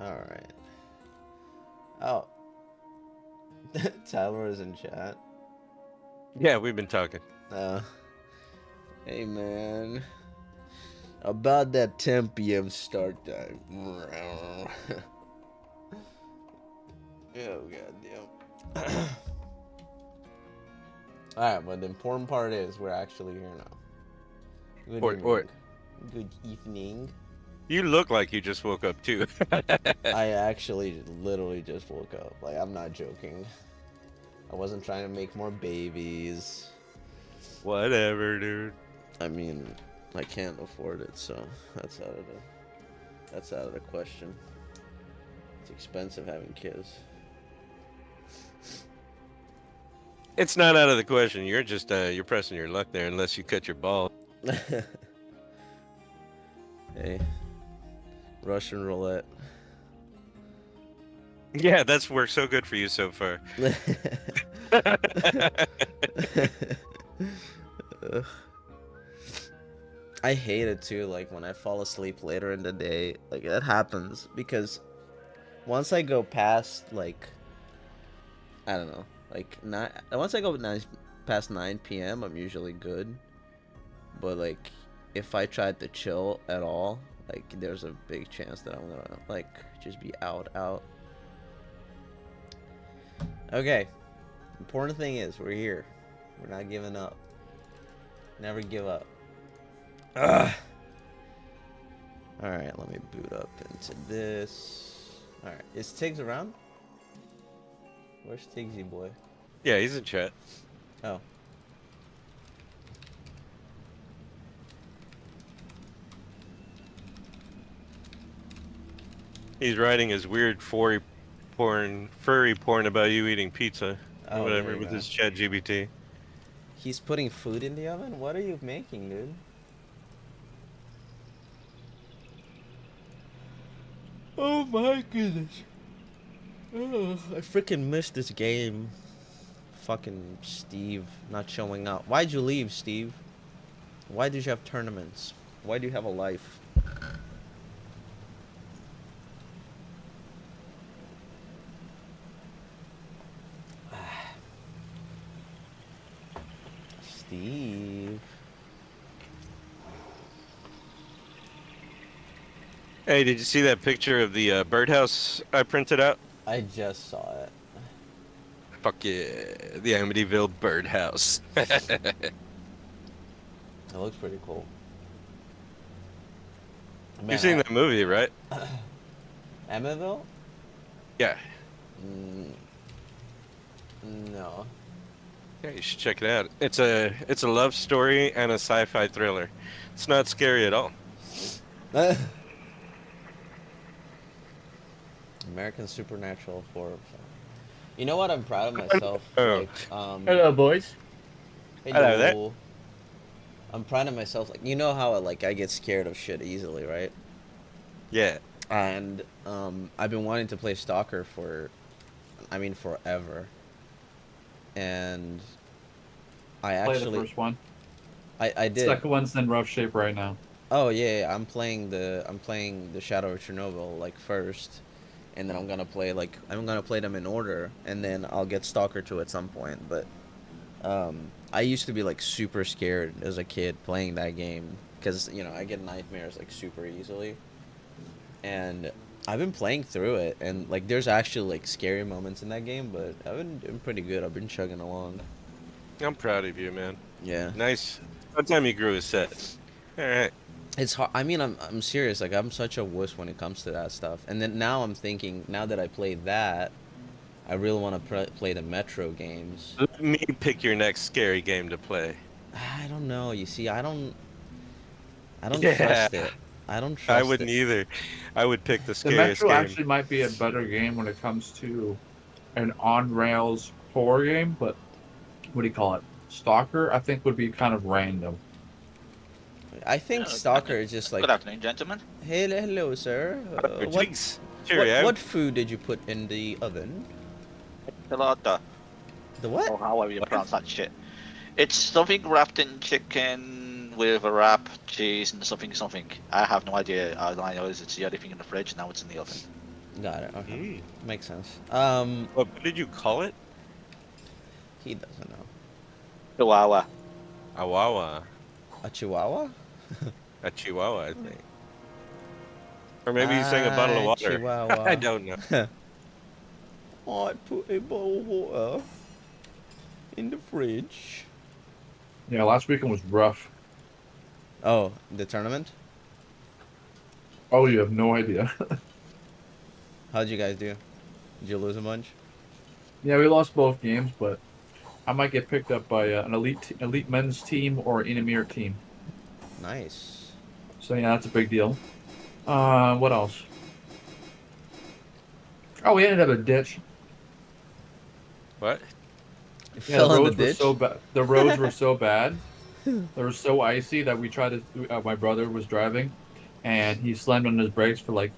Alright. Oh. Tyler is in chat. Yeah, we've been talking. Hey man. About that 10 p.m. start time. Oh goddamn. Alright, but the important part is we're actually here now. Good evening. Good evening. You look like you just woke up too. I actually literally just woke up. Like, I'm not joking. I wasn't trying to make more babies. Whatever, dude. I mean, I can't afford it, so that's out of the question. It's expensive having kids. It's not out of the question. You're just you're pressing your luck there, unless you cut your ball. Hey, Russian roulette. Yeah, that's worked so good for you so far. I hate it too, like when I fall asleep later in the day. Like, that happens because once I go past, like, I don't know, like, once I go past 9 p.m., I'm usually good. But, like, if I tried to chill at all, like, there's a big chance that I'm gonna, like, just be out. Okay. Important thing is, we're here. We're not giving up. Never give up. Ugh. Alright, let me boot up into this. Alright, is Tiggs around? Where's Tiggsy boy? Yeah, he's in chat. Oh. He's writing his weird furry porn about you eating pizza or whatever with his chat GBT. He's putting food in the oven? What are you making, dude? Oh my goodness. Oh, I freaking missed this game. Fucking Steve not showing up. Why'd you leave, Steve? Why did you have tournaments? Why do you have a life? Steve. Hey, did you see that picture of the birdhouse I printed out? I just saw it. Fuck yeah, the Amityville birdhouse. It looks pretty cool. Man, You've seen that movie, right? Amityville? Yeah. No. Yeah, you should check it out. It's a love story and a sci-fi thriller. It's not scary at all. American Supernatural horror film. You know what? I'm proud of myself. Oh. Like, hello, boys. Hello there. I'm proud of myself. Like, you know how I get scared of shit easily, right? Yeah. And I've been wanting to play Stalker forever. And I actually play the first one. I did. Second one's in rough shape right now. Oh yeah, I'm playing the Shadow of Chernobyl like first, and then I'm gonna play them in order, and then I'll get Stalker 2 at some point. But I used to be like super scared as a kid playing that game because I get nightmares like super easily, and I've been playing through it, and like there's actually like scary moments in that game, but I've been doing pretty good. I've been chugging along. I'm proud of you, man. Yeah. Nice. What time you grew a set? All right. It's hard. I mean, I'm serious. Like, I'm such a wuss when it comes to that stuff. And then now I'm thinking, now that I played that, I really want to play the Metro games. Let me pick your next scary game to play. I don't know. You see, I don't trust it. I don't trust it. I wouldn't either. I would pick the The scariest Metro game. actually might be a better game when it comes to an on-rails horror game, but what do you call it? Stalker, I think, would be kind of random. I think Stalker is just like... Good afternoon, gentlemen. Hello, sir. What food did you put in the oven? Helata. The what? Oh, how are you pronounce that shit? It's something wrapped in chicken with a wrap, cheese, and something. I have no idea. All I know is it's the only thing in the fridge, now it's in the oven. Got it. Okay. Mm. Makes sense. What did you call it? He doesn't know. Chihuahua. Awawa. A chihuahua? A chihuahua, I think. Or maybe he's saying a bottle of Ah, water. I chihuahua. don't know. I put a bottle of water in the fridge. Yeah, last weekend was rough. Oh, the tournament? Oh, you have no idea. How'd you guys do? Did you lose a bunch? Yeah, we lost both games, but I might get picked up by an elite men's team or Inamir team. Nice. So yeah, that's a big deal. What else? Oh, we ended up a ditch. What? You Yeah, fell the in the roads were ditch? so bad. The roads were so bad. They were so icy that we tried to. My brother was driving, and he slammed on his brakes for like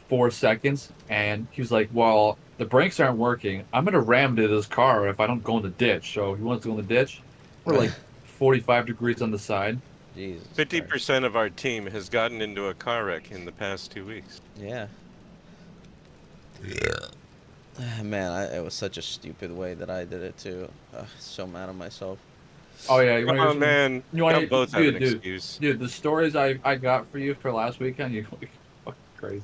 4 seconds, and he was like, "Well, the brakes aren't working. I'm gonna ram into this car if I don't go in the ditch." So he wants to go in the ditch. We're like 45 degrees on the side. Jesus Christ. 50% of our team has gotten into a car wreck in the past 2 weeks. Yeah. Man, it was such a stupid way that I did it too. So mad at myself. Oh yeah, you want Oh to man, You want y'all to, both have an dude, excuse. dude. The stories I got for you for last weekend, you fucking crazy.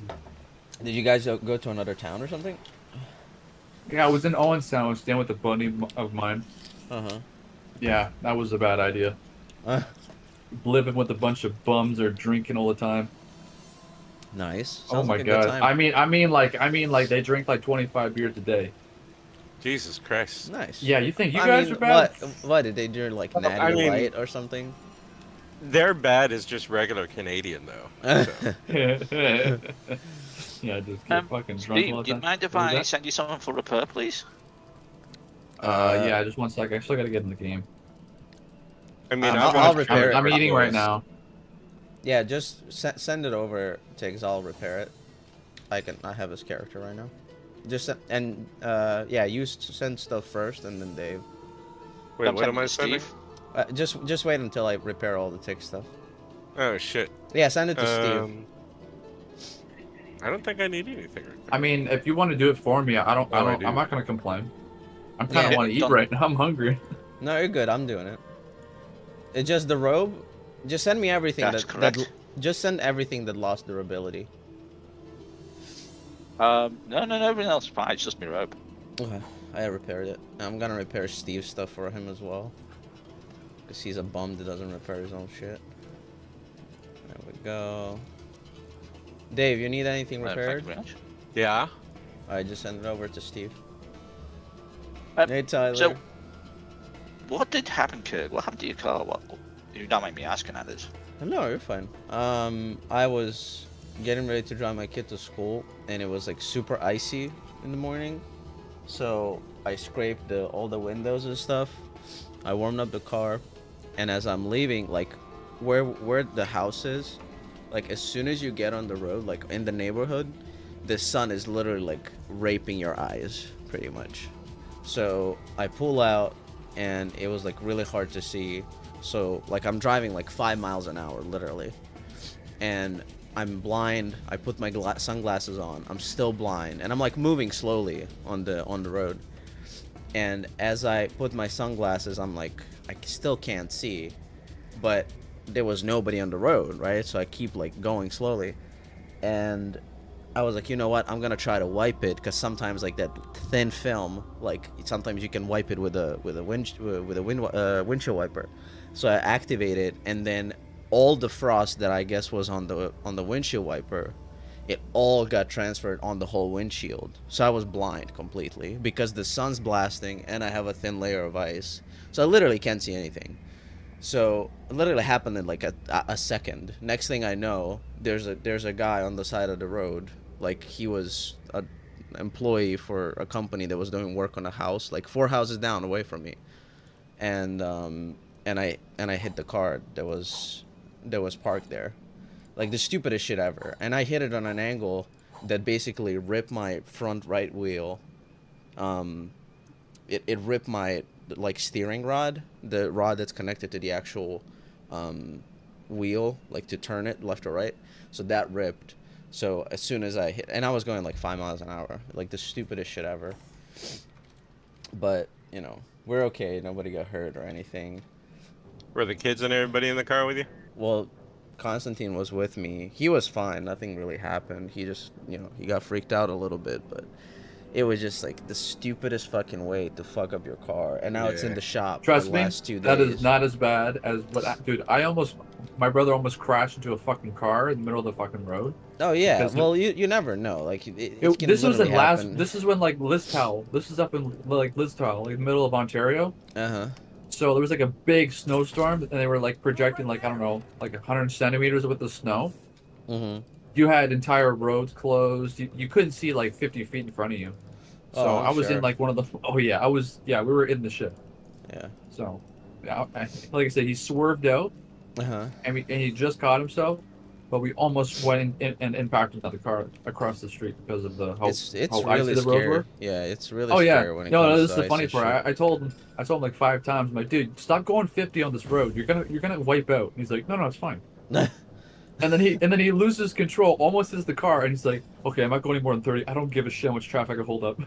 Did you guys go to another town or something? Yeah, I was in Owenstown. I was staying with a buddy of mine. Uh-huh. Yeah, that was a bad idea. Living with a bunch of bums or drinking all the time. Nice. Oh Sounds my like a good god. time. I mean like they drink like 25 beers a day. Jesus Christ. Nice. Yeah, you think you I guys mean, are bad? what did they do, like Natty I mean- Light or something? Their bad is just regular Canadian though. So. Yeah, just get fucking drunk Steve, all do you the time. mind if What was I that? send you something for repair, please? Yeah, just one sec. I still gotta get in the game. I mean, I'll repair it. I'm eating right yours. now. Yeah, just send it over, Tiggs. I'll repair it. I have his character right now. Just yeah, you send stuff first, and then Dave. Wait, I'm what am sending I to sending? Steve. Just wait until I repair all the Tick stuff. Oh shit. Yeah, send it to Steve. I don't think I need anything. Right I mean, if you want to do it for me, I I don't. do. I'm not gonna complain. I'm kind of Yeah. want to eat Done. right now. I'm hungry. No, you're good. I'm doing it. It's just the robe. Just send me everything That's that correct. just send everything that lost durability. No, everything else is fine. It's just my robe. Okay, I repaired it. I'm gonna repair Steve's stuff for him as well. Because he's a bum that doesn't repair his own shit. There we go. Dave, you need anything Thank repaired? you very much. Yeah. Alright, just send it over to Steve. Um, Hey, Tyler. So, what did happen, Kirk? What happened to your car? What? You don't mind me asking that is. No, you're fine. I was getting ready to drive my kid to school, and it was like super icy in the morning. So I scraped all the windows and stuff. I warmed up the car, and as I'm leaving, like where the house is, like as soon as you get on the road, like in the neighborhood, the sun is literally like raping your eyes, pretty much. So I pull out, and it was like really hard to see. So like I'm driving like 5 miles an hour, literally, and I'm blind. I put my sunglasses on. I'm still blind, and I'm like moving slowly on the road. And as I put my sunglasses, I'm like, I still can't see, but there was nobody on the road, right? So I keep like going slowly, and I was like, you know what? I'm gonna try to wipe it, because sometimes like that thin film, like sometimes you can wipe it with a windshield wiper. So I activate it, and then all the frost that I guess was on the windshield wiper, it all got transferred on the whole windshield. So I was blind completely because the sun's blasting and I have a thin layer of ice. So I literally can't see anything. So it literally happened in like a second. Next thing I know, there's a guy on the side of the road. Like he was an employee for a company that was doing work on a house, like 4 houses down away from me. And I hit the car that was parked there, like the stupidest shit ever. And I hit it on an angle that basically ripped my front right wheel. It ripped my like steering rod, the rod that's connected to the actual wheel, like to turn it left or right. So that ripped. So as soon as I hit, and I was going like 5 miles an hour, like the stupidest shit ever. But you know, we're okay. Nobody got hurt or anything. Were the kids and everybody in the car with you? Well, Constantine was with me. He was fine. Nothing really happened. He just, you know, he got freaked out a little bit, but it was just like the stupidest fucking way to fuck up your car. And now it's in Yeah. the shop Trust the me, last 2 that is days. not as bad as what. Dude, my brother almost crashed into a fucking car in the middle of the fucking road. Oh yeah. Because Well, you never know. Like it can this was literally in last. happen. This is when like Listowel. This is up in like Listowel, like the middle of Ontario. Uh-huh. So there was like a big snowstorm, and they were like projecting like I don't know, like 100 centimeters with the snow. Mm-hmm. You had entire roads closed. You couldn't see like 50 feet in front of you. So Oh, I was in sure. like one of the. Oh yeah, I was. Yeah, we were in the shit. Yeah. So, yeah, like I said, he swerved out, Uh-huh. and he just caught himself, but we almost went in and impacted another car across the street because of the how It's how really icy the roads scary. were. Yeah, it's really Oh yeah, scary when it no, comes this is to the funny ice part. and I told him like 5 times, I'm like, dude, stop going 50 on this road. You're gonna wipe out. And he's like, no, it's fine. shit. And then he loses control, almost hits the car, and he's like, okay, I'm not going any more than 30. I don't give a shit how much traffic I hold up.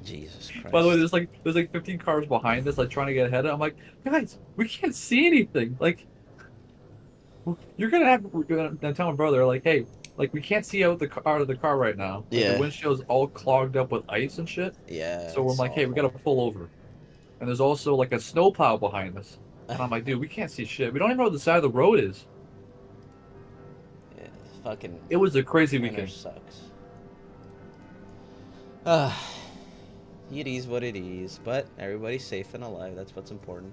Jesus Christ. By the way, there's like 15 cars behind us, like trying to get ahead. I'm like, guys, we can't see anything. Like, you're gonna tell my brother, like, hey, like we can't see out out of the car right now. Like, Yeah. the windshield's all clogged up with ice and shit. Yeah. So we're it's like, hey, we awful. gotta pull over. And there's also like a snowplow behind us. And I'm like, dude, we can't see shit. We don't even know where the side of the road is. Yeah, fucking. It was a crazy Winter weekend. sucks. Ah, it is what it is. But everybody's safe and alive. That's what's important.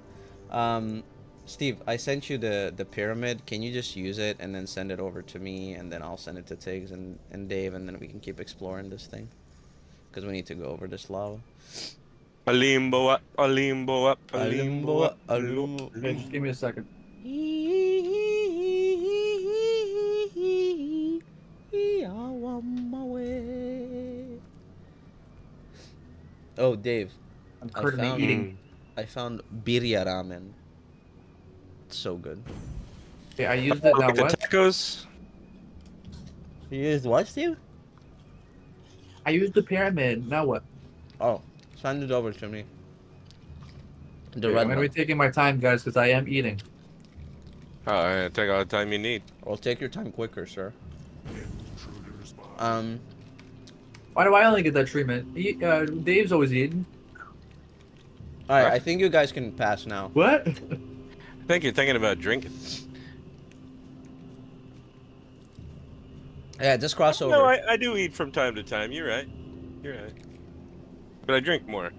Steve, I sent you the pyramid. Can you just use it and then send it over to me, and then I'll send it to Tiggs and Dave, and then we can keep exploring this thing. Because we need to go over this lava. A limbo up, a limbo up, a limbo up. Okay, just give me a second. I'm on my way. Oh, Dave. I'm currently found- eating. I found birria ramen. It's so good. Okay, I used it now. Like the What? tacos? You used what, Steve? I used the pyramid. Now what? Oh, send it over to me. The Okay, red I'm gonna one. be taking my time, guys, because I am eating. Oh, take all the time you need. Well, take your time quicker, sir. Why do I only get that treatment? Dave's always eating. All right, What? I think you guys can pass now. What? I think you're thinking about drinking. Yeah, just cross over. No, I do eat from time to time. You're right. You're right. But I drink more.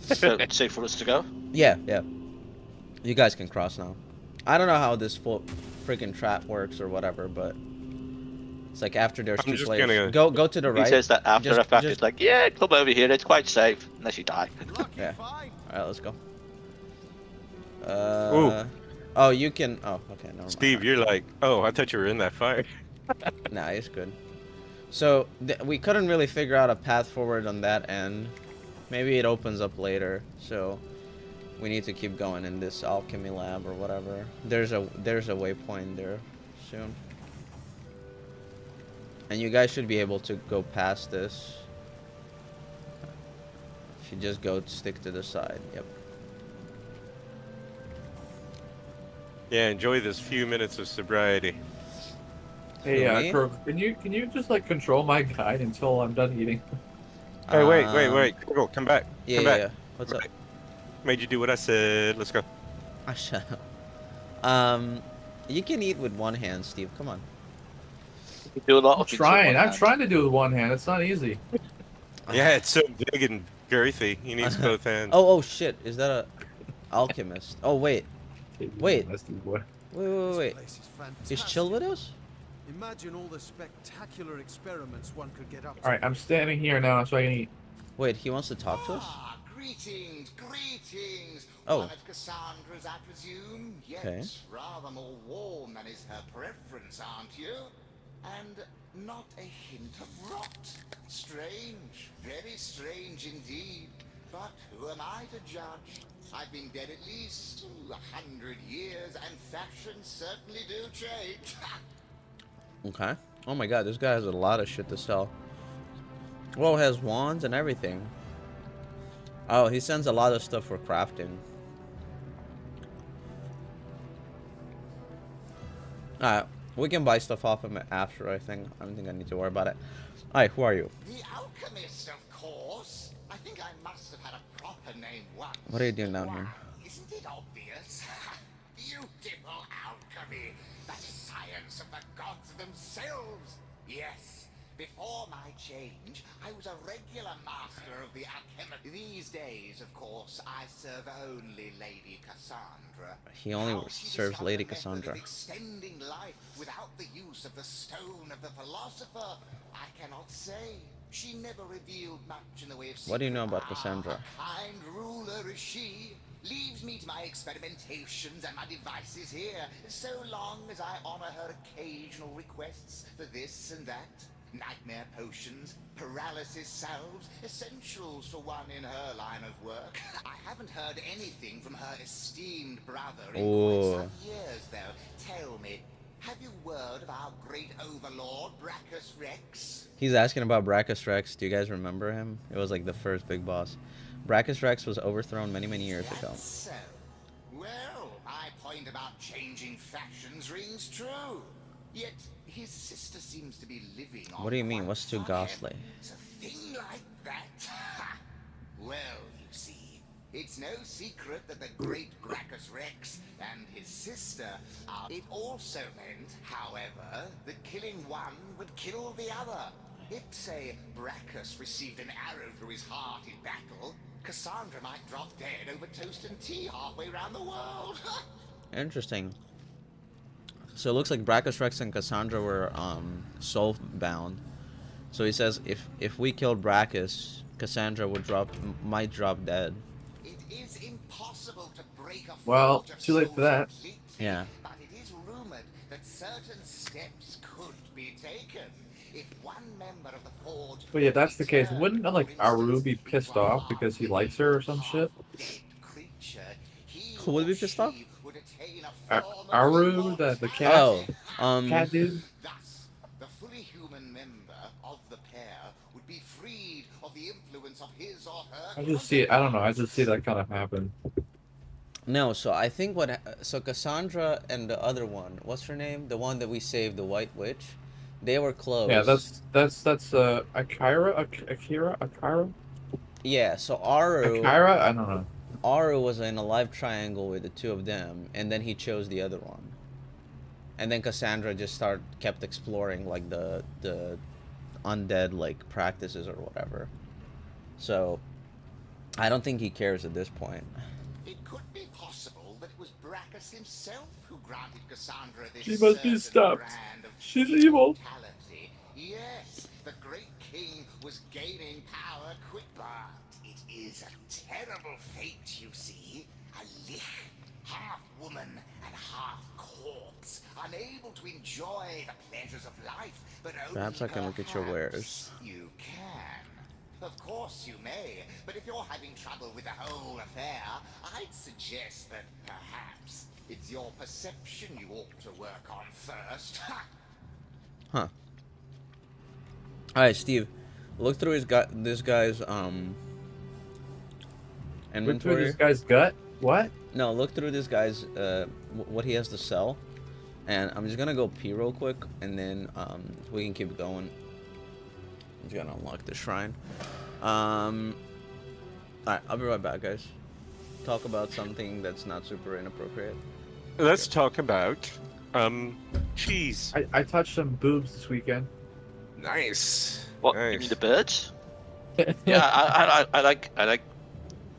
So it's safe for us to go. Yeah, yeah. You guys can cross now. I don't know how this full freaking trap works or whatever, but it's like after there's I'm two just players. gonna- Go to the He right. says that after Just- the fact, just- it's like, yeah, come over here. It's quite safe unless you die. Yeah. All right, let's go. Ooh. Oh, you can. Oh, okay. Never mind. Steve, you're like, oh, I thought you were in that fire. Nah, it's good. So we couldn't really figure out a path forward on that end. Maybe it opens up later. So we need to keep going in this alchemy lab or whatever. There's a waypoint there soon. And you guys should be able to go past this. If you just stick to the side. Yep. Yeah, enjoy this few minutes of sobriety. Hey, Me? Kirk, can you just like control my guide until I'm done eating? Hey, wait. Go, come back. Yeah, come yeah, back. yeah. What's up? Made you do what I said. Let's go. Ah, shut up. You can eat with one hand, Steve. Come on. You do a lot I'm of things with trying. one I'm hand. trying to do it with one hand. It's not easy. Yeah, it's so big and girthy. He needs both hands. Oh shit! Is that a alchemist? Oh wait, Wait. Nasty boy. wait. This place Is fantastic. Chill with us? Imagine all the spectacular experiments one could get up to. All right, I'm standing here now so I can eat. Wait, he wants to talk to us? Ah, greetings, greetings. Oh. One of Cassandra's, I presume. Yet Okay. rather more warm than is her preference, aren't you? And not a hint of rot. Strange, very strange indeed. But who am I to judge? I've been dead at least 100 years, and fashions certainly do change. Okay. Oh my god, this guy has a lot of shit to sell. Well, has wands and everything. Oh, he sends a lot of stuff for crafting. Alright, we can buy stuff off him after, I think. I don't think I need to worry about it. Alright, who are you? The alchemist, of course. I think I must have had a proper name once. What are you doing down Why, here? isn't it obvious? Beautiful alchemy, the science of the gods themselves. Yes, before my change, I was a regular master of the alchemy. These days, of course, I serve only Lady Cassandra. He only How she serves discovered Lady a method Cassandra. of extending life without the use of the stone of the philosopher, I cannot say. She never revealed much in the way of What do you know secret. about Cassandra? A kind ruler is she. Leaves me to my experimentations and my devices here, so long as I honor her occasional requests for this and that. Nightmare potions, paralysis salves, essentials for one in her line of work. I haven't heard anything from her esteemed brother in quite some years, though. Tell me, have you word of our great overlord, Brachus Rex? He's asking about Brachus Rex. Do you guys remember him? It was like the first big boss. Brachus Rex was overthrown many, many years ago. That's so. Well, my point about changing factions rings true. Yet his sister seems to be living on. What do you mean? one What's too side. ghastly? It's a thing like that. Well, you see, it's no secret that the great Brachus Rex and his sister are. It also meant, however, that killing one would kill the other. If, say, Brachus received an arrow through his heart in battle, Cassandra might drop dead over toast and tea halfway around the world. Interesting. So it looks like Brachus Rex and Cassandra were soul bound. So he says if we killed Brachus, Cassandra might drop dead. It is impossible to break a Well, forge of too late for souls that. completely, Yeah. But it is rumored that certain steps could be taken. If one member of the forge. But yeah, if that's the case, returned, wouldn't like for Aru instance, be pissed to a off because he likes her or some shit? half-dead creature, he Who would or be pissed off? she would attain a form of Aru, the cat, Oh, cat dude. Thus, the fully human member of the pair would be freed of the influence of his or her. I just see it. I don't know. I just see that kind of happen. No, so I think so Cassandra and the other one, what's her name? The one that we saved, the White Witch. They were close. Yeah, that's Akira. Yeah, so Aru Akira. I don't know. Aru was in a live triangle with the two of them, and then he chose the other one. And then Cassandra just kept exploring like the undead like practices or whatever. So I don't think he cares at this point. It could be possible that it was Brachus himself who granted Cassandra this She must be certain stopped. brand of She's evil. immortality. Yes, the great king was gaining power quick, but it is a terrible fate, you see. A lich, half woman and half corpse, unable to enjoy the pleasures of life, but only Perhaps I can look at your wares. you can. Of course you may, but if you're having trouble with the whole affair, I'd suggest that perhaps it's your perception you ought to work on first. Huh. Alright, Steve. Look through this guy's Look through inventory. this guy's gut. What? No, look through this guy's what he has to sell. And I'm just gonna go pee real quick, and then we can keep going. I'm just gonna unlock the shrine. Alright, I'll be right back, guys. Talk about something that's not super inappropriate. Let's talk about cheese. I touched some boobs this weekend. Nice. What? Nice. You mean the birds? Yeah, I like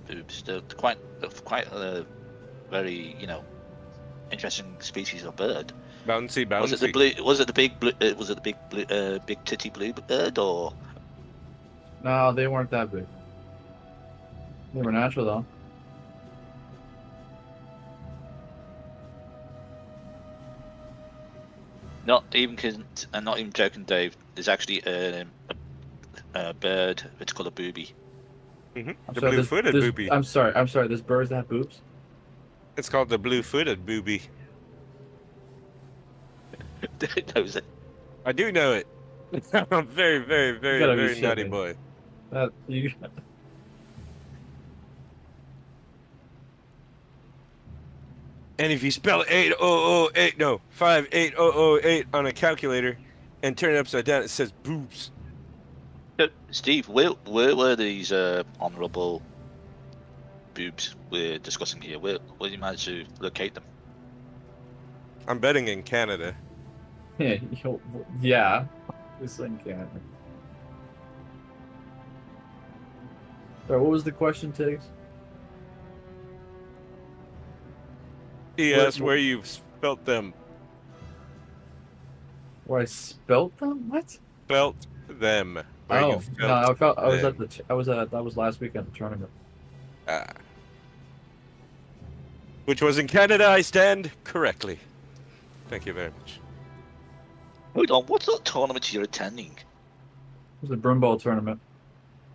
boobs. They're quite very interesting species of bird. Bouncy, bouncy. Was it the blue? Was it the big blue? Was it the big titty blue bird or? No, they weren't that big. They were natural though. I'm not even joking, Dave. There's actually a bird. It's called a booby. The I'm sorry, blue-footed this- booby. I'm sorry. There's birds that have boobs. It's called the blue-footed booby. Dave knows it. I do know it. I'm a very, very, You very, gotta be very naughty shitting me. boy. That you. And if you spell 8008, no, 58008 on a calculator and turn it upside down, it says boobs. Steve, where were these honourable boobs we're discussing here? Where did you manage to locate them? I'm betting in Canada. Yeah, yeah. This thing can't. Sorry, what was the question, Tiggs? He asked where you've spelt them. Where I spelt them? What? Spelt them. Where you Oh no, felt I was at them. that was last weekend the tournament. Ah. Which was in Canada, I stand correctly. Thank you very much. Hold on, what's that tournament you're attending? It was a broomball tournament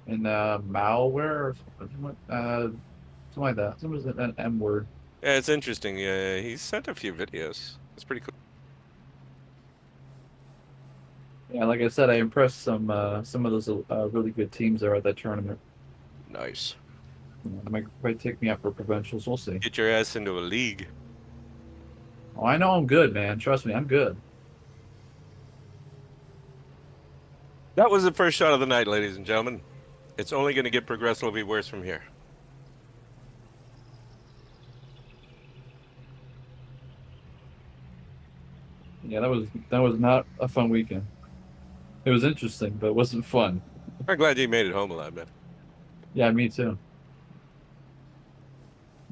in malware or something, something like that. Something was an M word. Yeah, it's interesting. Yeah, he sent a few videos. It's pretty cool. Yeah, like I said, I impressed some of those really good teams there at that tournament. Nice. They might take me out for provincials. We'll see. Get your ass into a league. Oh, I know I'm good, man. Trust me, I'm good. That was the first shot of the night, ladies and gentlemen. It's only going to get progressively worse from here. Yeah, that was not a fun weekend. It was interesting, but it wasn't fun. I'm glad you made it home alive, man. Yeah, me too.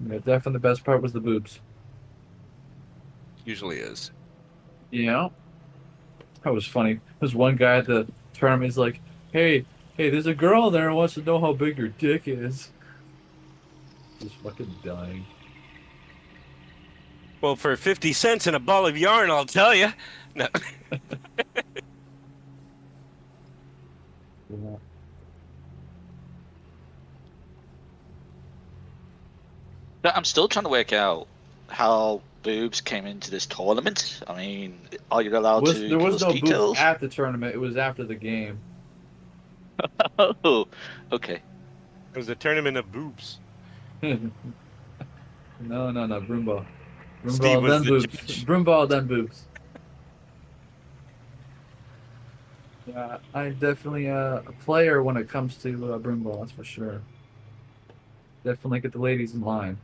Yeah, definitely the best part was the boobs. Usually is. Yeah, that was funny. There's one guy at the tournament. He's like, "Hey, there's a girl there who wants to know how big your dick is." Just fucking dying. Well, for 50 cents and a ball of yarn, I'll tell you. No. Yeah. But I'm still trying to work out how boobs came into this tournament. I mean, are you allowed to There give was us no details? boobs at the tournament. It was after the game. Oh, okay. It was a tournament of boobs. No, broomball. Steve Broomball, was then the boobs. judge. Broomball, then boobs. Yeah, I'm definitely a player when it comes to broomball, that's for sure. Definitely get the ladies in line.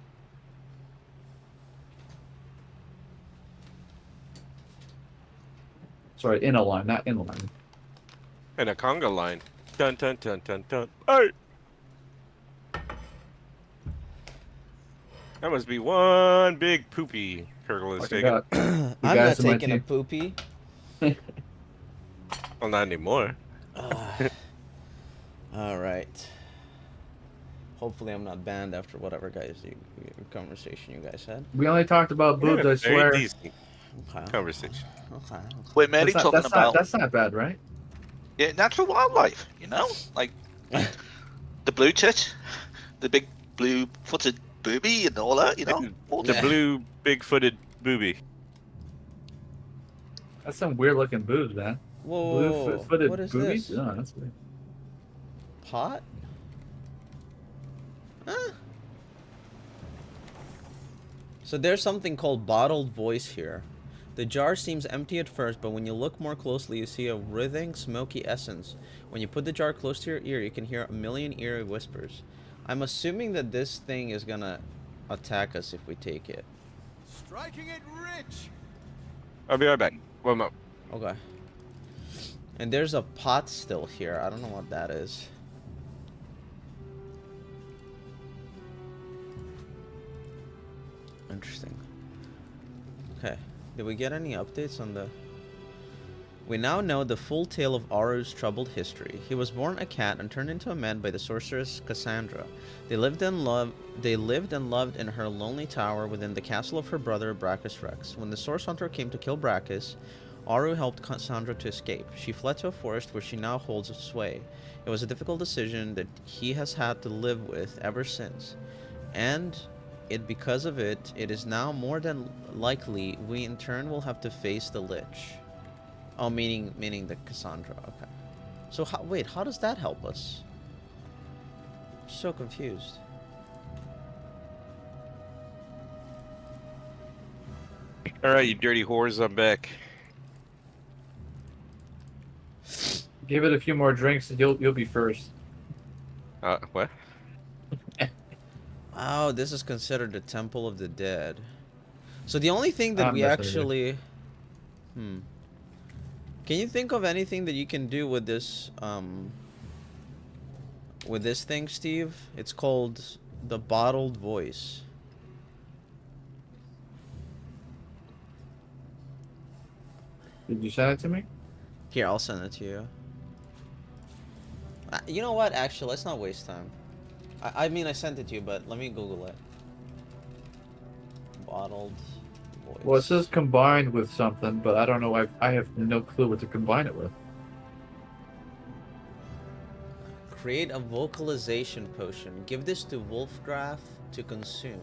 Sorry, in a line, not in line. And a conga line. Dun, dun, dun, dun, dun. Hey! That must be one big poopy Kurgle is Like I taking. got the I'm guys not in my taking a team. poopy. Well, not anymore. All right. Hopefully, I'm not banned after whatever conversation you guys had. We only talked about We had boobs, a I very swear. decent Okay. conversation. Okay. We're mainly talking about That's not bad, right? natural wildlife, you know? Like the blue tit, the big blue-footed booby and all that, you know? All The Yeah. blue big-footed booby. That's some weird looking boobs, man. Whoa. Blue-footed What is boobies? this? No, that's weird. Pot? Huh? So there's something called bottled voice here. The jar seems empty at first, but when you look more closely, you see a writhing, smoky essence. When you put the jar close to your ear, you can hear a million eerie whispers. I'm assuming that this thing is gonna attack us if we take it. Striking it rich. I'll be right back. One more. Okay. And there's a pot still here. I don't know what that is. Interesting. Okay. Did we get any updates on the... We now know the full tale of Aru's troubled history. He was born a cat and turned into a man by the sorceress Cassandra. They lived and loved in her lonely tower within the castle of her brother Brachus Rex. When the Source Hunter came to kill Brachus, Aru helped Cassandra to escape. She fled to a forest where she now holds sway. It was a difficult decision that he has had to live with ever since. And because of it, it is now more than likely we in turn will have to face the Lich. Oh, meaning the Cassandra. Okay. So wait, how does that help us? I'm so confused. All right, you dirty whores, I'm back. Give it a few more drinks and you'll be first. What? Oh, this is considered the Temple of the Dead. So the only thing that I'm we messing with you. actually... Can you think of anything that you can do with this thing, Steve? It's called the Bottled Voice. Did you send it to me? Here, I'll send it to you. You know what? Actually, let's not waste time. I mean, I sent it to you, but let me Google it. Bottled Voice. Well, it says combined with something, but I don't know. I have no clue what to combine it with. Create a vocalization potion. Give this to Wolfgraf to consume.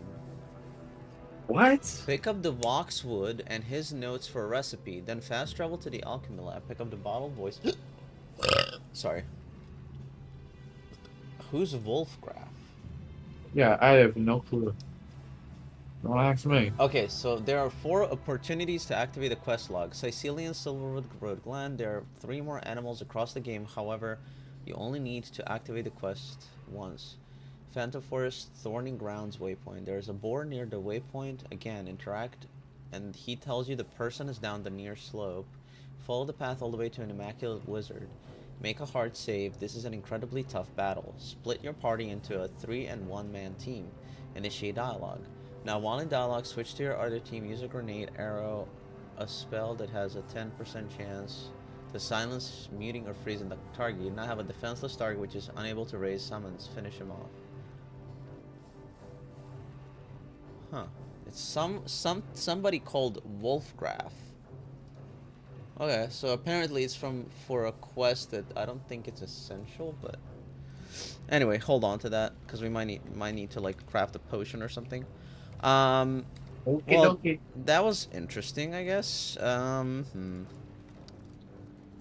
What? Pick up the Voxwood and his notes for a recipe. Then fast travel to the alchemy lab. Pick up the Bottled Voice. Sorry. Who's Wolfgraf? Yeah, I have no clue. Don't ask me. Okay, so there are 4 opportunities to activate the quest log. Sicilian Silverwood Road Gland. There are 3 more animals across the game. However, you only need to activate the quest once. Phantom Forest Thorny Grounds waypoint. There is a boar near the waypoint. Again, interact, and he tells you the person is down the near slope. Follow the path all the way to an Immaculate Wizard. Make a hard save. This is an incredibly tough battle. Split your party into a 3 and 1 man team. Initiate dialogue. Now, while in dialogue, switch to your other team. Use a grenade, arrow, a spell that has a 10% chance to silence, muting, or freezing the target. You now have a defenseless target which is unable to raise summons. Finish him off. Huh. It's somebody called Wolfgraf. Okay, so apparently it's for a quest that I don't think it's essential, but anyway, hold on to that because we might need to like craft a potion or something. Okay, Well, okay. that was interesting, I guess.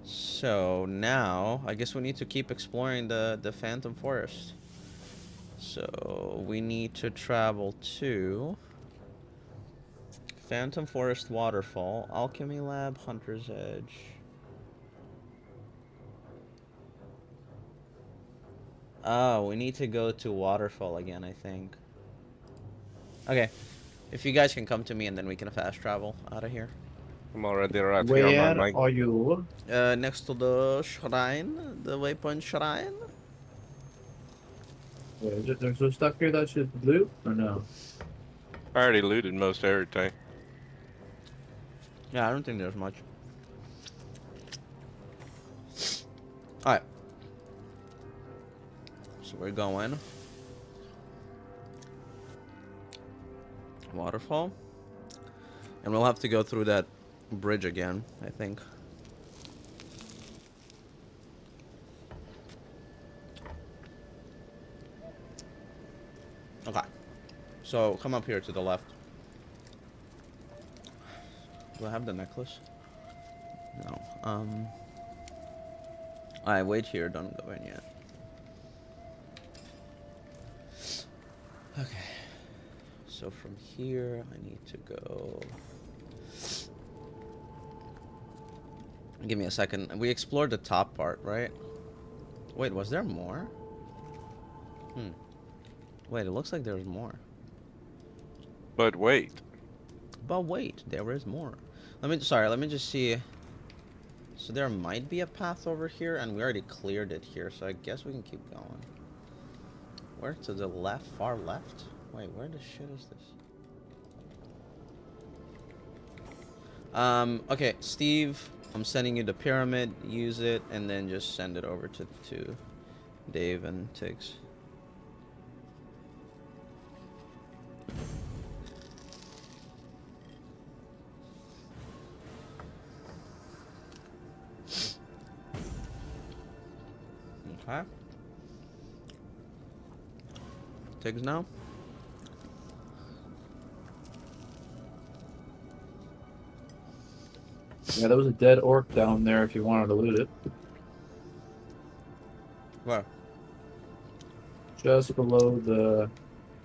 So now I guess we need to keep exploring the Phantom Forest. So we need to travel to Phantom Forest Waterfall, Alchemy Lab, Hunter's Edge. Oh, we need to go to Waterfall again, I think. Okay. If you guys can come to me and then we can fast travel out of here. I'm already right here on Where my mic. are you? Next to the shrine, the waypoint shrine. Wait, there's some stuff here that should loot or no? I already looted most everything. Yeah, I don't think there's much. Alright. So we're going. Waterfall. And we'll have to go through that bridge again, I think. Okay. So come up here to the left. Do I have the necklace? No. Alright, wait here, don't go in yet. Okay. So from here, I need to go... Give me a second. We explored the top part, right? Wait, was there more? Wait, it looks like there's more. But wait. But wait, there is more. Let me just see. So there might be a path over here, and we already cleared it here, so I guess we can keep going. Where? To the left? Far left? Wait, where the shit is this? Okay, Steve, I'm sending you the pyramid. Use it, and then just send it over to Dave and Tiggs. Okay. Tiggs now. Yeah, there was a dead orc down there if you wanted to loot it. Where? Just below the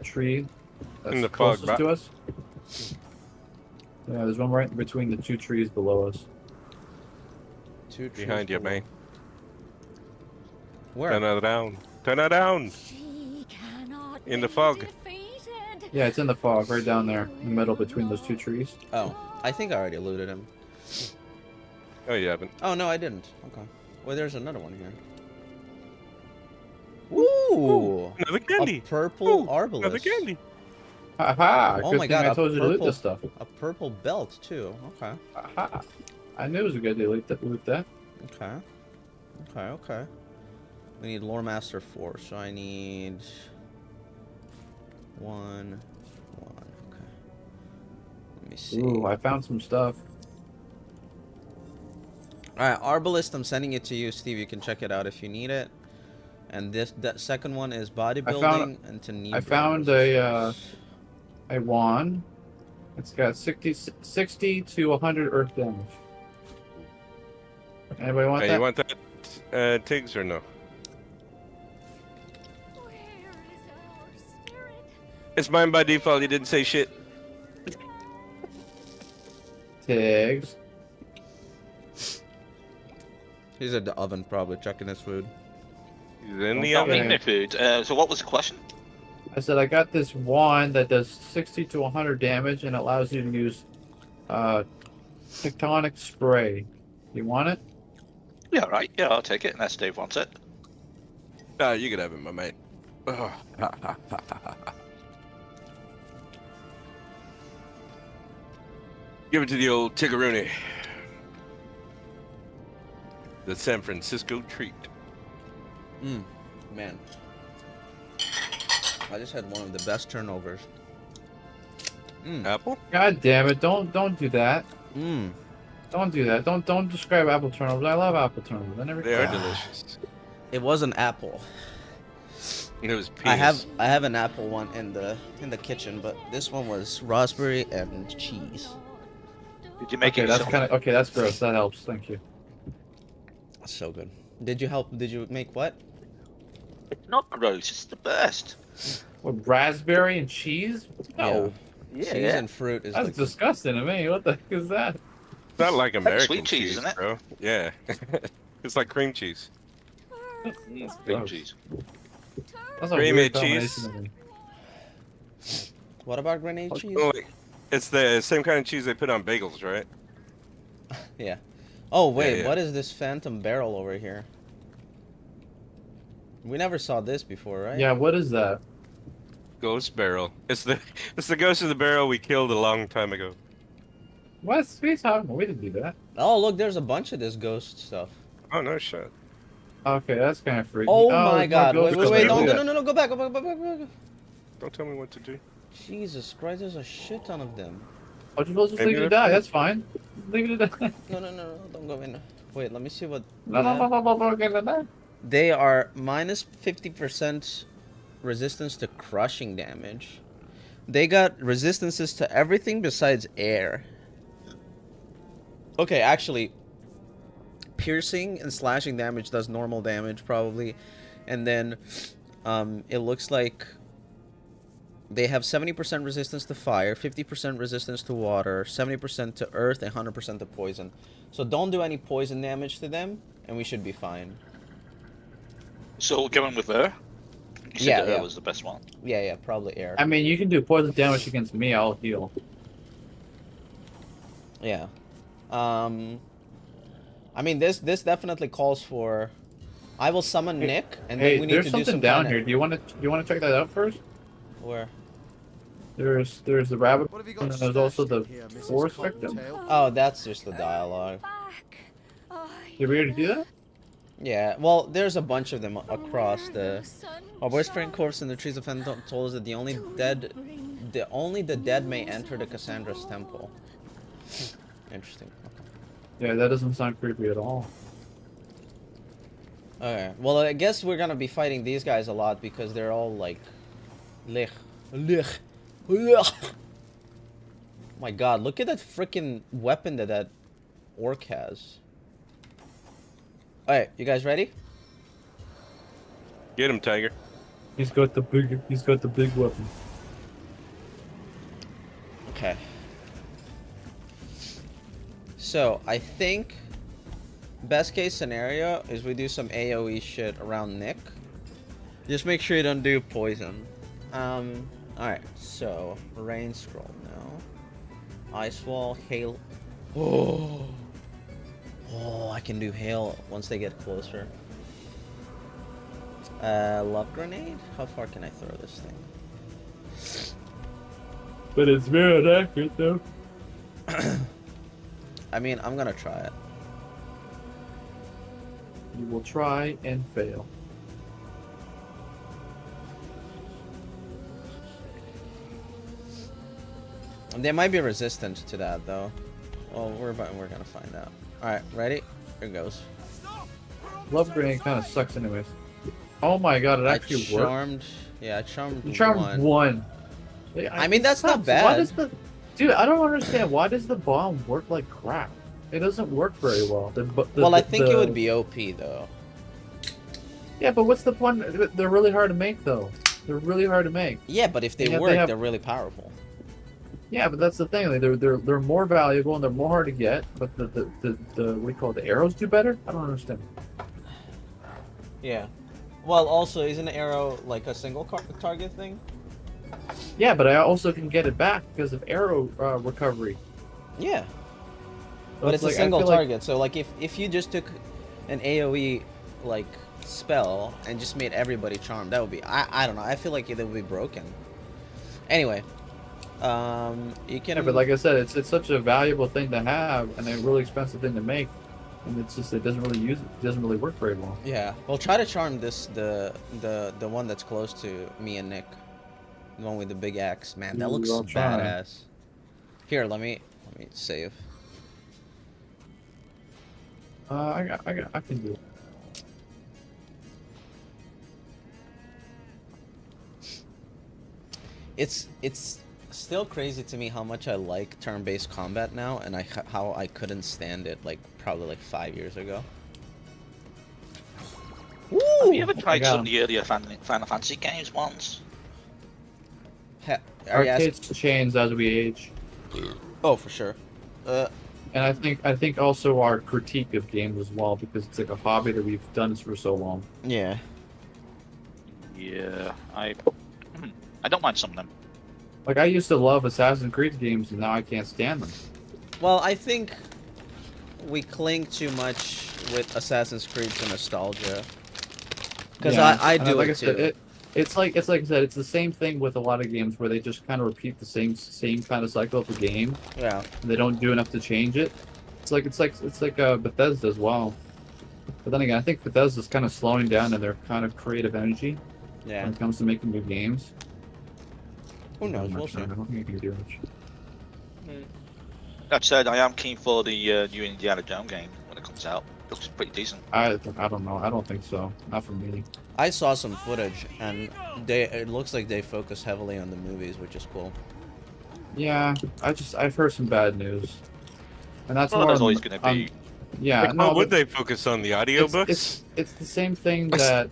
tree that's In the fog, closest to us. Yeah, there's one right between the two trees below us. Two trees Behind you, below. man. Where? Turn her down. Turn her down. She cannot In the be fog. defeated. Yeah, it's in the fog, right down there, in the middle between those two trees. Oh, I think I already looted him. Oh, you haven't. Oh no, I didn't. Okay. Well, there's another one here. Ooh, Another candy. a purple Ooh, arbalest. Another candy. Haha! Oh Good my thing God, I a told you to loot purple- this stuff. A purple belt too. Okay. Haha! I knew it was a good idea to loot that. Okay. Okay. Okay. We need Lore Master 4, so I need one. Okay. Let me see. Ooh, I found some stuff. All right, Arbalest. I'm sending it to you, Steve. You can check it out if you need it. And that second one is bodybuilding and to knee. I found a wand. It's got 60 to 100 earth damage. Anybody want Hey, that? you want that, Tiggs, or no? Where is our spirit? It's mine by default. You didn't say shit. Tiggs. He's at the oven, probably checking his food. He's in the Don't oven. eat no food. So what was the question? I said I got this wand that does 60 to 100 damage and allows you to use tectonic spray. You want it? Yeah, right. Yeah, I'll take it unless Dave wants it. Ah, you can have it, my mate. Oh. Give it to the old Tiggeroony. The San Francisco treat. Man. I just had one of the best turnovers. Apple? God damn it! Don't do that. Mmm. Don't do that. Don't describe apple turnovers. I love apple turnovers. I never. They are delicious. It was an apple. It was penis. I have an apple one in the kitchen, but this one was raspberry and cheese. Did you make Okay, it that's yourself? kind of okay. That's gross. That helps. Thank you. So good. Did you make what? It's not gross. It's the best. What, raspberry and cheese? No, Cheese and fruit is that's like disgusting to me. What the heck is that? It's not like American sweet cheese, isn't it? bro. Yeah. It's like cream cheese. That's Cream gross. cheese. That's a Creamy weird cheese. combination to me. What about grenade cheese? Oh, wait. It's the same kind of cheese they put on bagels, right? Yeah. Oh wait, yeah. what is this phantom barrel over here? We never saw this before, right? Yeah, what is that? Ghost barrel. It's the ghost of the barrel we killed a long time ago. What are you talking about? We didn't do that. Oh look, there's a bunch of this ghost stuff. Oh no shit. Okay, that's kind of freaky. Oh, there's my more God! ghosts Wait, over wait, there. no, go back, go back. Don't tell me what to do. Jesus Christ, there's a shit ton of them. Oh, just Maybe leave it to they're die. free. That's fine. Leave it to die. No, don't go in. Wait, let me see what. No. They are minus 50% resistance to crushing damage. They got resistances to everything besides air. Okay, actually, piercing and slashing damage does normal damage probably, and then it looks like they have 70% resistance to fire, 50% resistance to water, 70% to earth, and 100% to poison. So don't do any poison damage to them, and we should be fine. So we're going with her? You said Yeah, that her yeah. was the best one. Yeah, probably air. I mean, you can do poison damage against me. I'll heal. Yeah. I mean, this definitely calls for. I will summon Hey, Nick, and Hey, then we need there's to do something some down kinda- here. Do you want to check that out first? Where? There's the rabbit. What have you And got then there's also stashed the in here, Mrs. forest victim. Cottontail? Oh, that's just the dialogue. Back. Did we already do that? Yeah. Well, there's a bunch of them across the. A whispering corpse in the trees of Phantom told us that the only the dead may enter the Cassandra's temple. Interesting. Yeah, that doesn't sound creepy at all. Okay. Well, I guess we're gonna be fighting these guys a lot because they're all like, lich. My God, look at that freaking weapon that Orc has. Alright, you guys ready? Get him, Tiger. He's got the big weapon. Okay. So, I think best case scenario is we do some AoE shit around Nick. Just make sure you don't do poison. Alright, so rain scroll now. Ice wall, hail. Oh, I can do hail once they get closer. Love grenade? How far can I throw this thing? But it's very inaccurate though. I mean, I'm gonna try it. You will try and fail. They might be resistant to that though. Well, we're gonna find out. All right, ready? Here goes. Love grenade kind of sucks anyways. Oh my god, it actually I worked. charmed. Yeah, I charmed. You charmed one. Yeah, I mean, that's not sucks. bad. Why does dude, I don't understand. Why does the bomb work like crap? It doesn't work very well. Well, I think it would be OP though. Yeah, but what's the point? They're really hard to make though. They're really hard to make. Yeah, but if they Yeah, work, they have- they're really powerful. Yeah, but that's the thing. Like, they're more valuable and they're more hard to get. But the what do you call it? The arrows do better. I don't understand. Yeah. Well, also, isn't an arrow like a single target thing? Yeah, but I also can get it back because of arrow recovery. Yeah. So But it's a like, I single feel like- target, so like if you just took an AoE like spell and just made everybody charmed, that would be I don't know. I feel like it would be broken. Anyway, you can. Yeah, but like I said, it's such a valuable thing to have and a really expensive thing to make, and it's just it doesn't really work very well. Yeah. Well, try to charm the one that's close to me and Nick, the one with the big axe. Man, that Ooh, looks I'll try. badass. Here, let me save. I can do it. It's still crazy to me how much I like turn-based combat now, and how I couldn't stand it like probably like 5 years ago. Have you ever tried got some of the earlier Final Fantasy games once? Are you Arcades change as we age, Oh, for sure. and I think also our critique of games as well, because it's like a hobby that we've done for so long. Yeah. Yeah, I don't mind some of them. Like I used to love Assassin's Creed games, and now I can't stand them. Well, I think we cling too much with Assassin's Creed to nostalgia. Because Yeah, I and do like it I said, too. it's like I said, it's the same thing with a lot of games where they just kind of repeat the same kind of cycle of the game. Yeah. And they don't do enough to change it. It's like Bethesda as well. But then again, I think Bethesda's kind of slowing down in their kind of creative energy Yeah. when it comes to making new games. Who knows? Not We'll much, see. I don't think you can do much. That said, I am keen for the new Indiana Jones game when it comes out. Looks pretty decent. I don't know. I don't think so. Not for me. I saw some footage, and it looks like they focus heavily on the movies, which is cool. Yeah, I've heard some bad news, and that's Well, more there's on- always going to be. yeah, Like, no, how would but they focus on the audiobooks? it's the same thing that.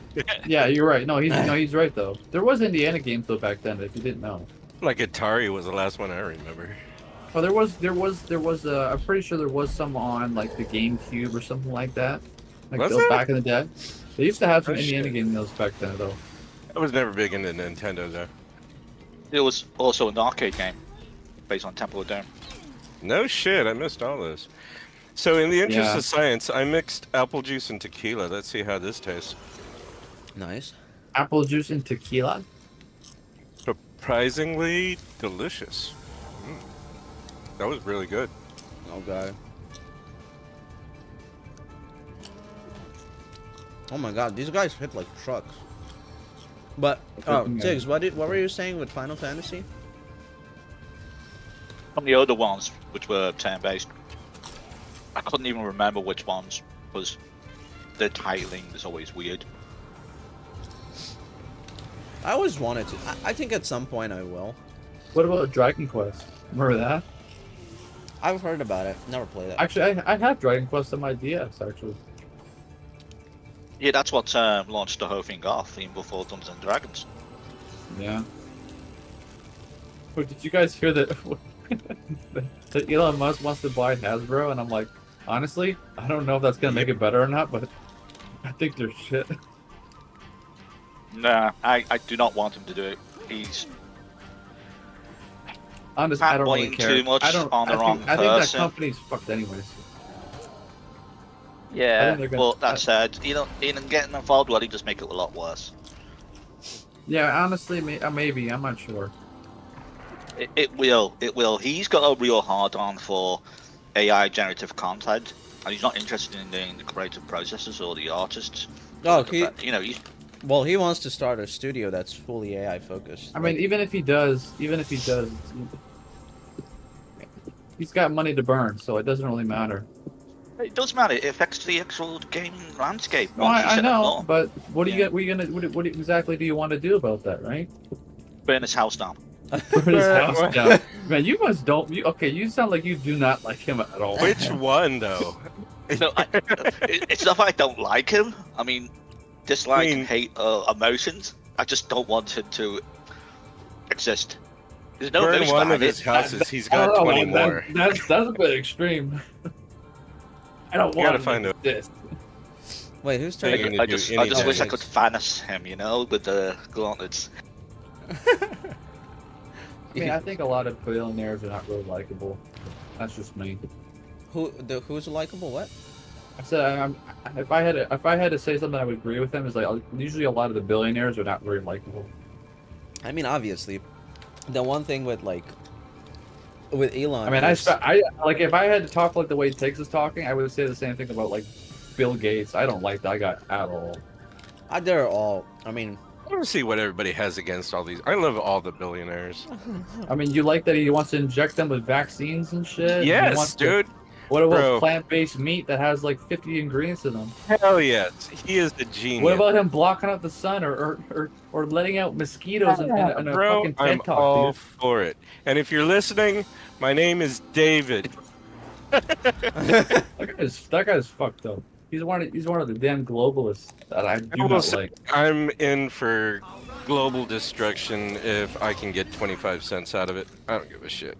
Yeah, you're right. No, he's right though. There was Indiana games though back then. If you didn't know. Like Atari was the last one I remember. Oh, there was. I'm pretty sure there was some on like the GameCube or something like that. Like Was those there? back in the day. They used to have some Oh, Indiana shit. games back then though. I was never big into Nintendo though. There was also an arcade game based on Temple of Doom. No shit, I missed all this. So in the interest Yeah. of science, I mixed apple juice and tequila. Let's see how this tastes. Nice. Apple juice and tequila. Surprisingly delicious. That was really good. Okay. Oh my god, these guys hit like trucks. But oh, Tiggs, what were you saying with Final Fantasy? Some of the other ones, which were turn-based, I couldn't even remember which ones, because the titling is always weird. I always wanted to. I think at some point I will. What about Dragon Quest? Remember that? I've heard about it. Never played it. Actually, I have Dragon Quest on my DS. Actually, Yeah, that's what launched the whole thing off, even before Dungeons and Dragons. yeah. But did you guys hear that? That Elon Musk wants to buy Hasbro, and I'm like, honestly, I don't know if that's gonna make it better or not, but I think they're shit. Nah, I do not want him to do it. He's Honestly, I don't really Fanboying care. too much I don't. on the wrong I think that person. company's fucked anyways. I yeah. think they're gonna- Well, that said, even getting involved will just make it a lot worse. Yeah, honestly, maybe I'm not sure. It will. It will. He's got a real hard on for AI generative content, and he's not interested in doing the creative processes or the artists. Oh, Or the he you know, he's, well, he wants to start a studio that's fully AI focused. I mean, even if he does, he's got money to burn, so it doesn't really matter. it doesn't matter. It affects the actual gaming landscape. No, once you I set that know, law. but what are you Yeah. what exactly do you want to do about that, right? Burn his house down. Burn his house down. Man, you must don't. Okay, you sound like you do not like him at all. Which one though? No, it's not that I don't like him. I mean, dislike and hate emotions. I just don't want him to exist. There's no Burn noose one of behind his it. houses. He's I don't got know, 20 man, more. That's a bit extreme. I don't You want gotta to find find this. Wait, who's They're turning? gonna I do just wish I anything. could Thanos him, with the gauntlets. I mean, I think a lot of billionaires are not really likable. That's just me. Who's likable? What? I said, if I had to say something I would agree with him is like usually a lot of the billionaires are not very likable. I mean, obviously, the one thing with with Elon. I mean, is- I like if I had to talk like the way Tiggs is talking, I would say the same thing about like Bill Gates. I don't like that guy at all. they're all. I mean, I want to see what everybody has against all these. I love all the billionaires. I mean, you like that he wants to inject them with vaccines and shit. and he Yes, wants to- dude. What about Bro. plant-based meat that has like 50 ingredients in them? Hell yes. He is a genius. What about him blocking out the sun or letting out mosquitoes in a Bro, fucking I'm TED Talk, all dude? for it. And if you're listening, my name is David. That guy's fucked up. He's one of the damn globalists that I do I will not say like. I'm in for global destruction if I can get 25 cents out of it. I don't give a shit.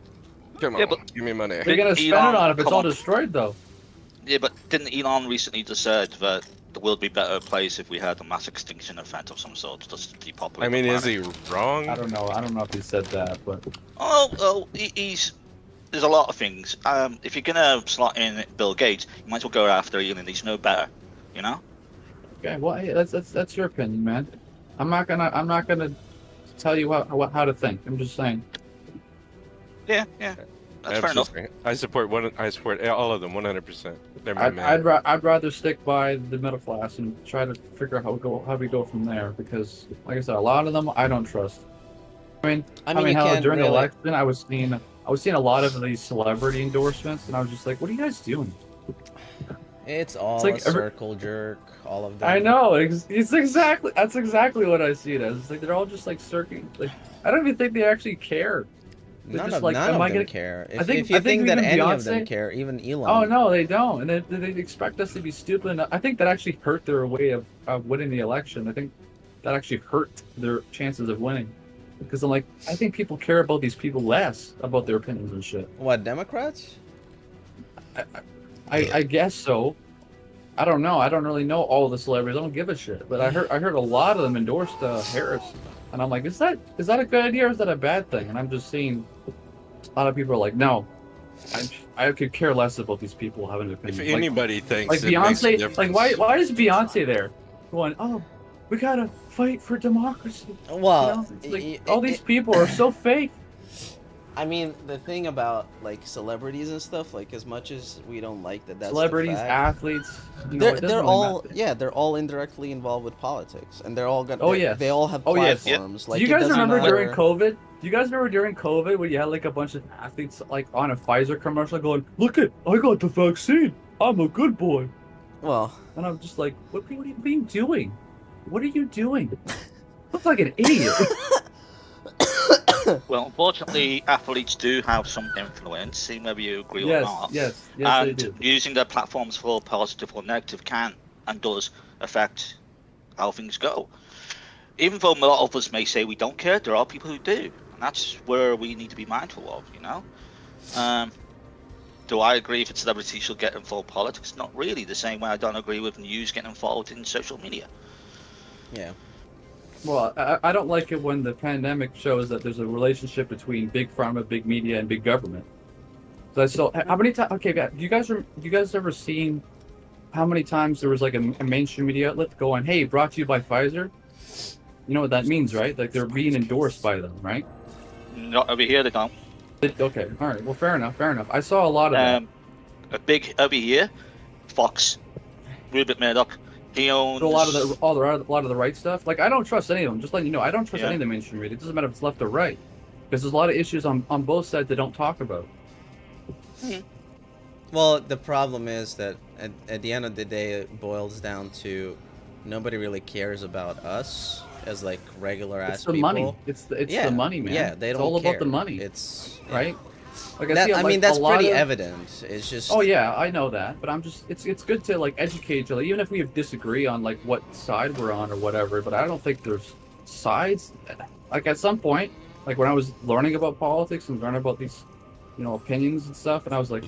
Come Yeah, on, but- give me money. What are you gonna spend Elon, it on if it's come all on. destroyed though? Yeah, but didn't Elon recently just said that the world would be a better place if we had a mass extinction event of some sort, just to depopulate I mean, the is planet? he wrong? I don't know. I don't know if he said that, but He's. There's a lot of things. If you're gonna slot in Bill Gates, you might as well go after Elon. He's no better, you know. okay. Well, hey, that's your opinion, man. I'm not gonna tell you how to think. I'm just saying. Yeah, that's fair enough. Absolutely. I support all of them 100%. They're my man. I'd rather stick by the middle class and try to figure out how we go from there because, like I said, a lot of them I don't trust. I mean, you hell, can't during the really- election, I was seeing a lot of these celebrity endorsements, and I was just like, what are you guys doing? It's all like a circle jerk. All of them. I know it's that's exactly what I see it as. It's like they're all just like circling. Like I don't even think they actually care. They're None just of, like, none am of I them gonna- care. I think- If you I think think that even any of them Beyonce- care, even Elon. Oh no, they don't, and they expect us to be stupid enough. I think that actually hurt their way of winning the election. I think that actually hurt their chances of winning because I'm like, I think people care about these people less about their opinions and shit. What, Democrats? I guess so. I don't know. I don't really know all the celebrities. I don't give a shit. But I heard a lot of them endorsed Harris, and I'm like, is that a good idea or is that a bad thing? And I'm just seeing a lot of people are like, no, I could care less about these people having an If opinion. Like- anybody thinks like it makes a Beyonce, difference, like why is Beyonce there? Going, oh, we gotta fight for democracy. Well, It's like, all these people are so fake. I mean, the thing about like celebrities and stuff, like as much as we don't like that's the Celebrities, fact, athletes, you know, it doesn't they're really all matter. they're all indirectly involved with politics, and they're all got. Oh, they- yes. They all have Oh, yes. platforms. Like, Do you it guys doesn't remember during matter- COVID? Do you guys remember during COVID when you had like a bunch of athletes like on a Pfizer commercial going, "Look it, I got the vaccine. I'm a good boy." Well, And I'm just like, what are you doing? What are you doing? Look like an idiot. Well, unfortunately, athletes do have some influence, see whether you agree or Yes, not. yes, yes, they And do. using their platforms for positive or negative can and does affect how things go. Even though a lot of us may say we don't care, there are people who do, and that's where we need to be mindful of. Do I agree that celebrities should get involved in politics? Not really. The same way I don't agree with news getting involved in social media. Yeah. Well, I don't like it when the pandemic shows that there's a relationship between big pharma, big media, and big government. So I saw how many times? Okay, yeah, you guys ever seen how many times there was like a mainstream media outlet going, "Hey, brought to you by Pfizer"? You know what that means, right? Like they're being endorsed by them, right? Not over here, they don't. Okay, all right. Well, fair enough. Fair enough. I saw a lot of that. A big over here, Fox, Rupert Murdoch. He owns So a lot of the right stuff. Like I don't trust any of them. Just letting you know, I don't trust Yeah. any of the mainstream media. It doesn't matter if it's left or right, because there's a lot of issues on both sides they don't talk about. Well, the problem is that at the end of the day, it boils down to nobody really cares about us as like regular ass It's the people. money. It's Yeah, the money, man. Yeah, they it's don't all care. about the money, It's right? Like That, see, I like, mean, that's a lot pretty of- evident. It's just. Oh yeah, I know that, but I'm just it's good to like educate each other, even if we disagree on like what side we're on or whatever. But I don't think there's sides. Like at some point, like when I was learning about politics and learning about these, opinions and stuff, and I was like,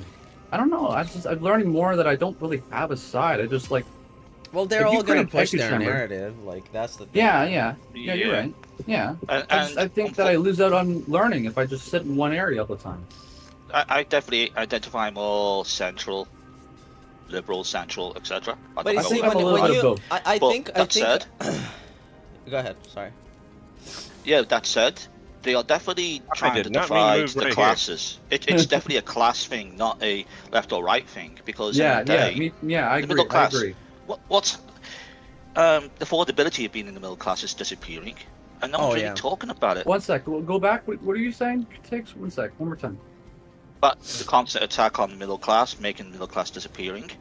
I don't know. I'm learning more that I don't really have a side. I just like Well, they're if you all gonna create an push echo their chamber- narrative. Like that's the thing. yeah, you're right. Yeah, I think that I lose out on learning if I just sit in one area all the time. I definitely identify more central, liberal, central, etc. But you I see, think I'm a when, little when bit of you, both. I But think, that said, Go ahead. Sorry. yeah, that said, they are definitely trying to did not mean to divide move the right here. classes. It's definitely a class thing, not a left or right thing. Because Yeah, in the day, I the agree. middle I class, agree. what's the affordability of being in the middle class is disappearing, and no Oh, one's really yeah. talking about it. One sec. We'll go back. What are you saying? Takes 1 sec. One more time. But the constant attack on the middle class, making the middle class disappearing.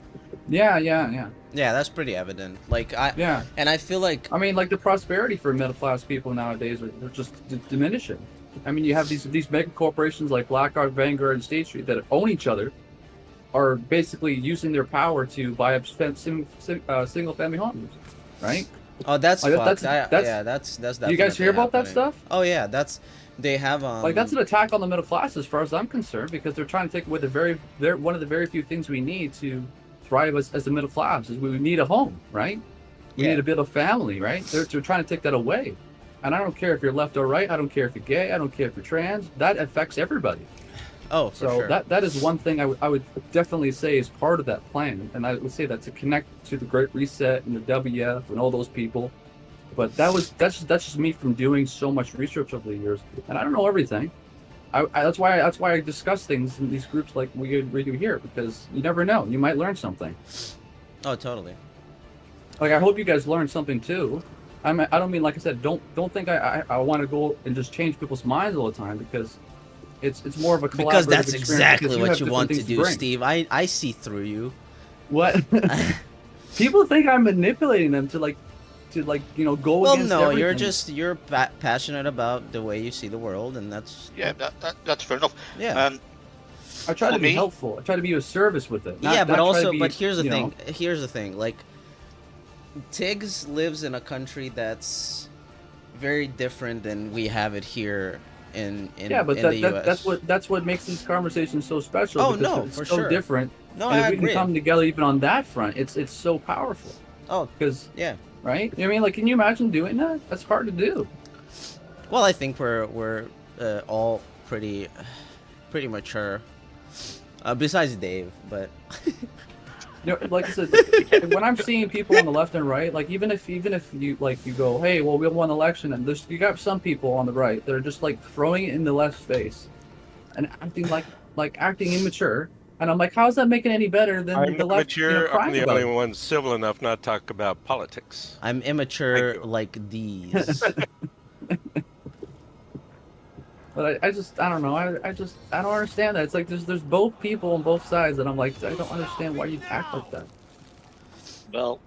Yeah. Yeah, that's pretty evident. Like Yeah. and I feel like I mean, like the prosperity for middle class people nowadays are just diminishing. I mean, you have these mega corporations like BlackRock, Vanguard, and State Street that own each other, are basically using their power to buy up single family homes, right? oh, that's Like, fucked. that's- Yeah, that's Do you guys definitely hear about that happening. stuff? Oh yeah, they have Like that's an attack on the middle class, as far as I'm concerned, because they're trying to take away one of the very few things we need to thrive as the middle class. Is we need a home, right? We Yeah. need to build a family, right? They're trying to take that away. And I don't care if you're left or right. I don't care if you're gay. I don't care if you're trans. That affects everybody. Oh, for So sure. that is one thing I would definitely say is part of that plan. And I would say that to connect to the Great Reset and the WF and all those people. But that's just me from doing so much research over the years, and I don't know everything. That's why I discuss things in these groups like we do here, because you never know. You might learn something. Oh, totally. Like I hope you guys learn something too. I don't mean, like I said, don't think I want to go and just change people's minds all the time, because it's more of a collaborative Because that's experience, exactly because what have you different want to things do, bring. Steve. I see through you. What? People think I'm manipulating them to go Well, against no, everything. you're passionate about the way you see the world, and that's Yeah, that's fair enough. yeah. I try to For be me- helpful. I try to be of service with it. Yeah, but not try to also, be, but here's the you thing. know- Here's the thing. Like, Tiggs lives in a country that's very different than we have it here in Yeah, but in the U.S. that's what makes these conversations so special. Oh, because no, it's for so sure. different. No, and if I we agree. can come together even on that front, it's so powerful. Oh, Because yeah. right? You know what I mean, like, can you imagine doing that? That's hard to do. Well, I think we're all pretty mature. Besides Dave, but You know, like I said, when I'm seeing people on the left and right, like even if you like you go, hey, well, we won an election, and you got some people on the right that are just like throwing it in the left's face and acting like acting immature, and I'm like, how's that making any better than I'm the not left? mature. I'm crying the about only it? one civil enough not to talk about politics. I'm immature Thank you. like these. But I don't know. I don't understand that. It's like there's both people on both sides, and I'm like, I don't understand why you act like that. Well,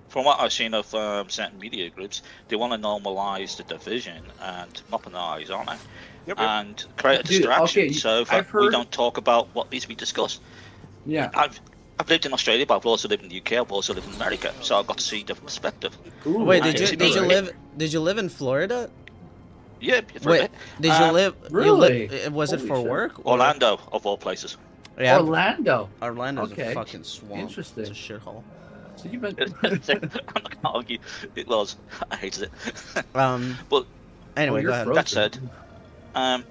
from what I've seen of certain media groups, they want to normalize the division and monopolize on it, Yep. and create a Dude, distraction okay, so I've that we heard- don't talk about what needs to be discussed. Yeah. I've lived in Australia, but I've also lived in the UK. I've also lived in America, so I've got to see different perspective. Ooh, Wait, I did you see did you right. live in Florida? Yeah, for a Wait, bit. did you live? really? Was it Holy for shit. work? Or? Orlando, of all places. Yeah, Orlando. Orlando's Okay. a fucking swamp. Interesting. It's a shithole. So you've been. I'm not gonna argue. It was. I hated it. But Anyway, you're go ahead. frozen. that said,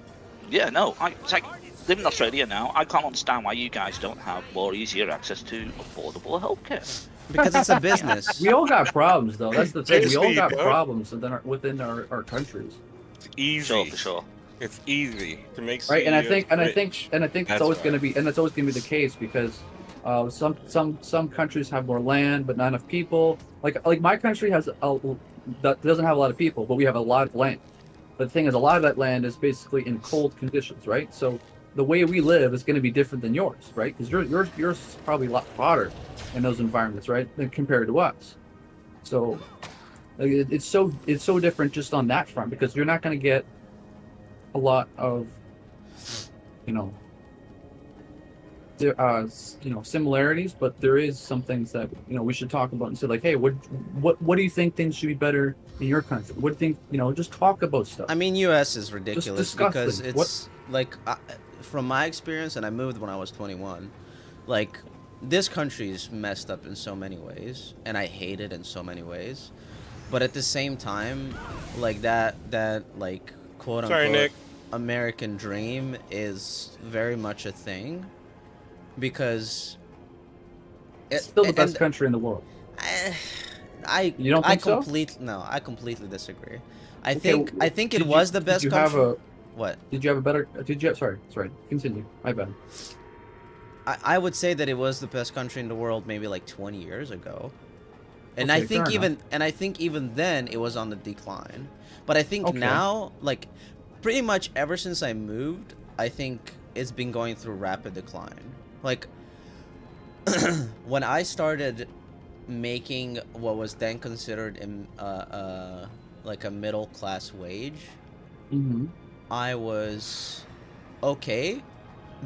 yeah, no, it's like living in Australia now. I can't understand why you guys don't have more easier access to affordable healthcare. Because it's a business. We all got problems, though. That's the thing. We all Seriously, got bro. problems within our countries, It's easy. Sure, for sure. It's easy to make right? And I think rich. it's That's always right. going to be, and that's always going to be the case because some countries have more land but not enough people. Like my country that doesn't have a lot of people, but we have a lot of land. But the thing is, a lot of that land is basically in cold conditions, right? So the way we live is going to be different than yours, right? Because yours is probably a lot hotter in those environments, right, than compared to us. So like, it's so different just on that front because you're not going to get a lot of, you know, similarities, but there is some things that we should talk about and say like, hey, what do you think things should be better in your country? What do you think? Just talk about stuff. I mean, U.S. is ridiculous discuss because things. it's like, from my experience, and I moved when I was 21. Like, this country's messed up in so many ways, and I hate it in so many ways. But at the same time, like that like quote unquote Sorry, Nick. American dream is very much a thing because It's still the best and country in the world. You don't think so? I completely disagree. I Okay, think it did was you- the best Did you have country. What? Did you have a better? Sorry. Continue. My bad. I would say that it was the best country in the world maybe like 20 years ago. And Okay, I think fair even then it was on the decline. But I think Okay. now, like, pretty much ever since I moved, I think it's been going through rapid decline. Like, when I started making what was then considered like a middle class wage, Mm-hmm. I was okay,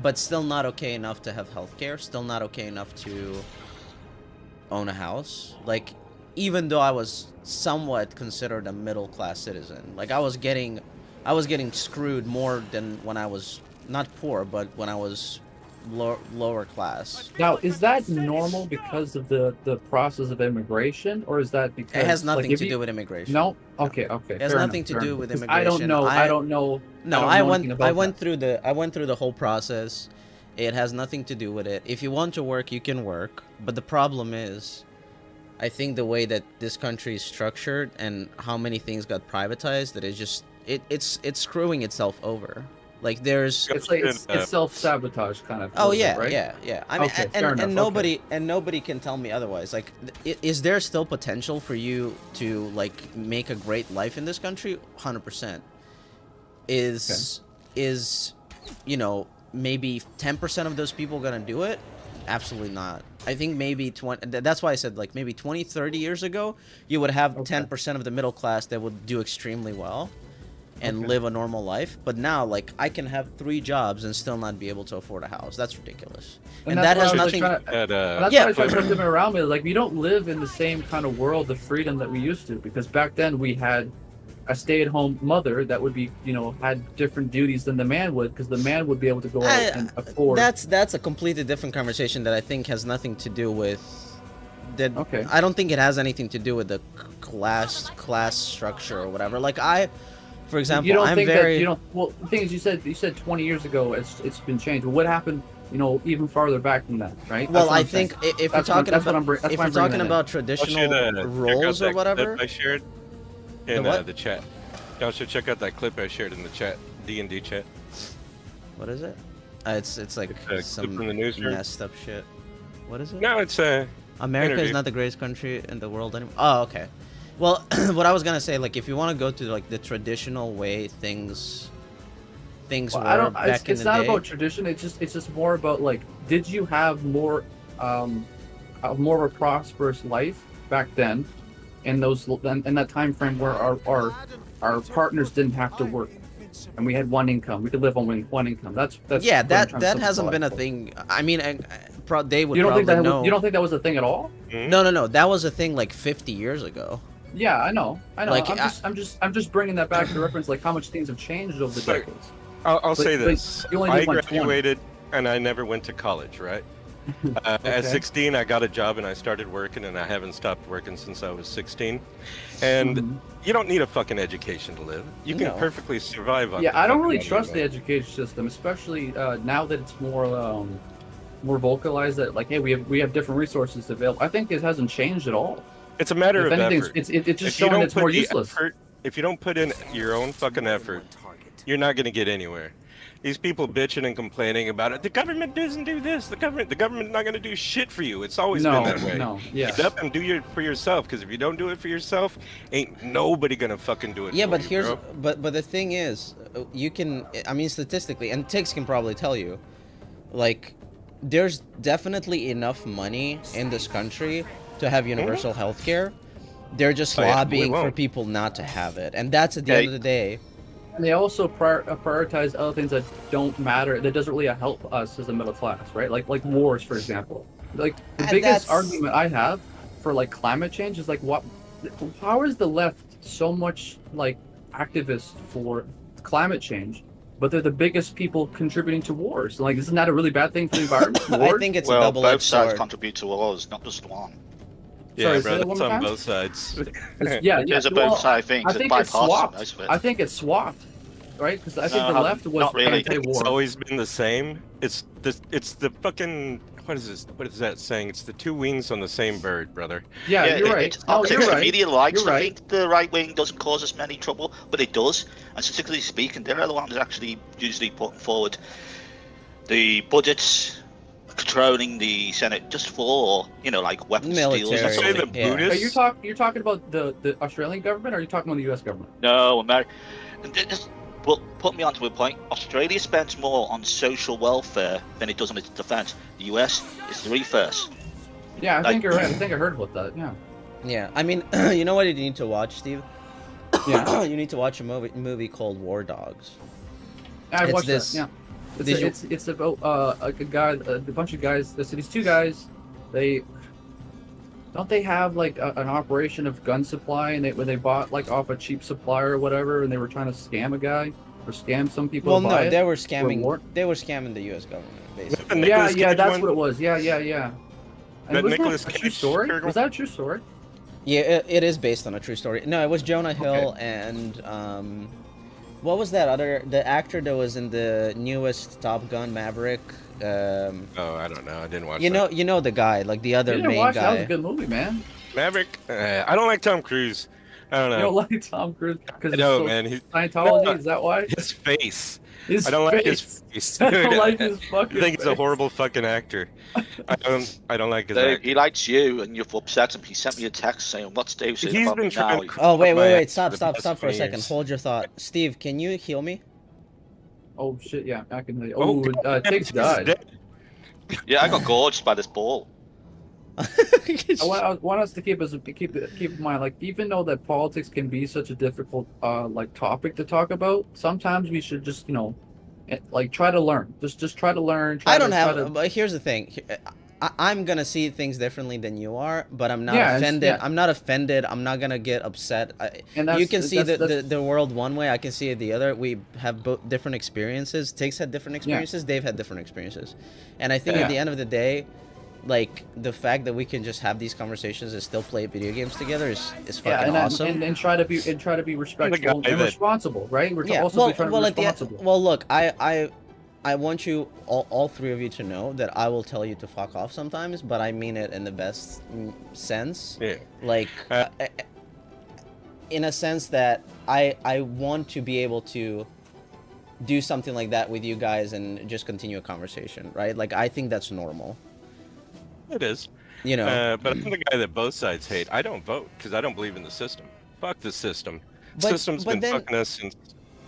but still not okay enough to have healthcare, still not okay enough to own a house. Like, even though I was somewhat considered a middle class citizen, like I was getting screwed more than when I was not poor, but when I was lower class. Now, is that normal because of the process of immigration, or is that because It has like, nothing if to you- do with immigration. No. Okay. It has fair nothing enough, to fair do enough. with 'Cause immigration. I don't know. I don't know. No, I I don't know went anything about that. I went through the whole process. It has nothing to do with it. If you want to work, you can work, but the problem is, I think the way that this country is structured and how many things got privatized, that it's screwing itself over. Like, there's It's like it's self-sabotage kind of. Oh little bit, yeah, right? yeah. I mean, Okay, fair enough, and nobody can tell me otherwise. Like, is there still potential for you to like make a great life in this country? 100%. Is maybe 10% of those people gonna do it? Absolutely not. I think maybe 20. That's why I said like maybe 20, 30 years ago, you would have 10% of the middle class that would do extremely well and live a normal life. But now, like, I can have 3 jobs and still not be able to afford a house. That's ridiculous. And that that's has why I was, like, nothing. trying to- At, That's why I try to put them around me. Like, we don't live in the same kind of world of freedom that we used to, because back then we had a stay-at-home mother that would be, had different duties than the man would, because the man would be able to go out and afford. That's a completely different conversation that I think has nothing to do with that. Okay. I don't think it has anything to do with the class structure or whatever. Like, for example, you don't I'm think very. that well, the thing is, you said 20 years ago it's been changed. But what happened, even farther back than that, right? Well, That's what I I'm saying. think if we're That's what talking that's what about I'm br- that's if why we're I'm bringing talking that about in. traditional roles or whatever. I shared in The what? the chat. Y'all should check out that clip I shared in the chat, D&D chat. What is it? It's like It's a clip some from the newsroom. messed up shit. What is it? No, it's America is interview. not the greatest country in the world anymore. Oh, okay. Well, what I was gonna say, like, if you want to go to like the traditional way things Well, were I don't. back in It's the not day. about tradition. It's just more about like, did you have more more of a prosperous life back then, in that time frame where our partners didn't have to work, and we had one income. We could live on one income. That's Yeah, what I'm trying to that hasn't been a simplify. thing. I mean, they would You don't think probably that know. you don't think that was a thing at all? No. That was a thing like 50 years ago. Yeah, I know. Like, I'm just bringing that back to reference, like how much things have changed over the But- decades. I'll say but this: you only I did 120. graduated and I never went to college. Right? At Okay. 16, I got a job and I started working, and I haven't stopped working since I was 16. And Mhm. you don't need a fucking education to live. You can No. perfectly survive on. Yeah, the I don't fucking really money trust you the make. education system, especially now that it's more vocalized that like, hey, we have different resources available. I think it hasn't changed at all. It's a matter If of anything, effort. it's just If you showing don't it's put more the useless. effort, if you don't put in your own fucking effort, you're not going to get anywhere. These people bitching and complaining about it. The government doesn't do this. The government's not going to do shit for you. It's always been that way. Yeah. Get up and do it for yourself. Because if you don't do it for yourself, ain't nobody gonna fucking do it. Yeah, for but you, here's bro. but the thing is, you can. I mean, statistically, and Tiggs can probably tell you, like, there's definitely enough money in this country to have universal health care. They're just Oh, yeah, we lobbying for won't. people not to have it, and that's at the end of the day. And they also prioritize other things that don't matter. That doesn't really help us as a middle class, right? Like wars, for example. Like the And biggest that's- argument I have for like climate change is like, how is the left so much like activist for climate change, but they're the biggest people contributing to wars? Like, isn't that a really bad thing for the environment? I Wars? think it's a Well, double-edged both sides sword. contribute to wars, not just one. Yeah, Sorry, say bro, that one that's more on time? both sides. Yeah, There's a well, both side thing. I It's think it's bipartisan, swapped. most of it. I think it's swapped, right? Because I think No, the left was not really. It's anti-war. always been the same. It's the fucking what is this? What is that saying? It's the two wings on the same bird, brother. Yeah, you're right. It's No, optics. you're The right. media likes You're to right. think the right wing doesn't cause us many trouble, but it does. And statistically speaking, they're the ones actually usually putting forward the budgets, controlling the Senate just for, like weapons deals. Military. and Say stuff. the Yeah. Buddhists. You're talking about the Australian government, or are you talking about the U.S. government? No, America. Just put me onto a point. Australia spends more on social welfare than it does on its defense. The US is the reverse. Yeah, I Like- think you're right. I think I heard about that. Yeah. Yeah, I mean, you know what you need to watch, Steve? Yeah. You need to watch a movie called War Dogs. I It's watched this- that. Yeah. did you- It's about a guy, a bunch of guys. So these two guys, they have like an operation of gun supply, and when they bought like off a cheap supplier or whatever, and they were trying to scam a guy or scam some people. Well, to buy no, it. they were scamming. war? They were scamming the U.S. government, basically. The Yeah, Nicolas yeah, Cage that's one? what it was. Yeah. And That wasn't Nicolas that a true Cage story? circle? Was that a true story? Yeah, it is based on a true story. No, it was Jonah Hill and what was that the actor that was in the newest Top Gun Maverick? Oh, I don't know. I didn't watch. You that. know the guy, like the other You didn't main watch that? That was guy. a good movie, man. Maverick. I don't like Tom Cruise. I don't know. You don't like Tom Cruise because I know, man. Scientology? No. Is that why? His face. His I don't like face. his face. I don't dude. like his fucking I think he's a face. horrible fucking actor. I don't like his Dave, acting. he likes you, and you've upset him. He sent me a text saying, "What's Dave saying He's about been me trying now?" to Oh wait, my wait, ass stop for the past for a 20 second. years. Hold your thought, Steve. Can you heal me? Oh shit! Yeah, I can. Oh, Oh, God, Tiggs he's died. dead. Yeah, I got gorged by this ball. I want us to keep in mind, like, even though that politics can be such a difficult like topic to talk about, sometimes we should just like try to learn. Just try to learn. I don't have. But here's the thing. I'm gonna see things differently than you are, but I'm not offended. yeah. I'm not offended. I'm not gonna get upset. And You can see that's- the world one way. I can see it the other. We have both different experiences. Tiggs had different experiences. Dave had different experiences, and I think Yeah. at the end of the day, like the fact that we can just have these conversations and still play video games together is fucking awesome. and try to be respectful guy and that- responsible, right? We're Yeah. also trying to be At the responsible. well, look, I want you all three of you to know that I will tell you to fuck off sometimes, but I mean it in the best sense. Yeah. Like, in a sense that I want to be able to do something like that with you guys and just continue a conversation, right? Like, I think that's normal. It is. You know. But I'm the guy that both sides hate. I don't vote because I don't believe in the system. Fuck the system. The But- system's but been then- fucking us since.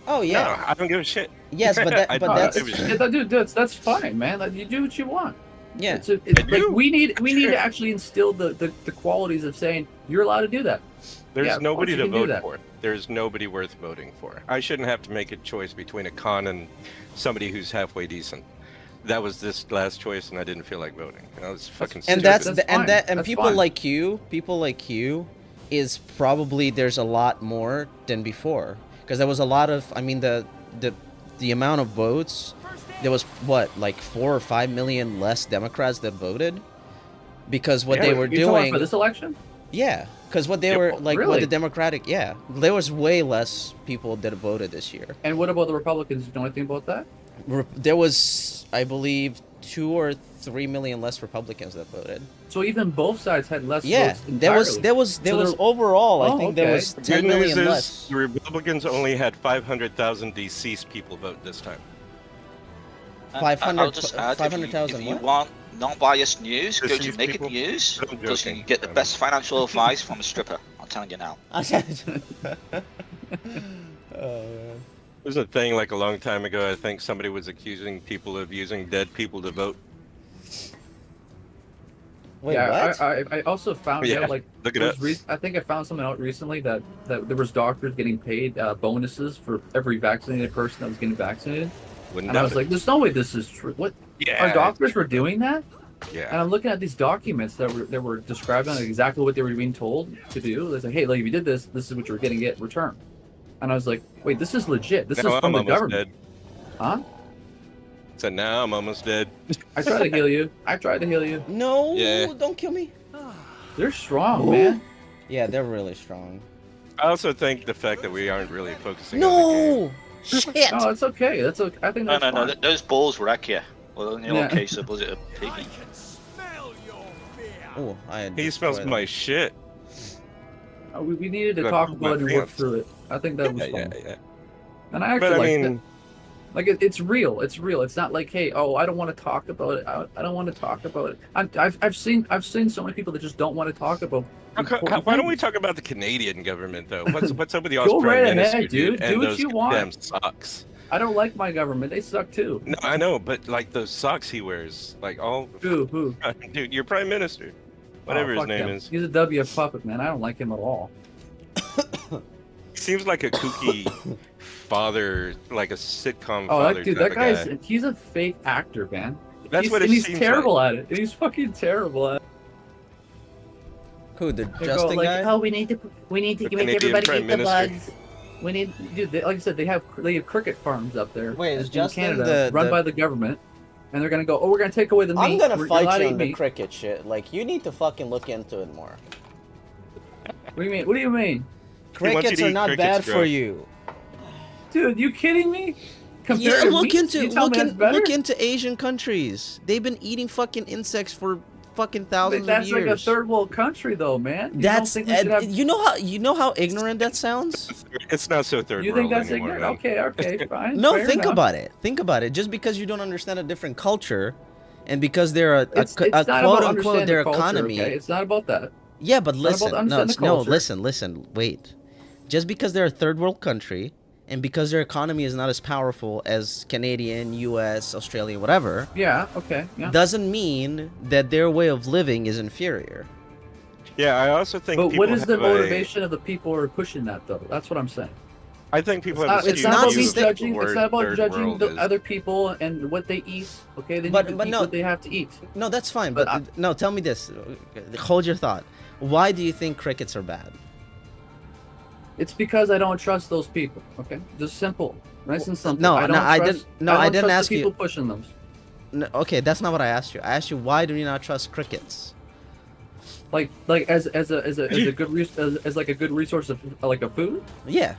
Oh yeah. No, I don't give a shit. Yes, but I but don't that's give a shit. Dude, that's fine, man. Like, you do what you want. Yeah. It's like do. we need to actually instill the qualities of saying you're allowed to do that. There's Yeah, of course nobody you to can do vote that. for. There's nobody worth voting for. I shouldn't have to make a choice between a con and somebody who's halfway decent. That was this last choice, and I didn't feel like voting. I was fucking And stupid. that's, That's the, and fine. that and That's people fine. like you is probably there's a lot more than before, because there was a lot of, I mean, the amount of votes, there was what, like 4 or 5 million less Democrats that voted, because what Yeah, they were You're talking about doing, for this election. yeah, because what they Yep. were like, what Really? the Democratic, yeah, there was way less people that voted this year. And what about the Republicans? Do you know anything about that? There was, I believe, 2 or 3 million less Republicans that voted. So even both sides had less Yeah, votes there was entirely. So there was overall, I Oh, think there okay. was The 10 good news million is less. the Republicans only had 500,000 deceased people vote this time. And 500 I'll just add, 500,000 if you what? want non-biased news, go to Deceased Naked people? News, I'm because you joking. get the best financial advice from a stripper. I'm telling you now. There's a thing like a long time ago, I think somebody was accusing people of using dead people to vote. Wait, yeah, what? I also found Yeah, out like look it there up. was I think I found something out recently that there was doctors getting paid bonuses for every vaccinated person that was getting vaccinated, Wouldn't and I doubt was it. like, "There's no way this is true." What? Yeah, Our doctors were doing that? And yeah. I'm looking at these documents that were describing exactly what they were being told to do. They say, "Hey, look, if you did this, this is what you're going to get in return." And I was like, "Wait, this is legit. This Now is from I'm the almost government, dead. huh?" So now I'm almost dead. I tried to heal you. I tried to heal you. No, Yeah. don't kill me. They're strong, man. Yeah, they're really strong. I also think the fact that we aren't really focusing on the game. No! Shit! No, it's okay. That's okay. I think No, that's no, fine. those balls wreck you. Well, in your Yeah. case, was it a I piggy? can smell your fear. Oh, I had He smells destroyed my them. shit. We needed to Good. talk about it and work Pants. through it. I think that was Yeah, fun. yeah. And I actually But I liked mean, it. Like it's real. It's real. It's not like, hey, oh, I don't want to talk about it. I don't want to talk about it. I've seen so many people that just don't want to talk about. why don't we talk about the Canadian government though? What's up with the Go Australian right ahead, minister, dude. And Do what those you want. damn socks. I don't like my government. They suck too. No, I know, but like those socks he wears, like all. Who? Dude, your prime minister, whatever Oh, his fuck name him. is. He's a WF puppet, man. I don't like him at all. He seems like a kooky father, like a sitcom Oh, father that dude, type that of guy's guy. he's a fake actor, man. That's what it and he's seems terrible like. at it. And he's fucking terrible at it. Who, the They Justin go like, guy? oh, we need to The make Canadian everybody Prime eat the Minister. bugs. We need, dude. Like I said, they have cricket farms up there. Wait, is in Justin Canada, run by the government, and they're gonna go, oh, we're gonna take away the meat. I'm gonna You're fight allowed to you eat on the meat. cricket shit. Like, you need to fucking look into it more. What do you mean? What do you mean, wants you Crickets to are eat not crickets, bad bro. for you. dude? You kidding me? Yeah, Compared to look meat, into you tell me that's better? look into Asian countries. They've been eating fucking insects for fucking thousands That's of like a years. third world country, though, man. You That's don't think we should have... you know how ignorant that sounds. It's not so third You world think that's anymore, ignorant? man. Okay, fine. No, fair think enough. about it. Think about it. Just because you don't understand a different culture, and because they're a It's quote not about unquote understanding their the culture, economy. okay? It's not about that. Yeah, but not about listen, no, understanding the no, culture. listen, wait. Just because they're a third world country, and because their economy is not as powerful as Canadian, U.S., Australia, whatever, Yeah. Okay. Yeah. doesn't mean that their way of living is inferior. Yeah, I also think. But what people is the have motivation of the people who are pushing that, though? That's what I'm saying. I think people It's have not, a it's skewed not about view me of the judging. It's word not about third judging world the is. other people and what they eat. Okay, they But- need to but eat no- what they have to eat. No, that's fine, But but no, tell me this. Hold your thought. Why do you think crickets are bad? It's because I don't trust those people. Okay, just simple, nice and simple. No, I no, don't I trust, didn't- no, I don't didn't trust ask the you- people pushing them. No, okay, that's not what I asked you. I asked you, why do you not trust crickets? Like as a good as like a good resource of like a food. Yeah.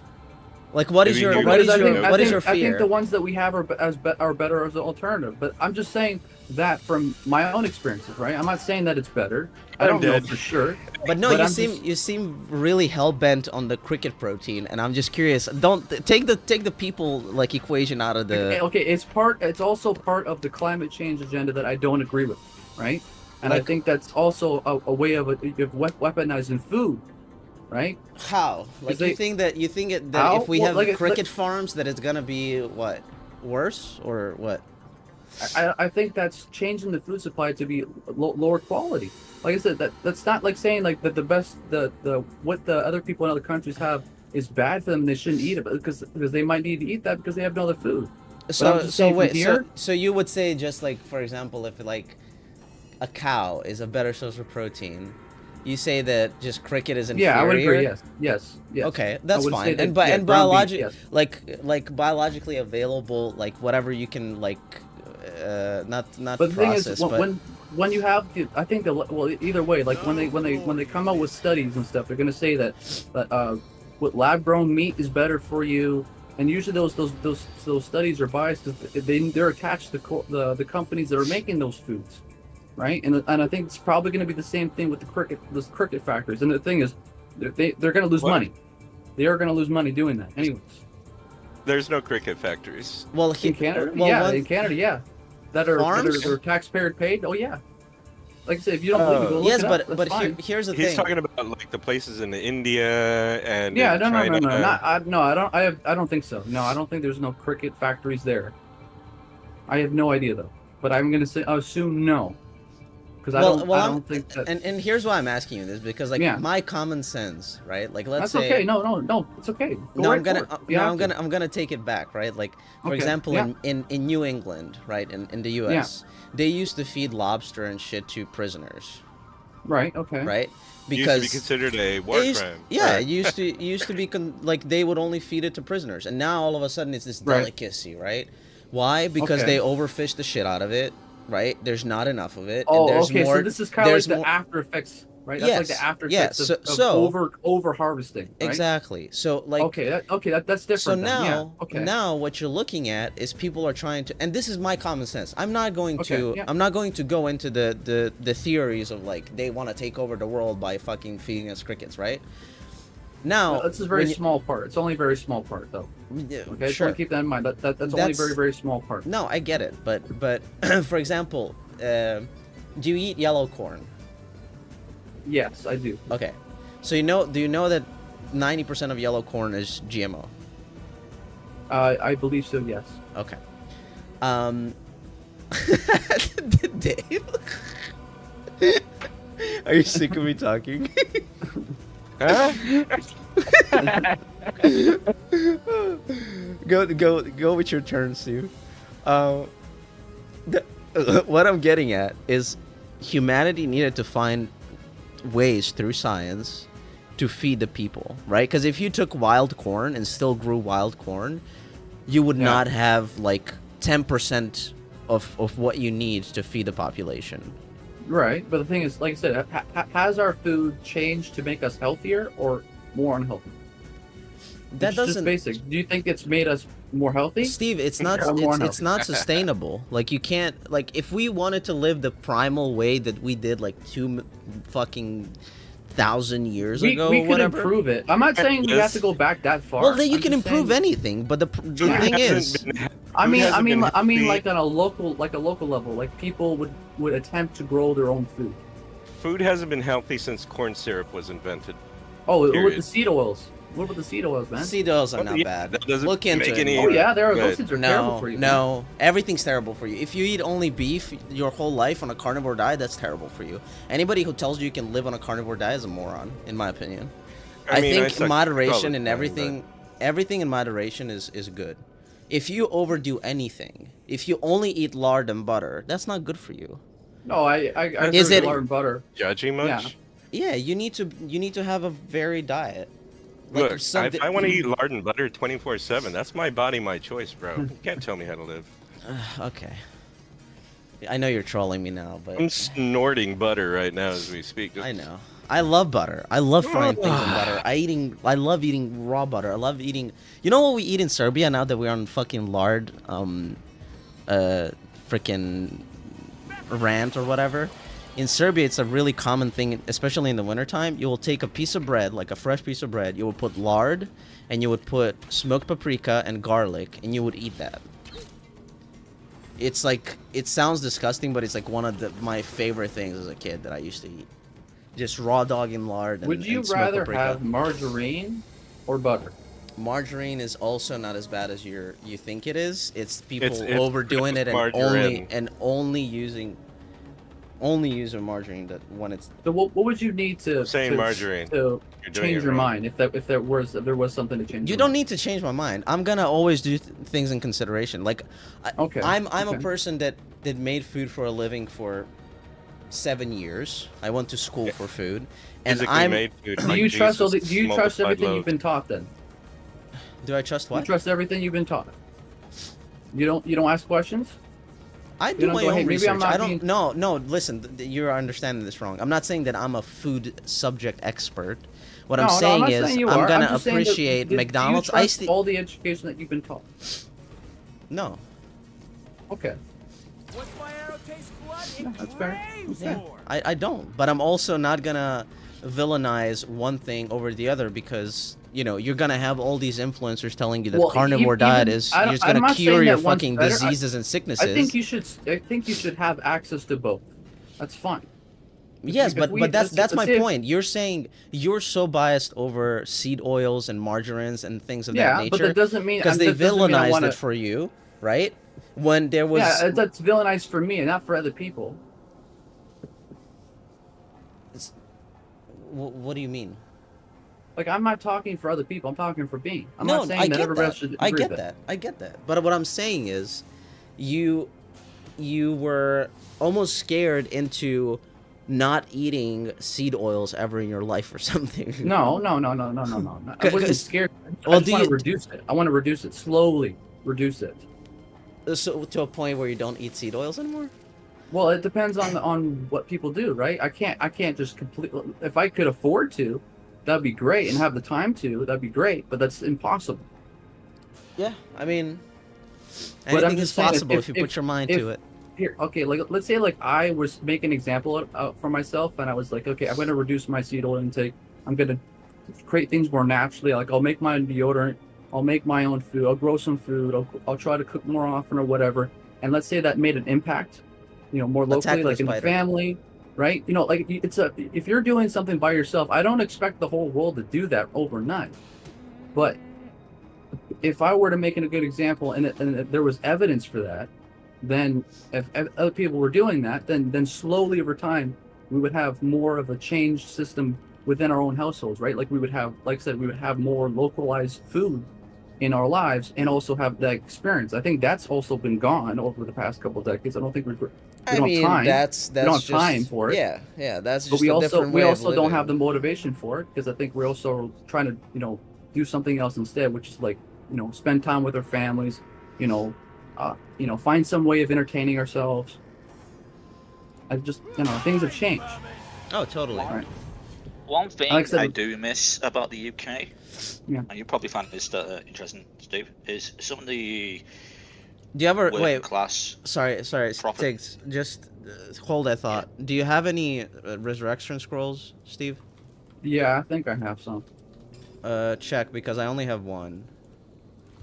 Like, what is Maybe your you- what is Because I your think- what I is think- your I think fear? the ones that we have are better as an alternative. But I'm just saying that from my own experiences, right? I'm not saying that it's better. I I'm don't know dead. for sure. But no, But you I'm seem just- you seem really hell bent on the cricket protein, and I'm just curious. Don't take the people like equation out of the. Okay, it's also part of the climate change agenda that I don't agree with, right? And I Like- think that's also a way of weaponizing food, right? How? Like, they- you think that How? if we Well, have like- cricket farms, that it's gonna be what, worse or what? I think that's changing the food supply to be lower quality. Like I said, that's not like saying like that the best the what the other people in other countries have is bad for them and they shouldn't eat it because they might need to eat that because they have no other food. But I'm just saying from Wait, here, so you would say just like for example, if like a cow is a better source of protein, you say that just cricket is inferior. yeah, I would agree. Yes. Okay, I that's would say fine. that, And yeah, and ground beef, biologic yes. like biologically available, like whatever you can like not But the thing process, is, but when you have, I think that well, either way, like when they come out with studies and stuff, they're gonna say that what lab grown meat is better for you, and usually those studies are biased because they're attached to the companies that are making those foods, right? And I think it's probably gonna be the same thing with those cricket factories. And the thing is, they're gonna lose What? money. They are gonna lose money doing that, anyways. There's no cricket factories. well In Canada, in Canada, yeah, that are Farms? they're taxpayer paid. Oh yeah, like I said, if you don't believe me, go look yes, it up. but That's fine. here's the He's thing. talking about like the places in India and Yeah, in no, China. I don't think so. No, I don't think there's no cricket factories there. I have no idea though, but I'm gonna say I assume no, because I don't think that. and here's why I'm asking you this, because like Yeah. my common sense, right? Like let's That's say okay. No, it's okay. Go no, right I'm gonna for it. You have to. I'm gonna take it back, right? Like for Okay, example, yeah. in New England, right, in the U.S., they used to feed lobster and shit to prisoners, Right. Okay. right? Used to be considered a war it used- crime. yeah, Or- it used to be like they would only feed it to prisoners, and now all of a sudden it's this Right. delicacy, right? Why? Because Okay. they overfish the shit out of it, right? There's not enough of it. Oh, and there's okay. more, So this is kind of like there's the more- after effects, right? That's like Yes, the after yes, effects of so- over harvesting. Right? Exactly. So like That's different. so then. now Yeah. Okay. now what you're looking at is people are trying to, and this is my common sense. I'm not going Okay, to yeah. I'm not going to go into the theories of like they want to take over the world by fucking feeding us crickets, right? Now That's a very when you- small part. It's only a very small part, though. Yeah, Okay, just sure. want to keep that in mind. That's only a That's- very, very small part. No, I get it, but for example, do you eat yellow corn? Yes, I do. Okay, so do you know that 90% of yellow corn is GMO? I believe so. Yes. Okay. Dave, are you sick of me talking? Huh? Go with your turn, Sue. What I'm getting at is humanity needed to find ways through science to feed the people, right? Because if you took wild corn and still grew wild corn, you would Yeah. not have like 10% of what you need to feed the population. Right, but the thing is, like I said, has our food changed to make us healthier or more unhealthy? That It's doesn't just basic. Do you think it's made us more healthy? Steve, it's not Or more it's not sustainable. Like you can't, like if we wanted to live the primal way that we did like 2,000 years ago we or could whatever. improve it. I'm not saying we have to go back that far. Well, then you I'm can just improve saying- anything, but the Food thing is, hasn't been- I food mean, hasn't been healthy. like on a local level, like people would attempt to grow their own food. Food hasn't been healthy since corn syrup was invented. Oh, with Period. the seed oils. What about the seed oils, man? seed oils are Oh, not yeah, bad. that doesn't Look into make it. any- Oh yeah, those Good. seeds are terrible for you. No, everything's terrible for you. If you eat only beef your whole life on a carnivore diet, that's terrible for you. Anybody who tells you can live on a carnivore diet is a moron, in my opinion. I mean, think suck moderation all and the time, everything in moderation is good. If you overdo anything, if you only eat lard and butter, that's not good for you. No, I agree Is with it- lard and butter. but judging much. Yeah. Yeah, you need to have a varied diet. Look, something- if I want to eat lard and butter 24/7, that's my body, my choice, bro. You can't tell me how to live. Okay. I know you're trolling me now, but I'm snorting butter right now as we speak. I know. I love butter. I love frying things in butter. I love eating raw butter. I love eating. You know what we eat in Serbia now that we're on fucking lard, freaking rant or whatever. In Serbia, it's a really common thing, especially in the wintertime. You will take a piece of bread, like a fresh piece of bread. You will put lard, and you would put smoked paprika and garlic, and you would eat that. It's like, it sounds disgusting, but it's like one of my favorite things as a kid that I used to eat. Just raw dog and lard. And, Would you and smoked rather paprika. have margarine or butter? margarine is also not as bad as you think it is. It's people It's overdoing it and margarine. only using margarine that when it's So what would you need to Saying margarine. to You're doing change it your wrong. mind if there was something to change? you your don't mind? need to change my mind. I'm gonna always do things in consideration. Like, Okay, I'm a okay. person that made food for a living for 7 years. I went to school for food, and Physically I'm. made food. Do like you trust all Jesus do you trust multiplied everything loaves. you've been taught then? Do I trust You what? trust everything you've been taught. You don't ask questions. I You do don't my go, own "Hey, maybe I'm research. not I don't. being-" No. Listen, you're understanding this wrong. I'm not saying that I'm a food subject expert. What I'm No, saying not is, saying you I'm are. gonna just saying that- appreciate McDonald's. Do you trust all the education that you've been taught? No. Okay. What's my arrow taste blood? Yeah, It that's fair. craves Yeah. for. I don't. But I'm also not gonna villainize one thing over the other because you're gonna have all these influencers telling you that Well, carnivore diet is I don't- just I'm gonna not cure saying your that one's fucking better. diseases and sicknesses. I think you should have access to both. That's fine. Yes, if but we- that's let's my say if- point. You're saying you're so biased over seed oils and margarines and things of that Yeah, nature. but that doesn't mean because they that doesn't mean I villainized wanna- it for you, right? When there was Yeah, that's villainized for me and not for other people. what do you mean? Like, I'm not talking for other people. I'm talking for me. I'm No, not saying I that get everybody that. else should I agree get with that. I get that. But what I'm saying is, you were almost scared into not eating seed oils ever in your life or something. No. I wasn't 'Cause- scared. well, I just do want to you- reduce it. I want to reduce it slowly. Reduce it. So to a point where you don't eat seed oils anymore. Well, it depends on what people do, right? I can't just completely. If I could afford to, that'd be great, and have the time to, that'd be great. But that's impossible. Yeah, I mean, But I'm anything is just saying, possible if you put your mind to it. Here, okay, like let's say like I was making an example for myself, and I was like, okay, I'm going to reduce my seed oil intake. I'm going to create things more naturally. Like I'll make my own deodorant. I'll make my own food. I'll grow some food. I'll try to cook more often or whatever. And let's say that made an impact, more Attack locally, the like in the spider. family, right? Like if you're doing something by yourself, I don't expect the whole world to do that overnight. But if I were to make a good example and there was evidence for that, then if other people were doing that, then slowly over time we would have more of a changed system within our own households, right? Like we would have, like I said, we would have more localized food in our lives and also have that experience. I think that's also been gone over the past couple of decades. I don't think we I don't mean, have time. that's we don't have just time for it. Yeah, that's just But we a also different way of don't have the living. motivation for it because I think we're also trying to do something else instead, which is like spend time with our families, find some way of entertaining ourselves. I just things have changed. Oh, totally. Right. One thing Like I said- I do miss about the UK, Yeah. and you probably find this interesting, Steve, is some of the Do you ever working wait? class. Sorry, Profit. Tiggs, just hold that thought. Do you have any resurrection scrolls, Steve? Yeah, I think I have some. Check because I only have one.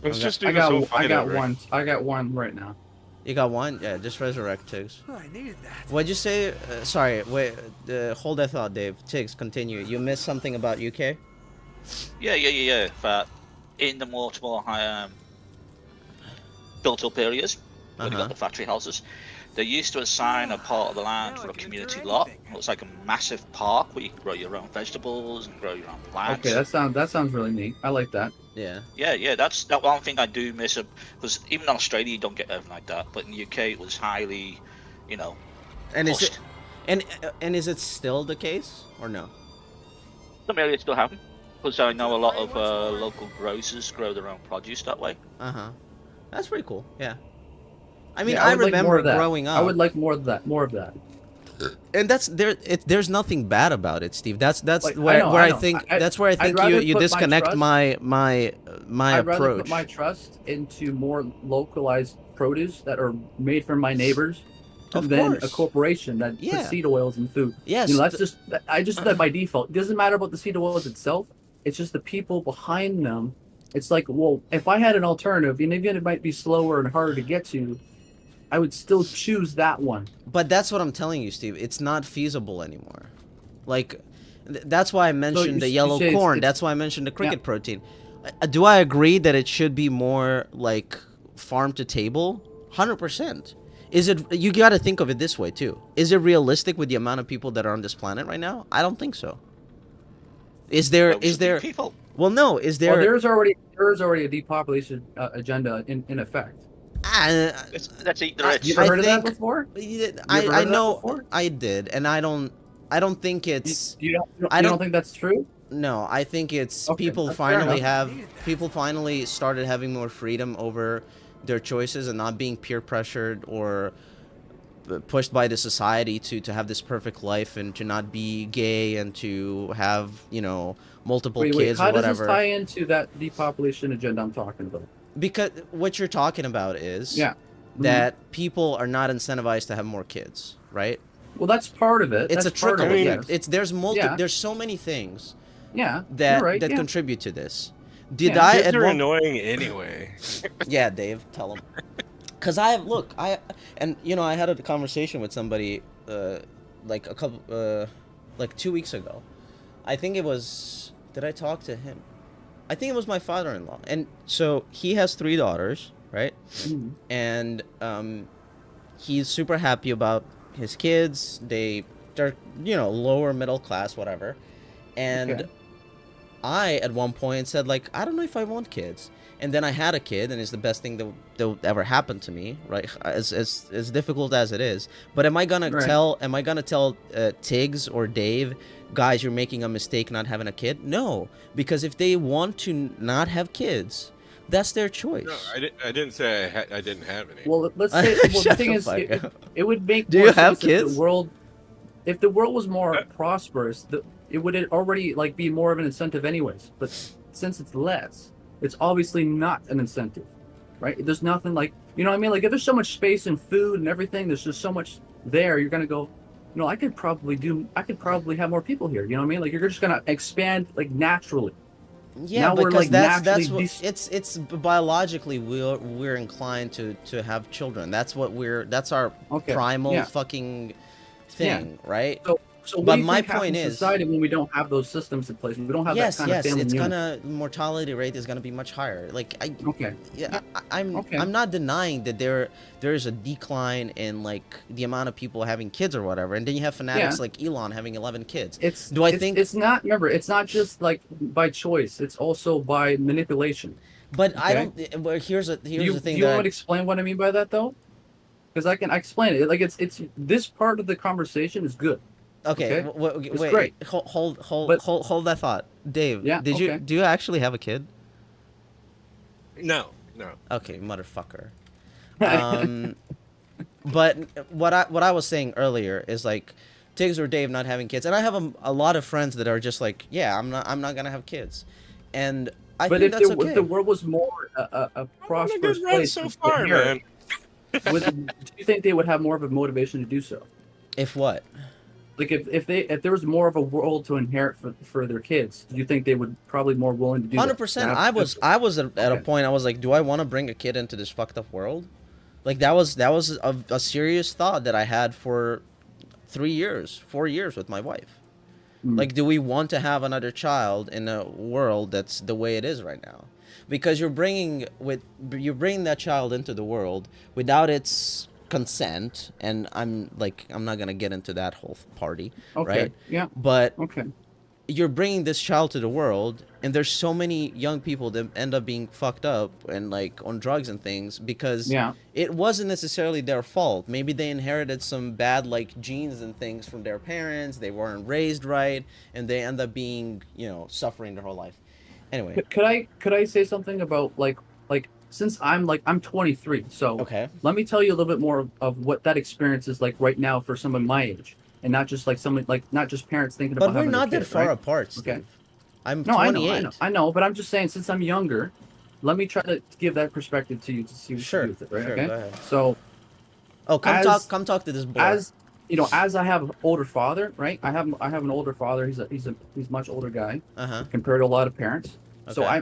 Let's Okay. just do I this whole got fight over. one. I got one right now. You got one? Yeah, just resurrect Tiggs. I needed that. What'd you say? Sorry, wait. Hold that thought, Dave. Tiggs, continue. You missed something about UK? Yeah. But in the more built-up areas, where you Uh-huh. got the factory houses, they used to assign a part of the land for a community lot. It looks like a massive park where you can grow your own vegetables and grow your own plants. Okay, that sounds really neat. I like that. Yeah. Yeah, that's that one thing I do miss. Because even in Australia, you don't get everything like that. But in the UK, it was highly, And is pushed. it and is it still the case or no? Some areas still happen. Because I know a lot of local grocers grow their own produce that way. That's pretty cool. Yeah. I mean, Yeah, I would like more remember of that. growing up. I would like more of that. And there's nothing bad about it, Steve. That's Like, where I I know. think I'd that's where I think rather you put my disconnect trust- my I'd rather approach. put my trust into more localized produce that are made from my neighbors Of than course. a corporation that Yeah. puts seed oils in food. Yes. That's just I just do that by default. It doesn't matter about the seed oils itself. It's just the people behind them. It's like, well, if I had an alternative, and even it might be slower and harder to get to, I would still choose that one. But that's what I'm telling you, Steve. It's not feasible anymore. Like, that's why I mentioned the you yellow say it's- corn. it's- That's why I mentioned the cricket protein. Do I agree that it should be more like farm to table? 100%. Is it? You got to think of it this way too. Is it realistic with the amount of people that are on this planet right now? I don't think so. Is there? Well, we Is should be there? people. Well, no. Is Well, there? there's already a depopulation agenda in effect. I, Let's eat the I- rich. You ever I heard of that think- before? I, ever I heard of that know. before? I did, and I don't think it's. I don't- don't think that's true. No, I think it's Okay, people that's fair finally enough. people finally started having more freedom over their choices and not being peer pressured or pushed by the society to have this perfect life and to not be gay and to have, multiple Wait, kids how or does whatever. this tie into that depopulation agenda I'm talking about? Because what you're talking about is Yeah. that people are not incentivized to have more kids, right? Well, that's part of it. It's That's a part trickle of it, effect. yes. There's Yeah. so many things Yeah, that you're right. that yeah. contribute to this. Did Yeah. I Kids at are one annoying anyway. Yeah, Dave, tell him. Cause I had a conversation with somebody, like a couple, like 2 weeks ago. I think it was. Did I talk to him? I think it was my father-in-law, and so he has 3 daughters, right? Mhm. And he's super happy about his kids. They're lower middle class, whatever. And Okay. I at one point said like, I don't know if I want kids. And then I had a kid, and it's the best thing that ever happened to me, right? As difficult as it is. But am I gonna Right. tell Tiggs or Dave, guys, you're making a mistake not having a kid? No, because if they want to not have kids, that's their choice. No, I didn't say I didn't have any. Well, let's say. Well, the Shut thing the is, fuck it, up. it would make Do more you have sense if kids? if the world was more prosperous, it would already like be more of an incentive anyways. But since it's less, it's obviously not an incentive, right? There's nothing like, you know what I mean? Like if there's so much space and food and everything, there's just so much there. You're gonna go, I could probably have more people here. You know what I mean? Like you're just gonna expand like naturally. Yeah, Now we're, because like, that's naturally what it's biologically we're inclined to have children. That's our Okay. primal Yeah. fucking thing, right? So what But do you my think happens point in is- society when we don't have those systems in place? We don't have Yes, that kind of family it's unit. mortality rate is gonna be much higher. Like Okay. I'm Okay. I'm not denying that there is a decline in like the amount of people having kids or whatever, and then you have fanatics Yeah. like Elon having 11 kids. Do I think it's not? Remember, it's not just like by choice. It's also by manipulation. But I Okay. don't. Well, here's the Do you thing want that me to explain what I mean by that though? Because I can explain it. Like it's this part of the conversation is good. okay. okay. It's Wait. great. Hold that thought, Dave. Yeah, Do okay. you actually have a kid? No. Okay, motherfucker. But what I was saying earlier is like Tiggs or Dave not having kids, and I have a lot of friends that are just like, yeah, I'm not gonna have kids, and I But think if that's the, okay. if the world was more a prosperous Niggas run place, so to far, inherit, man. do you think they would have more of a motivation to do so? If what? Like if there was more of a world to inherit for their kids, do you think they would probably more willing to do that? 100%. I was at a Okay. point. I was like, do I want to bring a kid into this fucked up world? Like that was a serious thought that I had for 4 years with my wife. Mm. Like, do we want to have another child in a world that's the way it is right now? Because you're bringing that child into the world without its consent, and I'm not gonna get into that whole party, Okay. right? Yeah. But Okay. you're bringing this child to the world, and there's so many young people that end up being fucked up and like on drugs and things because Yeah. it wasn't necessarily their fault. Maybe they inherited some bad like genes and things from their parents. They weren't raised right, and they end up being suffering their whole life. Anyway, Could I say something about like since I'm 23, so okay. let me tell you a little bit more of what that experience is like right now for someone my age, and not just like someone like not just parents thinking But about we're having not a kid, that far right? apart, Steve. Okay. I'm No, 28. I know, but I'm just saying since I'm younger, let me try to give that perspective to you to see what Sure, you do with it, right? sure, Okay. go ahead. So Oh, As- come talk to this boy. as as I have an older father, right? I have an older father. He's a much older guy Uh-huh. compared to a lot of parents. So Okay.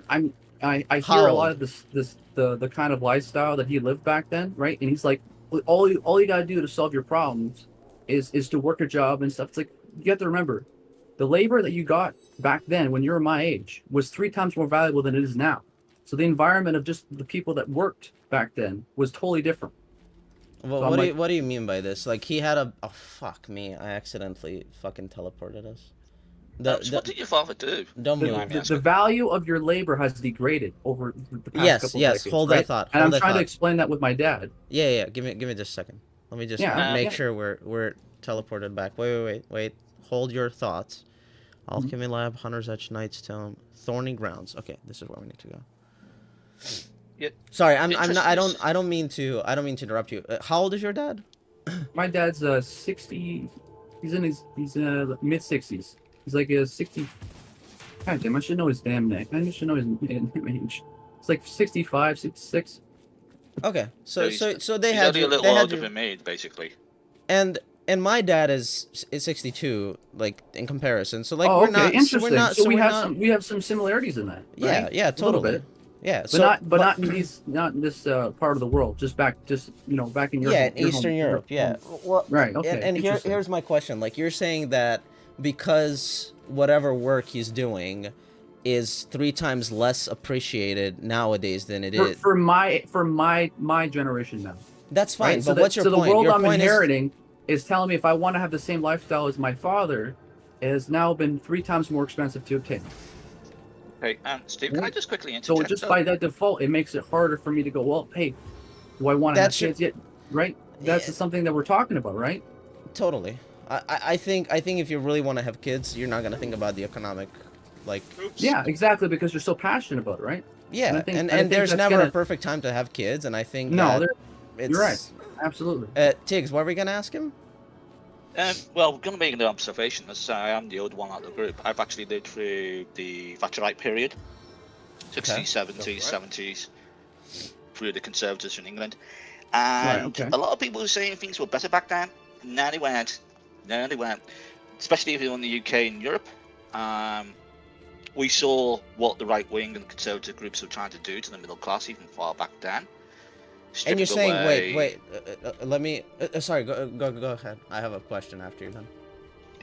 I How hear a old? lot of the kind of lifestyle that he lived back then, right? And he's like, all you gotta do to solve your problems is to work a job and stuff. It's like you have to remember, the labor that you got back then when you were my age was 3 times more valuable than it is now. So the environment of just the people that worked back then was totally different. Well, So what do you mean by this? Like he had a oh fuck me, I accidentally fucking teleported us. So what did your father do? Don't move. The value of your labor has degraded over the past couple decades. Hold right? that thought. And Hold I'm trying to thought. explain that with my dad. Yeah. Give me just a second. Let me just make sure we're teleported back. Wait. Hold your thoughts. Alchemy Lab, Hunter's Edge, Knight's Tome, Thorny Grounds. Okay, this is where we need to go. Yeah. Sorry, I don't mean to interrupt you. How old is your dad? My dad's 60. He's in mid 60s. He's like a 60. God damn, I should know his damn name. I should know his age. It's like 65, 66. Okay, so they he's had only you, a little they had older you, than me, basically. and my dad is 62, like in comparison. So like Oh, we're okay, not. interesting. So we're not. So we we're have not, we have some similarities in that. Yeah, right? yeah, A little totally. bit. Yeah, But not in this part of the world. Just back in your in Eastern Europe. Yeah. Well, right. Okay. And here's my question. Like you're saying that because whatever work he's doing is 3 times less appreciated nowadays than it is for my generation now. That's fine. Right? But what's your point? So the world your I'm point inheriting is telling me if I want to have the same lifestyle as my father, it has now been 3 times more expensive to obtain. Hey, Steve, can I just quickly So interject? just by that default, it makes it harder for me to go, well, hey, do I want to have kids yet? Right? That's something that we're talking about, right? Totally. I think if you really want to have kids, you're not gonna think about the economic, like. Yeah, exactly, because you're so passionate about it, right? Yeah, and there's never a perfect time to have kids, and I think you're right, absolutely. Tiggs, what were we gonna ask him? Well, we're going to make an observation. As I am the old one out of the group, I've actually lived through the Thatcherite period, 60s, 70s, 70s, through the Conservatives in England, and a lot of people were saying things were better back then. Now they went, especially if you're in the UK and Europe. We saw what the right wing and conservative groups were trying to do to the middle class even far back then. And you're saying, wait, let me, sorry, go ahead. I have a question after you're done.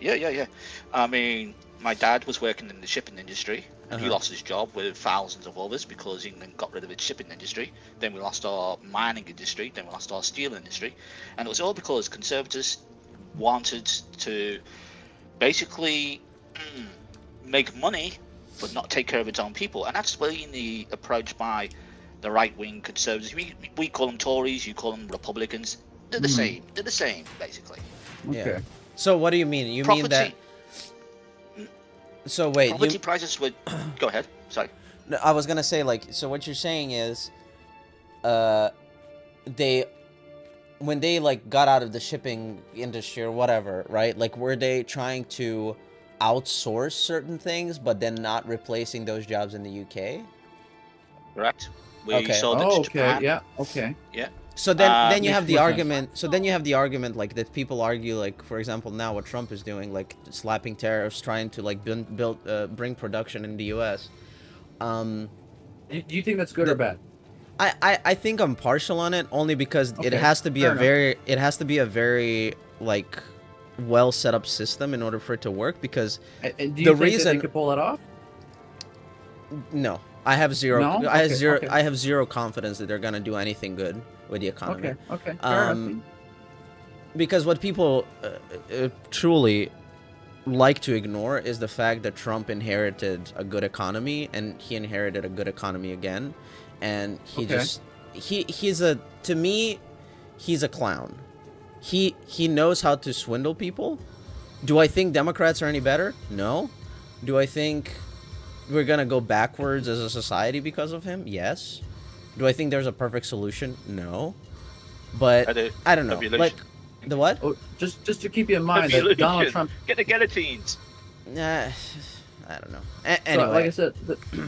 Yeah. I mean, my dad was working in the shipping industry, and he lost his job with thousands of others because England got rid of its shipping industry. Then we lost our mining industry, then we lost our steel industry. And it was all because conservatives wanted to basically make money, but not take care of its own people. And that's really the approach by the right-wing conservatives. We call them Tories, you call them Republicans. They're the same. They're the same, basically. Okay. Yeah. So what do you mean? You mean that? So wait. Property prices would. Go ahead. Sorry. No, I was gonna say so. What you're saying is, when they got out of the shipping industry or whatever, right? Like, were they trying to outsource certain things, but then not replacing those jobs in the UK? Correct. We sold it to Japan. Yeah. Okay. Yeah. So then you have the argument. So then you have the argument that people argue, for example, now what Trump is doing, slapping tariffs, trying to bring production in the U.S. Do you think that's good or bad? I think I'm partial on it only because it has to be a very well set up system in order for it to work, because do you think that they could pull it off? No. I have zero. No? I have zero confidence that they're gonna do anything good with the economy. Okay. Fair enough. Because what people truly like to ignore is the fact that Trump inherited a good economy, and he inherited a good economy again, and he's a clown. He knows how to swindle people. Do I think Democrats are any better? No. Do I think we're gonna go backwards as a society because of him? Yes. Do I think there's a perfect solution? No. But I don't know. The what? Oh, just to keep you in mind that Donald Trump get the guillotines. I don't know. Anyway, so, like I said,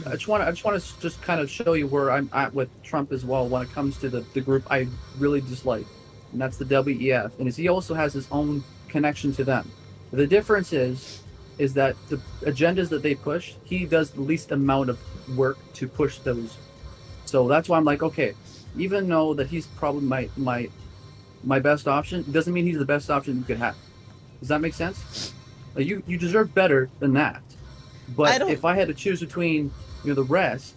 I just want to just kind of show you where I'm at with Trump as well when it comes to the group I really dislike, and that's the WEF. And he also has his own connection to them. The difference is that the agendas that they push, he does the least amount of work to push those. So that's why I'm like, okay, even though that he's probably my best option, it doesn't mean he's the best option you could have. Does that make sense? Like, you deserve better than that. I But don't- if I had to choose between the rest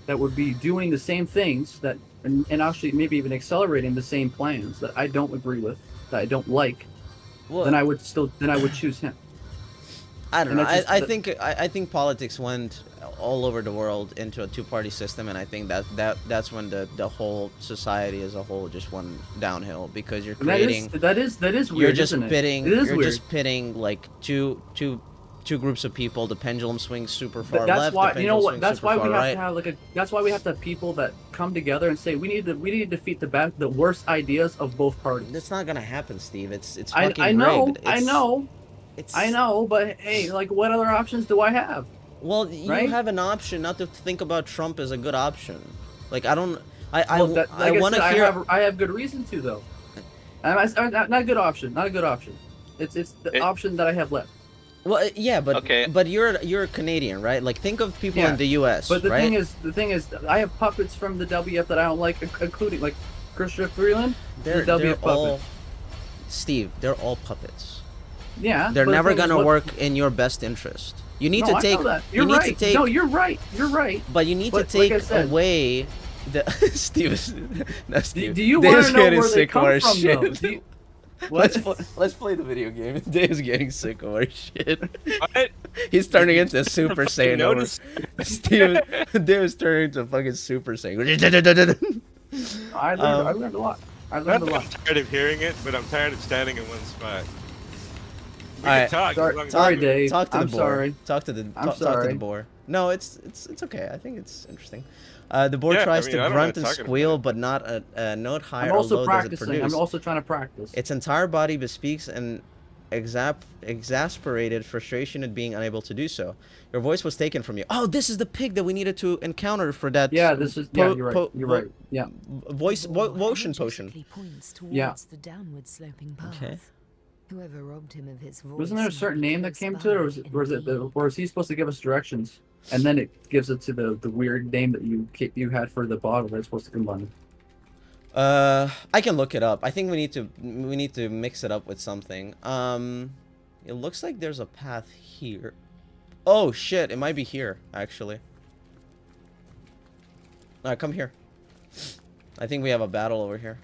that would be doing the same things that and actually maybe even accelerating the same plans that I don't agree with, that I don't like, Well, then I would choose him. I don't and know. that's just I the- think I think politics went all over the world into a two-party system, and I think that's when the whole society as a whole just went downhill because you're And creating. that is weird. You're just isn't it? pitting. It is You're weird. just pitting like two groups of people. The pendulum swings super far That's left. why the you know pendulum what. swings That's super why we far have right. to have That's why we have to have people that come together and say we need to defeat the worst ideas of both parties. That's not gonna happen, Steve. It's I fucking know, rigged. I know, It's, I know. But hey, like, what other options do I have? Well, you Right? have an option not to think about Trump as a good option. Like I don't. Well, like I want to said, hear. I have good reason to though. Not a good option. Not a good option. It's the option that I have left. Well, yeah, but Okay. but you're a Canadian, right? Like think of people Yeah. in the U.S. But the right? thing is, I have puppets from the WF that I don't like, including like Christopher Freeland. they're the WF all. puppet. Steve, they're all puppets. Yeah. They're but the never thing is, gonna what- work in your best interest. You need No, to I take. know that. You You're need right. to take. No, you're right. You're right. But you need to But like take I said- away the Steve. No, Do, Steve. do you want Dave's to know getting where they sick of come our from, shit. though? Do you- Let's what? let's play the video game. Dave's getting sick of our shit. What? He's turning into a Super Fucking Saiyan. Over. notice. Steve, Dave's turning into a fucking Super Saiyan. I learned a lot. I learned a I'm lot. tired of hearing it, but I'm tired of standing in one spot. We Alright. can talk. Sorry- as long as sorry, we- Dave. Talk to the I'm boar. sorry. Talk to the. I'm Talk to sorry. the boar. No, it's okay. I think it's interesting. The boar Yeah, I tries mean, I to don't grunt mind and talking about squeal, it. but not a note high I'm or also low does it practicing. produce. I'm also trying to practice. Its entire body bespeaks an exasperated frustration at being unable to do so. Your voice was taken from you. Oh, this is the pig that we needed to encounter for that. Yeah, this is. Yeah, you're right. You're right. Yeah. Motion potion. Points towards Yeah. the downward sloping path. Okay. Whoever robbed him of his voice. Wasn't there a might certain be name that close came to it, or by or is he supposed to give us directions, and then it gives it to the weird name that you had for the bottle that's supposed to combine? I can look it up. I think we need to mix it up with something. It looks like there's a path here. Oh shit! It might be here actually. Alright, come here. I think we have a battle over here.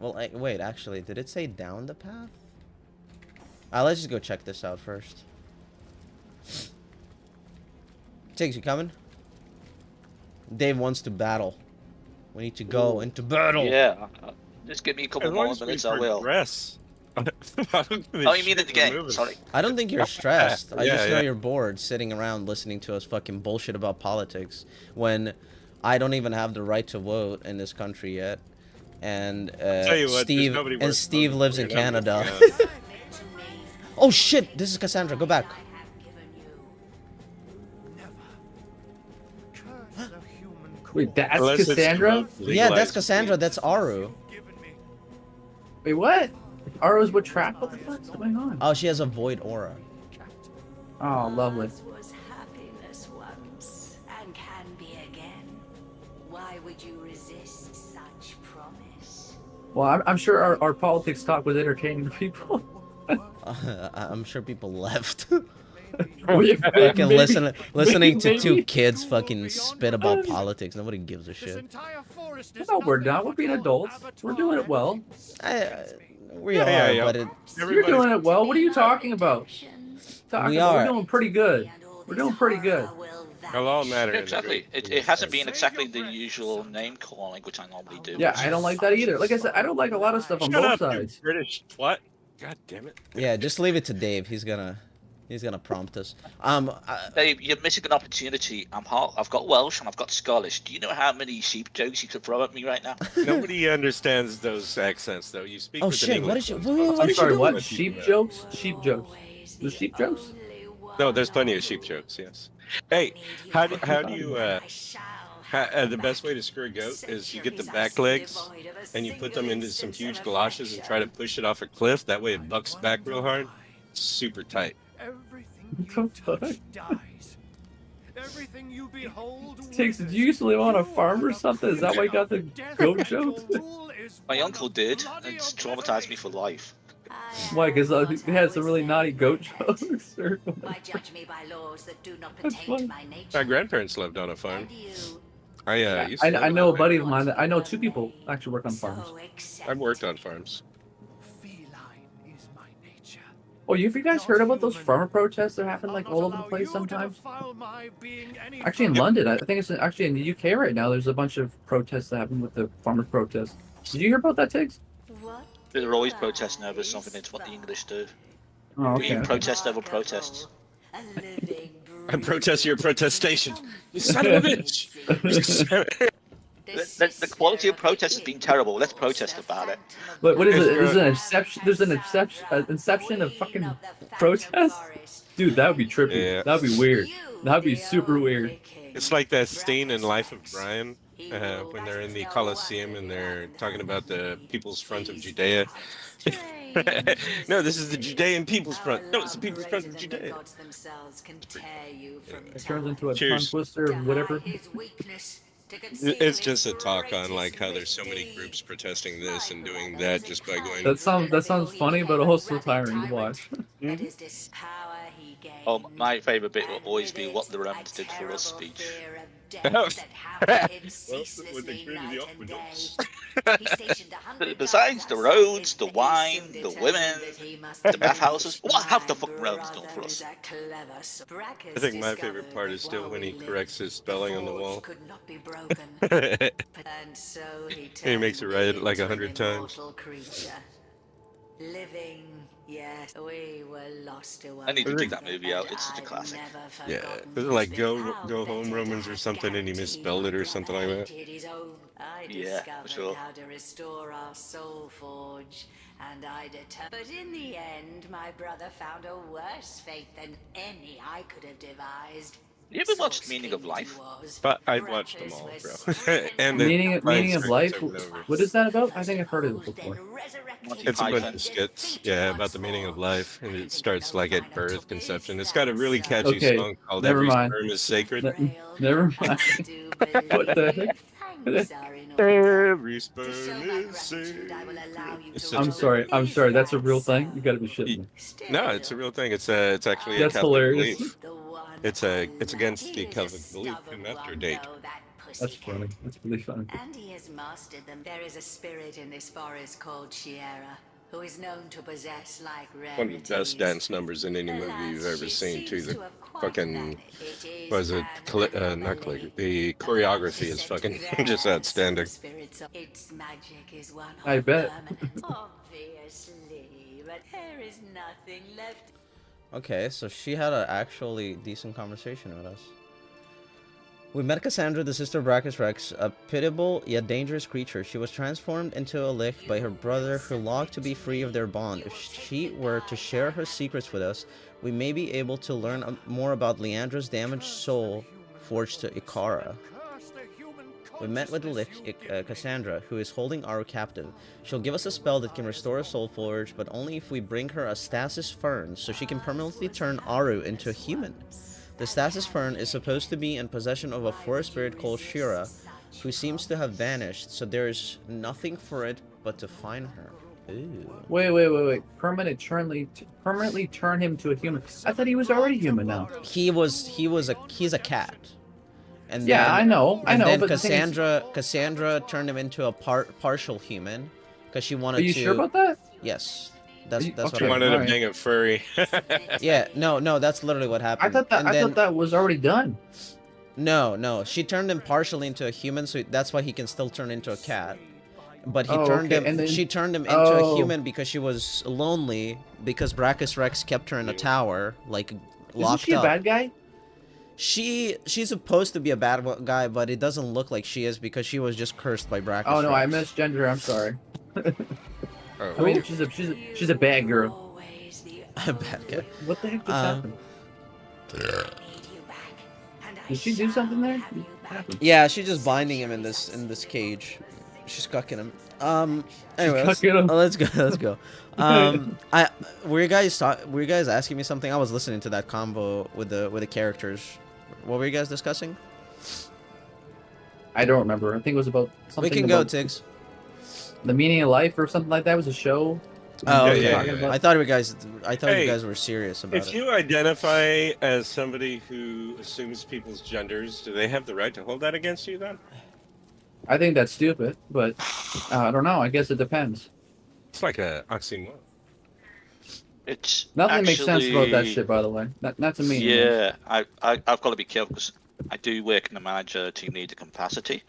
Well, wait. Actually, did it say down the path? Let's just go check this out first. Tiggs, you coming? Dave wants to battle. We need to go into battle. Yeah. Just give me a couple As long more as we minutes, I will. progress. Oh, you mean in the game? Sorry. I don't think you're stressed. I Yeah, just know yeah. you're bored sitting around listening to us fucking bullshit about politics when I don't even have the right to vote in this country yet. And Tell you what, there's nobody worth Steve voting lives for. in That makes Canada. me mad. Oh shit! This is Cassandra. Go back. Wait, that's Unless it's Cassandra? legalized Yeah, that's weed. Cassandra. That's Aru. Wait, what? Aro's with trap? What the fuck's going on? Oh, she has a void aura. Oh, lovely. Ours was happiness once and can be again. Why would you resist such promise? Well, I'm sure our politics talk was entertaining to people. I'm sure people left. We Fucking listening to two maybe. kids fucking spit about politics. Nobody gives a shit. No, we're not. We're being adults. We're doing it well. We Yeah, are, yeah. but it. You're doing it well. What are you talking about? We are. We're doing pretty good. We're doing pretty good. It'll all matter. Yeah, in the exactly. group. It hasn't been exactly the usual name calling, which I normally do. Yeah, I don't like that either. Like I said, I don't like a lot of stuff on Shut both up, you sides. British twat. God damn it. Yeah, just leave it to Dave. He's gonna prompt us. Dave, you're missing an opportunity. I've got Welsh and I've got Scottish. Do you know how many sheep jokes you could throw at me right now? Nobody understands those accents, though. You speak Oh with shit! an What English is one. you? I'm What is sorry, you what? doing? Sheep jokes? Sheep jokes. The sheep jokes? No, there's plenty of sheep jokes, yes. Hey, how do you, the best way to screw a goat is you get the back legs and you put them into some huge galoshes and try to push it off a cliff. That way it bucks back real hard. Super tight. Don't touch. dies. Everything you behold. Tiggs, did you used to live on a farm or something? Is that why you got the goat jokes? My uncle did, and it's traumatized me for life. Why? Because they had some really naughty goat jokes. Or Why judge me by laws that do not That's pertain funny. to my nature? My grandparents lived on a farm. And you, I used to live I in know a a buddy of mine. I know 2 people actually work on farms. so I've worked accepted. on farms. Feline is my nature. Oh, have you guys heard about those Not farmer protests that happen I'll like not all over the allow place you to sometimes? defile my being any Actually, in further. London, I think it's actually in the UK right now. There's a bunch of protests that happen with the farmers' protests. Did you hear about that, Tiggs? What They're always protesting over something. It's what the English do. Oh, We okay. protest over protests. a living, I protest your protestation. You son of a bitch! The quality of protest has been terrible. Let's protest about it. But what is It's it? There's good. an inception. There's an inception of fucking protest. Dude, that would be trippy. Yeah. That'd be weird. That'd be super weird. It's like that scene in Life of Brian when they're in the Colosseum and they're talking about the People's Front of Judea. No, this is the Judean People's Front. No, it's the People's Front of Judea. It turns into a tongue Cheers. twister or whatever. It's just a talk on like how there's so many groups protesting this and doing that just by going. That sounds funny, but also tiring to watch. Oh, my favourite bit will always be what the Romans did for us speech. Well, when they created the aqueducts. Besides the roads, the wine, the women, the bathhouses, what have the fucking Romans done for us? I think my favorite part is still when he corrects his spelling on the wall. Could not be broken. And so He makes it right like 100 times. Living, yes, we were lost to I need to dig that movie out. It's such a classic. Yeah, was it like go home Romans or something and he misspelled it or something like that? I Yeah, discovered for sure. how to restore our soul forge, and I determined. But in the end, my brother found a worse fate than any I could have devised. You ever watched Meaning of Life? But I've watched them all, bro. And Meaning of life. over and over. What is that about? I think I've heard of it before. It's a bunch of skits, yeah, about the meaning of life, and it starts like at birth, conception. It's got a really catchy Okay, song called never "Every mind. Sperm Is Sacred." Never mind. What the heck? Every sperm is sacred. It's such I'm sorry. That's a real thing. You gotta be shitting me. No, it's a real thing. It's actually a That's Catholic hilarious. belief. It's against the Catholic belief in after date. That's funny. That's really funny. And he has mastered them. There is a spirit in this forest called Sierra, who is known to possess like rarities. One of the best dance numbers in any movie you've ever seen, too. The fucking, was it, not click, the choreography is fucking just outstanding. Its magic is one I bet. Obviously, but there is nothing left. Okay, so she had an actually decent conversation with us. We met Cassandra, the sister of Brachus Rex, a pitiable yet dangerous creature. She was transformed into a lich by her brother, who longed to be free of their bond. If she were to share her secrets with us, we may be able to learn more about Leandra's damaged soul forged to Ikara. We met with the lich, Cassandra, who is holding Aru captive. She'll give us a spell that can restore a soul forge, but only if we bring her a stasis fern, so she can permanently turn Aru into a human. The stasis fern is supposed to be in possession of a forest spirit called Shira, who seems to have vanished, so there is nothing for it but to find her. Ooh. Wait. Permanently turn him to a human. I thought he was already human now. He's a cat. And Yeah, then, I know. Then But the thing is, Cassandra turned him into a partial human because she wanted are you to. sure about that? Yes, that's You- what okay. I I wanted to Alright. bang a furry. Yeah, no, that's literally what happened. I thought that was already done. No, she turned him partially into a human, so that's why he can still turn into a cat. But he Oh, turned okay, him. and then- She turned him into a Oh. human because she was lonely because Brachus Rex kept her in a tower, like locked Isn't she a up. bad guy? She's supposed to be a bad guy, but it doesn't look like she is because she was just cursed by Brachus. Oh no, I Rex. misgender. her, I'm sorry. Oh. I mean, she's a bad girl. A bad guy. What the heck just happened? Did she do something there? What happened? Yeah, she's just binding him in this cage. She's cucking him. Anyway, cucking him. let's go. Let's go. Were you guys asking me something? I was listening to that combo with the characters. What were you guys discussing? I don't remember. I think it was about something. We can go, about Tiggs. The meaning of life or something like that. It was a show. Oh, What are okay. you talking about? I thought you guys. I thought Hey, you guys were serious about If it. you identify as somebody who assumes people's genders, do they have the right to hold that against you then? I think that's stupid, but I don't know. I guess it depends. It's like a oxymoron. It's Nothing makes sense about that actually, shit, by the way. Not to me. anyways. yeah, I've got to be careful because I do work in the manager team leader capacity.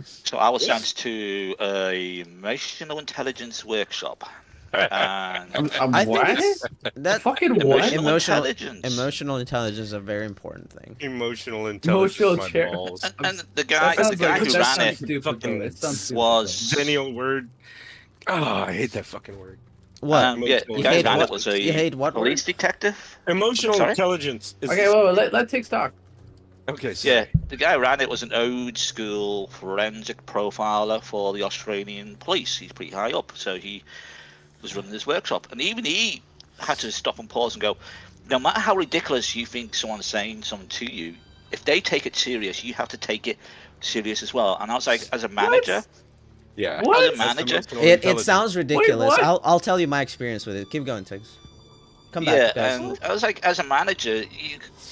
So I was sent to a emotional intelligence workshop, and I what? think it's, that Fucking what? emotional intelligence is a very important thing. Emotional intelligence, Emotional my chair. balls. and the guy, That sounds the guy like who that ran sounds it stupid. fucking Though. It sounds stupid. was Zennial word. Oh, I hate that fucking word. What? yeah, Emotional the guy who ran what? it was You hate a what police word? detective. Emotional Sorry? intelligence is Okay, well, let's take stock. okay. Sorry. Yeah, the guy who ran it was an old school forensic profiler for the Australian police. He's pretty high up, so he was running this workshop, and even he had to stop and pause and go, no matter how ridiculous you think someone's saying something to you, if they take it serious, you have to take it serious as well. And I was like, as a manager, Yeah. What? as a That's manager, emotional It intelligence. sounds ridiculous. what? I'll tell you my experience with it. Keep going, Tiggs. Come yeah, back, guys. and I was like, as a manager,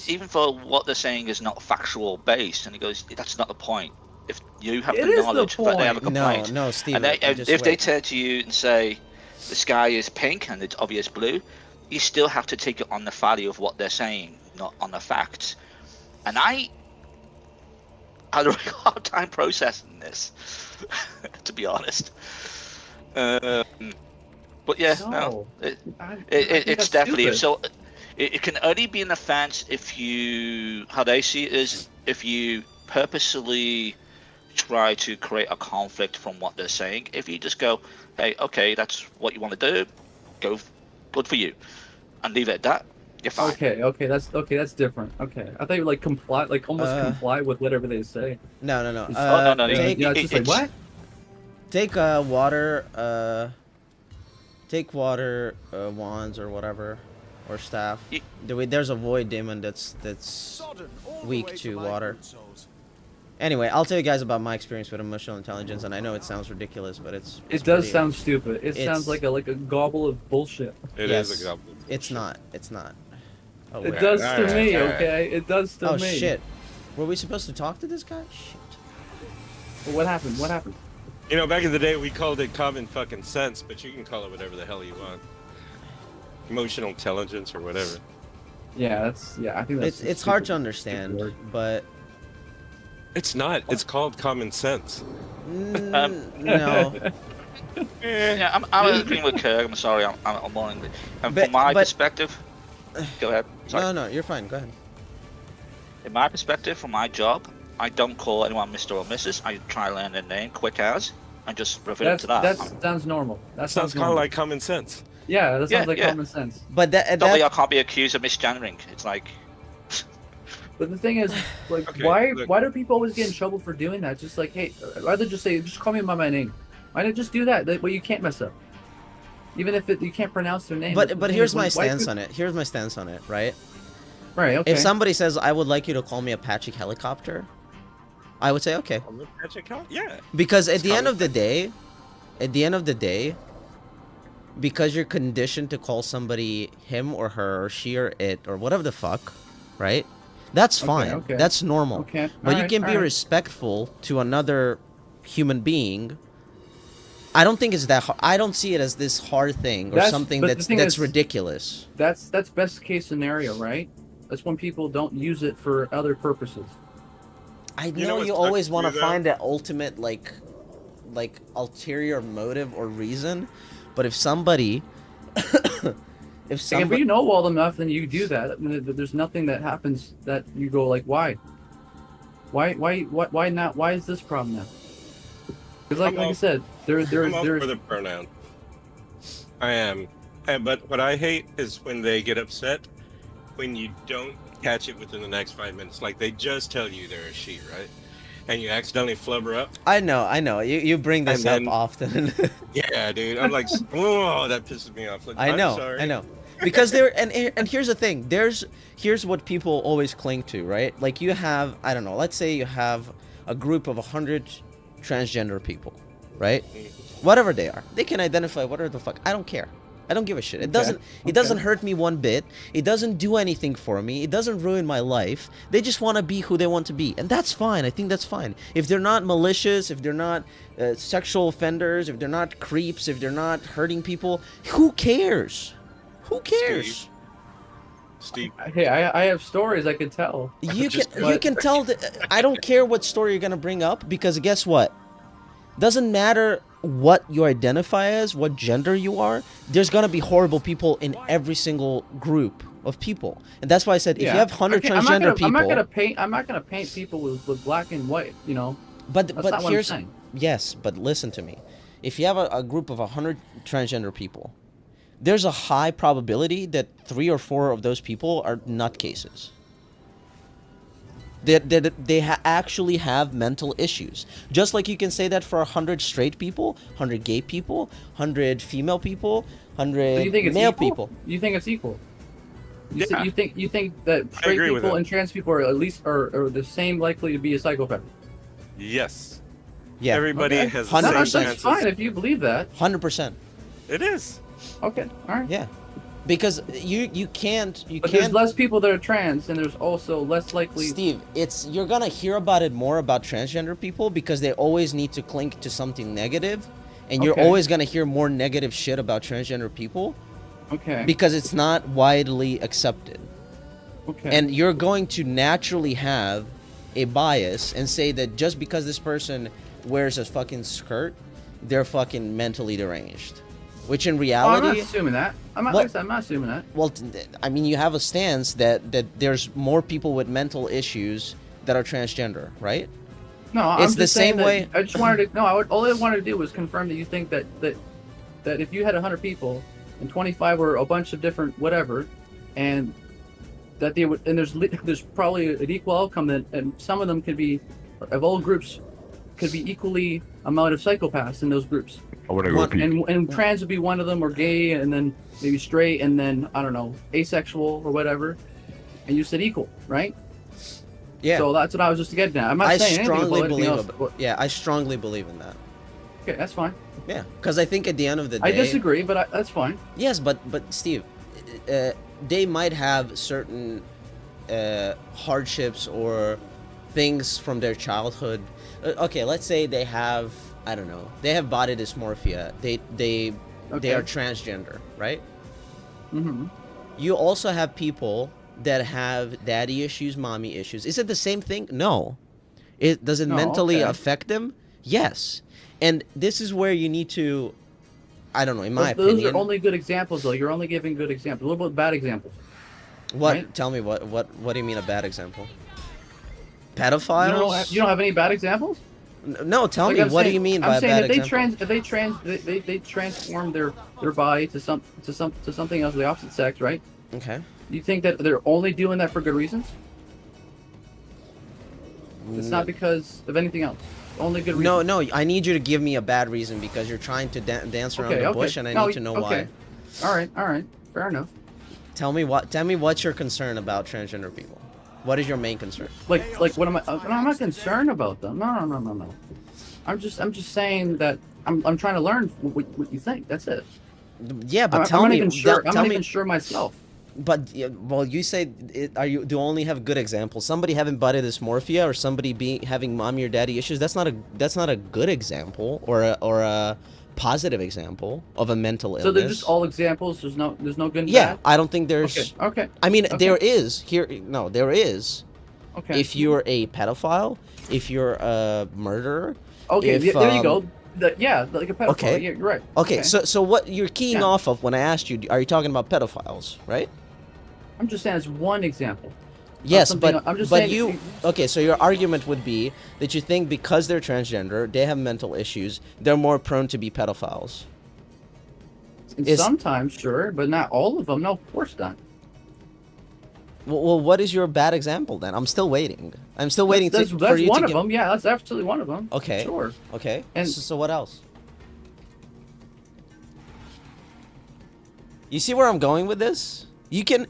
even though what they're saying is not factual based, and he goes, that's not the point. If you have It the is the knowledge that they have a point. complaint, No, Steve. and just if they wait. turn to you and say the sky is pink and it's obvious blue, you still have to take it on the value of what they're saying, not on the facts. And I had a really hard time processing this, to be honest. But yeah, no, I think it's that's definitely stupid. so. It can only be an offence if you, how they see it is, if you purposely try to create a conflict from what they're saying. If you just go, hey, okay, that's what you want to do, go, good for you, and leave it at that, you're fine. Okay, that's different. Okay, I thought you like comply, like almost comply with whatever they say. No. Oh, no, Take, Yeah, it's just like what? take water. Take water wands or whatever, or staff. There's a void demon that's Sodden all the weak way to my water. good souls. Anyway, I'll tell you guys about my experience with emotional intelligence, and I know it sounds ridiculous, but it's It does pretty- sound stupid. It it's- sounds like a gobble of bullshit. It Yes. is a goblin. It's not. It's not. Oh, It wait. does to Alright, me. alright. Okay, it does to Oh me. shit. Were we supposed to talk to this guy? Shit. What happened? What happened? You know, back in the day, we called it common fucking sense, but you can call it whatever the hell you want. Emotional intelligence or whatever. Yeah, I think that's. It's hard to understand, word. but It's not. It's called common sense. no. Yeah, I'm agreeing with Kirk. I'm sorry, I'm more angry. And But- from my but- perspective, go ahead. Sorry. No, you're fine. Go ahead. In my perspective, from my job, I don't call anyone Mr. or Mrs. I try to learn their name quick as, and just revert to that. That sounds normal. That Sounds kind of normal. like common sense. Yeah, that Yeah, sounds like yeah. common sense. But That way I can't be accused of misgendering. It's like, But the thing is, like, Okay, why look. why do people always get in trouble for doing that? Just like, hey, rather just say, just call me by my name. Why not just do that? That way you can't mess up. Even if you can't pronounce their name. But here's my stance on it. Here's my stance on it, right? Right. Okay. If somebody says, "I would like you to call me Apache helicopter," I would say, "Okay," Yeah. because at It's the end common of the day, because you're conditioned to call somebody him or her or she or it or whatever the fuck, right? That's fine. okay. That's normal. Okay. But you alright, can be alright. respectful to another human being. I don't think it's that. I don't see it as this hard thing or something but the that's thing is, ridiculous. That's best case scenario, right? That's when people don't use it for other purposes. I You know know what's you fucked always want to too, though? find that ultimate like ulterior motive or reason, but if somebody, if Like, somebody, if you know well enough, then you do that. I mean, there's nothing that happens that you go like, why? Why not? Why is this problem now? Because like I said, there's I'm all for the pronoun. I am. But what I hate is when they get upset when you don't catch it within the next 5 minutes. Like they just tell you they're a she, right? And you accidentally flubber up. I know, you bring this And then- up often. Yeah, dude. I'm like, oh, that pisses me off. Like, I I'm know, sorry. I know. Because and here's the thing. Here's what people always cling to, right? Like you have, I don't know, let's say you have a group of 100 transgender people, right? Whatever they are, they can identify whatever the fuck. I don't care. I don't give a shit. It doesn't hurt me one bit. It doesn't do anything for me. It doesn't ruin my life. They just want to be who they want to be, and that's fine. I think that's fine. If they're not malicious, if they're not sexual offenders, if they're not creeps, if they're not hurting people, who cares? Who cares? Steve. Hey, I have stories I could tell. You can tell. I don't care what story you're gonna bring up, because guess what? Doesn't matter what you identify as, what gender you are. There's gonna be horrible people in every single group of people, and that's why I said if you have 100 transgender people, I'm not gonna paint people with black and white. You know. But That's not what I'm saying. Yes, but listen to me. If you have a group of 100 transgender people, there's a high probability that 3 or 4 of those people are nutcases. They actually have mental issues. Just like you can say that for 100 straight people, 100 gay people, 100 female people, 100 So you think it's male equal? people. You think it's equal? Yeah. You think that I straight agree with people that. and trans people are at least are the same likely to be a psychopath? Yes. Yeah, Everybody Okay. has No, the That's same that's chances. fine if you believe that. 100%. It is. Okay, all right. Yeah, because you can't But there's less people that are trans, and there's also less likely. Steve, you're gonna hear about it more about transgender people because they always need to cling to something negative, and you're Okay. always gonna hear more negative shit about transgender people Okay. because it's not widely accepted. Okay. And you're going to naturally have a bias and say that just because this person wears a fucking skirt, they're fucking mentally deranged. Which in I'm reality, not assuming that. I'm not assuming that. well, I mean, you have a stance that there's more people with mental issues that are transgender, right? No, I'm It's just the saying same that way- I just wanted to. No, all I wanted to do was confirm that you think that if you had 100 people and 25 were a bunch of different whatever, and that they would, and there's probably an equal outcome that, and some of them could be, of all groups, could be equally amount of psychopaths in those groups. I want to go pee. And trans would be one of them, or gay, and then maybe straight, and then I don't know, asexual or whatever. And you said equal, right? Yeah. So that's what I was just getting at. I'm not I saying anything strongly about anything believe. else. Yeah, I strongly believe in that. Okay, that's fine. Yeah, because I think at the end of the day, I disagree, but that's fine. Yes, but Steve, they might have certain hardships or things from their childhood. Okay, let's say they have, I don't know, they have body dysmorphia. They are transgender, right? Mm-hmm. You also have people that have daddy issues, mommy issues. Is it the same thing? No. Does it No, mentally okay. affect them? Yes. And this is where you need to, I don't know, in my Those opinion. are only good examples, though. You're only giving good examples. What about bad examples? What? right? Tell me what do you mean a bad example? You Pedophiles? don't have any bad examples? No, tell Like me I'm what do saying- you mean I'm by a saying bad if they example? they transform their body to something else, the opposite sex, right? Okay. Do you think that they're only doing that for good reasons? It's not because of anything else. Only good reasons. No, I need you to give me a bad reason because you're trying to dance around the bush, and I No, need to know okay. why. All right. Fair enough. Tell me what's your concern about transgender people? What is your main concern? Like what am I? I'm not concerned about them. No. I'm just saying that I'm trying to learn what you think. That's it. Yeah, but I'm tell not me. even sure. I'm tell not me. even sure myself. But well, you say do you only have good examples? Somebody having body dysmorphia or somebody having mommy or daddy issues. That's not a good example or a positive example of a mental illness. So they're just all examples. There's no good and Yeah, bad. I don't think there's. Okay. I mean, Okay. there is here. No, there is. Okay. If you're a pedophile, if you're a murderer. Okay. if, There you go. Yeah, like a pedophile. Okay. Yeah, you're right. Okay, so what you're keying Yeah. off of when I asked you, are you talking about pedophiles, right? I'm just saying it's one example. Yes, something- but I'm just but saying- you okay? So your argument would be that you think because they're transgender, they have mental issues, they're more prone to be pedophiles. And is- sometimes, sure, but not all of them. No, of course not. Well, what is your bad example then? I'm still waiting. I'm still waiting That's for you one to of give. them. Yeah, that's absolutely one of them. Okay. Sure. Okay. And- So what else? You see where I'm going with this? You can,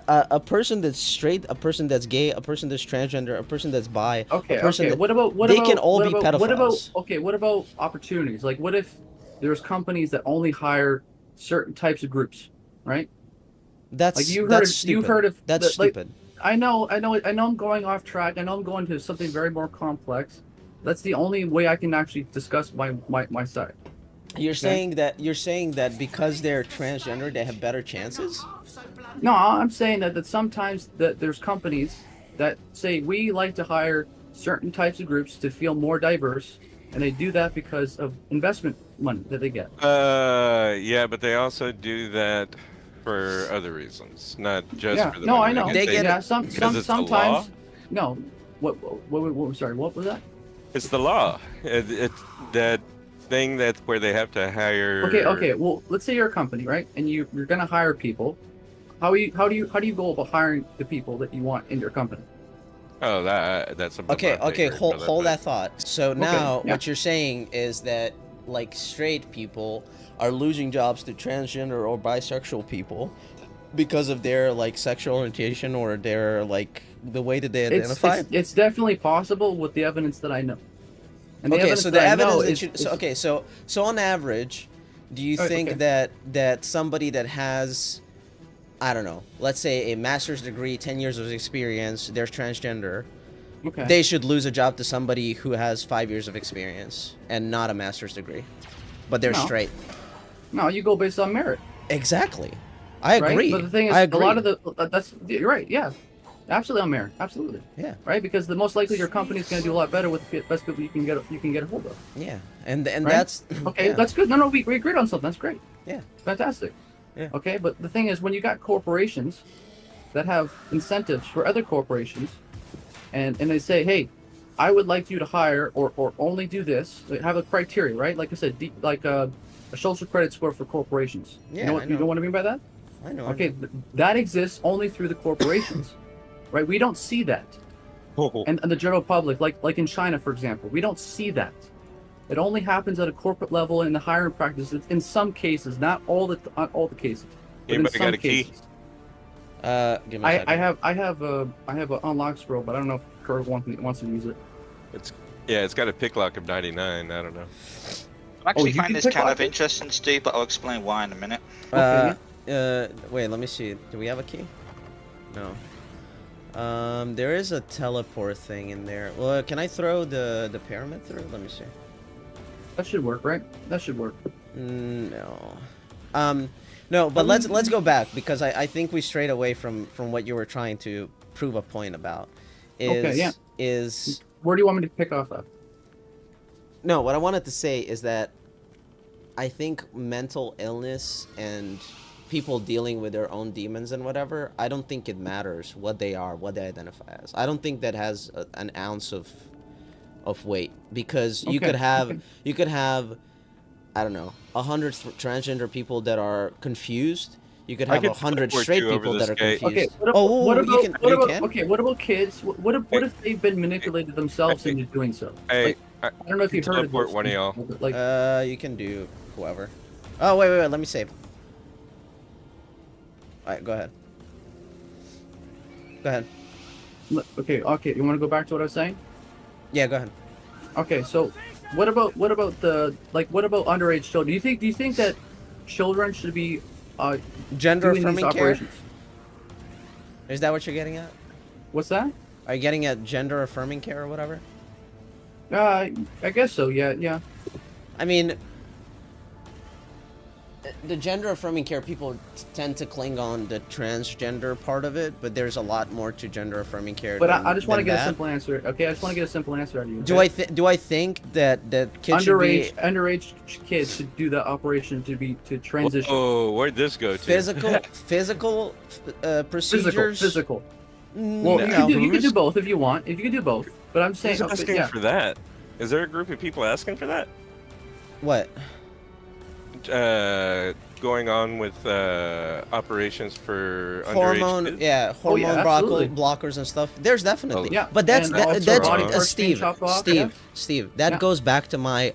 a person that's straight, a person that's gay, a person that's transgender, a person that's bi, Okay, a person okay. that, What about they can all be what about pedophiles. okay? What about opportunities? Like, what if there's companies that only hire certain types of groups, right? Like That's you that's heard stupid. of That's like stupid. I know I'm going off track. I know I'm going to something very more complex. That's the only way I can actually discuss my side. You're Okay? saying that because they're transgender, they have better chances. No, I'm saying that sometimes that there's companies that say we like to hire certain types of groups to feel more diverse, and they do that because of investment money that they get. Yeah, but they also do that for other reasons, not just Yeah, for the no, I money. They know. get They get paid Yeah, it. because it's the law. sometimes no. What sorry, what was that? It's the law. It's that thing that's where they have to hire. Okay. Well, let's say you're a company, right? And you're gonna hire people. How do you go about hiring the people that you want in your company? Oh, that's a Okay, hold that thought. So now yeah. what you're saying is that like straight people are losing jobs to transgender or bisexual people because of their like sexual orientation or their like the way that they identify. It's definitely possible with the evidence that I know. And the Okay, evidence so the that I know evidence that you is so okay, so on average, do you think okay. that somebody that has, I don't know, let's say a master's degree, 10 years of experience, they're transgender, Okay. they should lose a job to somebody who has 5 years of experience and not a master's degree, but they're No. straight? No, you go based on merit. Exactly. I Right? agree. But the thing is, I a agree. lot of that's you're right. Yeah, absolutely on merit. Absolutely. Yeah. Right, because the most likely your company's going to do a lot better with the best people you can get a hold of. Yeah. And Right? that's Okay. yeah. That's good. No, we agreed on something. That's great. Yeah. Fantastic. Yeah. Okay, but the thing is, when you got corporations that have incentives for other corporations, and they say, hey, I would like you to hire or only do this. They have a criteria, right? Like I said, a social credit score for corporations. Yeah, You know I what know. you know what I mean by that? I know. Okay, that exists only through the corporations, right? We don't see that, and the general public, like in China, for example, we don't see that. It only happens at a corporate level in the hiring practices. In some cases, not all the cases, but in Anybody some got a key? cases. Give me a second. I have an unlock scroll, but I don't know if Karl wants to use it. It's got a pick lock of 99. I don't know. I actually you find can this pick kind lock of it? interesting, Steve, but I'll explain why in a minute. Wait, let me see. Do we have a key? No. There is a teleport thing in there. Well, can I throw the pyramid through? Let me see. That should work, right? That should work. No. No, but let's go back because I think we strayed away from what you were trying to prove a point about. Okay, yeah. Is Where do you want me to pick off of? No, what I wanted to say is that I think mental illness and people dealing with their own demons and whatever, I don't think it matters what they are, what they identify as. I don't think that has an ounce of weight because you could have I don't know 100 transgender people that are confused. You could have 100 teleport straight you over people this that are gate. confused. Okay, what about kids? What if they've been manipulated themselves into doing so? Hey, Like, I don't know if you've heard of teleport this. one of y'all. but, like, You can do whoever. Oh, wait, let me save. Alright, go ahead. Go ahead. okay, you want to go back to what I was saying? Yeah, go ahead. Okay, so what about underage children? Do you think that children should be Gender doing these affirming care? operations? Is that what you're getting at? What's that? Are you getting at gender affirming care or whatever? I guess so. Yeah. I mean, the gender affirming care people tend to cling on the transgender part of it, but there's a lot more to gender affirming care. But I just want to get a simple answer. Okay, I just want to get a simple answer out of you. Do okay? do I think that kids should be underage kids should do the operation to transition? Oh, where'd this go to? physical procedures? Physical. Mm, Well, no. you can do both if you want. If you can do both, but I'm saying Who's asking for that? Is there a group of people asking for that? What? Going on with operations for Hormone, underage kids? yeah, hormone absolutely. blockers and stuff. There's definitely, Yeah, but that's and also that's body parts being Steve. chopped off, Steve. That Yeah. goes back to my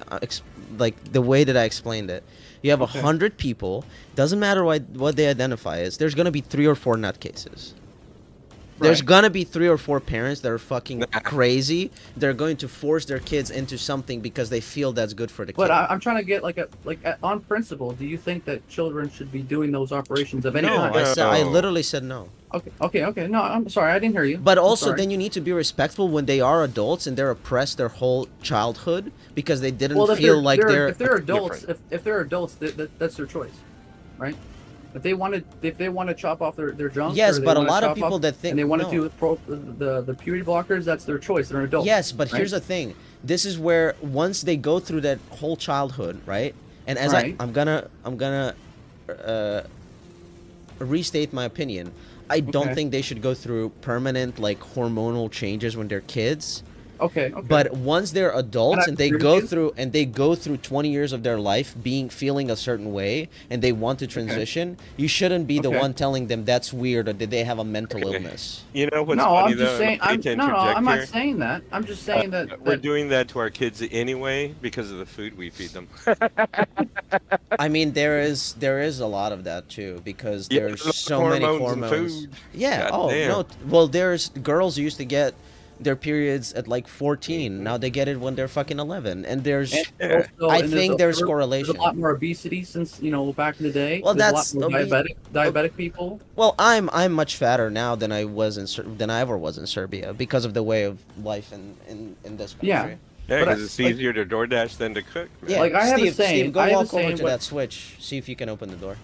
like the way that I explained it. You have Okay. 100 people. Doesn't matter what they identify as. There's gonna be 3 or 4 nutcases. There's Right. gonna be 3 or 4 parents that are fucking Nah. crazy. They're going to force their kids into something because they feel that's good for the But kid. I'm trying to get on principle. Do you think that children should be doing those operations of any No, kind? I No. literally said no. Okay. No, I'm sorry, I didn't hear you. But I'm also, sorry. then you need to be respectful when they are adults and they're oppressed their whole childhood because they didn't Well, if feel they're, like they're. if they're adults, different. if they're adults, that's their choice, right? If they want to chop off their junk, Yes, or they but a wanna lot of chop people off, that think and they want to no. do the puberty blockers, that's their choice. They're an adult. Yes, but right? here's the thing. This is where once they go through that whole childhood, right? And as Right. I'm gonna restate my opinion. I don't Okay. think they should go through permanent like hormonal changes when they're kids. Okay. But once they're adults I and they agree with go you. through 20 years of their life feeling a certain way and they want to transition, you shouldn't be the Okay. one telling them that's weird or did they have a mental Okay. illness. You know what's no, funny I'm though? just saying. I hate to I'm interject not here. saying that. I'm just saying that We're doing that to our kids anyway because of the food we feed them. I mean there is a lot of that too because Yeah, there's look, so many hormones and hormones. food. Yeah, God oh damn. no. Well, there's girls used to get their periods at like 14. Now they get it when they're fucking 11. And there's Yeah. I think there's correlation. There's a lot more obesity since back in the day. Well, there's that's a lot more diabetic people. Well, I'm much fatter now than I was than I ever was in Serbia because of the way of life in this country. Yeah. Yeah, But because I- it's easier to DoorDash than to cook. Man. Yeah, Like, I have a Steve, saying- Steve, go I have a walk over saying to what- that switch. See if you can open the door.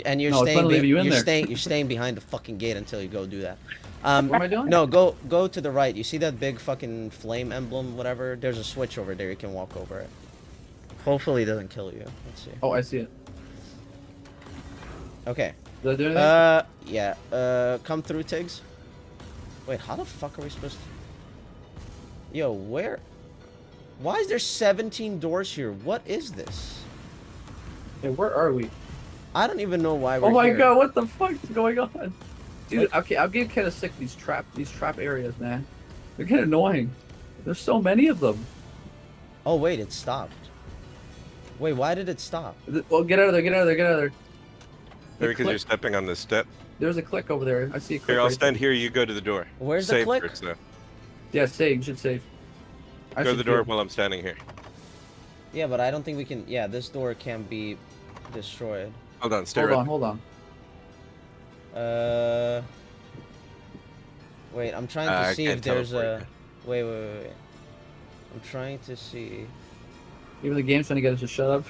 And you're No, it's staying. gonna leave you in there. You're staying behind the fucking gate until you go do that. What am I doing? No, go to the right. You see that big fucking flame emblem, whatever? There's a switch over there. You can walk over it. Hopefully, it doesn't kill you. Let's see. Oh, I see it. Okay. Did I do anything? Yeah. Come through, Tiggs. Wait, how the fuck are we supposed to? Yo, where? Why is there 17 doors here? What is this? Hey, where are we? I don't even know why we're Oh my here. god, what the fuck is going on? Dude, okay, I'm getting kind of sick of these trap areas, man. They're getting annoying. There's so many of them. Oh wait, it stopped. Wait, why did it stop? Well, get out of there, get out of there, get out of there. Maybe because click. you're stepping on this step. There's a click over there. I see a click. Here, I'll right stand there. here. You go to the door. Where's the Save click? first, though. Yeah, save. You should save. I Go to should the door save. while I'm standing here. Yeah, but I don't think we can. Yeah, this door can't be destroyed. Hold on, stay Hold right. on, hold on. Wait, I'm trying I to see if can't there's teleport a. Wait. I'm trying to see. Even the game's trying to get us to shut up.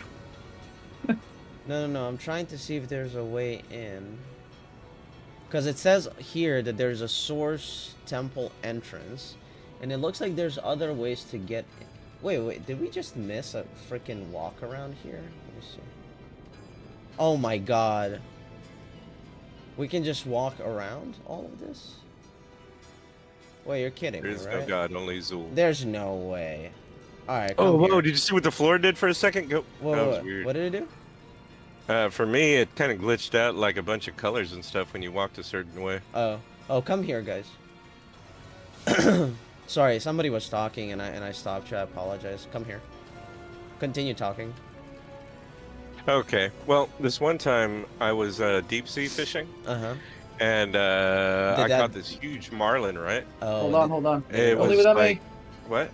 No. I'm trying to see if there's a way in. Because it says here that there's a source temple entrance. And it looks like there's other ways to get in. Wait. Did we just miss a freaking walk around here? Let me see. Oh my god. We can just walk around all of this? Wait, you're kidding There's me, no right? God, only Zool. There's no way. Alright, Oh, come whoa! here. Did you see what the floor did for a second? Go. Whoa, That was whoa, weird. what did it do? For me, it kind of glitched out like a bunch of colors and stuff when you walked a certain way. Oh, come here, guys. Sorry, somebody was talking and I stopped you. I apologize. Come here. Continue talking. Okay. Well, this one time I was deep sea fishing, Uh-huh. and I that- caught this huge marlin. Right? Oh, Hold on. It Don't leave was without like, me. what?